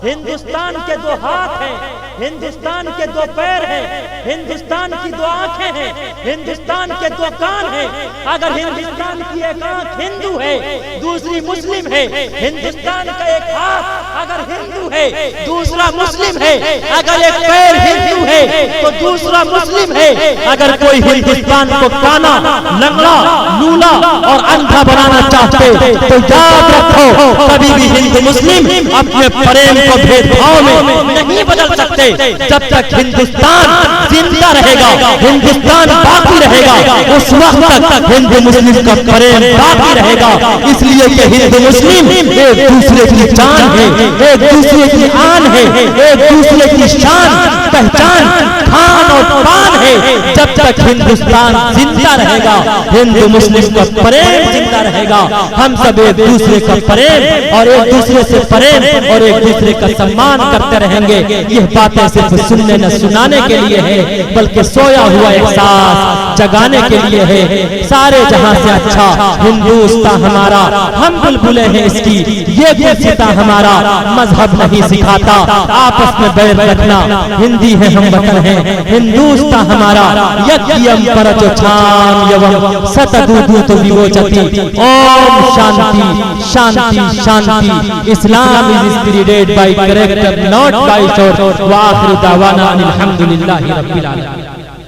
Speaker 1: हिंदुस्तान के दो हाथ हैं, हिंदुस्तान के दो पैर हैं, हिंदुस्तान की दो आंखें हैं, हिंदुस्तान के दो कान हैं। अगर हिंदुस्तान की एक आंख हिंदू है, दूसरी मुस्लिम है, हिंदुस्तान का एक हाथ अगर हिंदू है, दूसरा मुस्लिम है, अगर एक पैर हिंदू है तो दूसरा मुस्लिम है। अगर कोई हिंदुस्तान को काना, लंगड़ा, लूला और अंधा बनाना चाहते तो याद रखो, कभी भी हिंदू मुस्लिम अपने प्रेम को भेदभाव में नहीं बदल सकते। जब तक हिंदुस्तान जिंदा रहेगा, हिंदुस्तान बाकी रहेगा, उस वक्त तक हिंदू मुस्लिम का प्रेम बाकी रहेगा। इसलिए कि हिंदू मुस्लिम एक दूसरे की जान है, एक दूसरे की आन है, एक दूसरे की शान, पहचान, खान और पान है। जब तक हिंदुस्तान जिंदा रहेगा, हिंदू मुस्लिम का प्रेम जिंदा रहेगा। हम सब एक दूसरे का प्रेम और एक दूसरे से प्रेम और एक दूसरे का सम्मान करते रहेंगे। यह बातें सिर्फ सुनने न सुनाने के लिए है, बल्कि सोया हुआ एहसास जगाने के लिए है। सारे जहां से अच्छा हिंदुस्तान हमारा, हम बुलबुले हैं इसकी, ये गुलसिता हमारा। मजहब नहीं सिखाता आपस में बैर रखना, हिंदी है हम वतन है, हिंदुस्तान हमारा। यज्ञम परचो छाम यवम सतदूत विवोचति। ओम शांति शांति शांति। Islam is spirited by character, not by shore. व आखिर दावाना अनिल हम्दुलिल्लाहि रब्बिल आलमीन।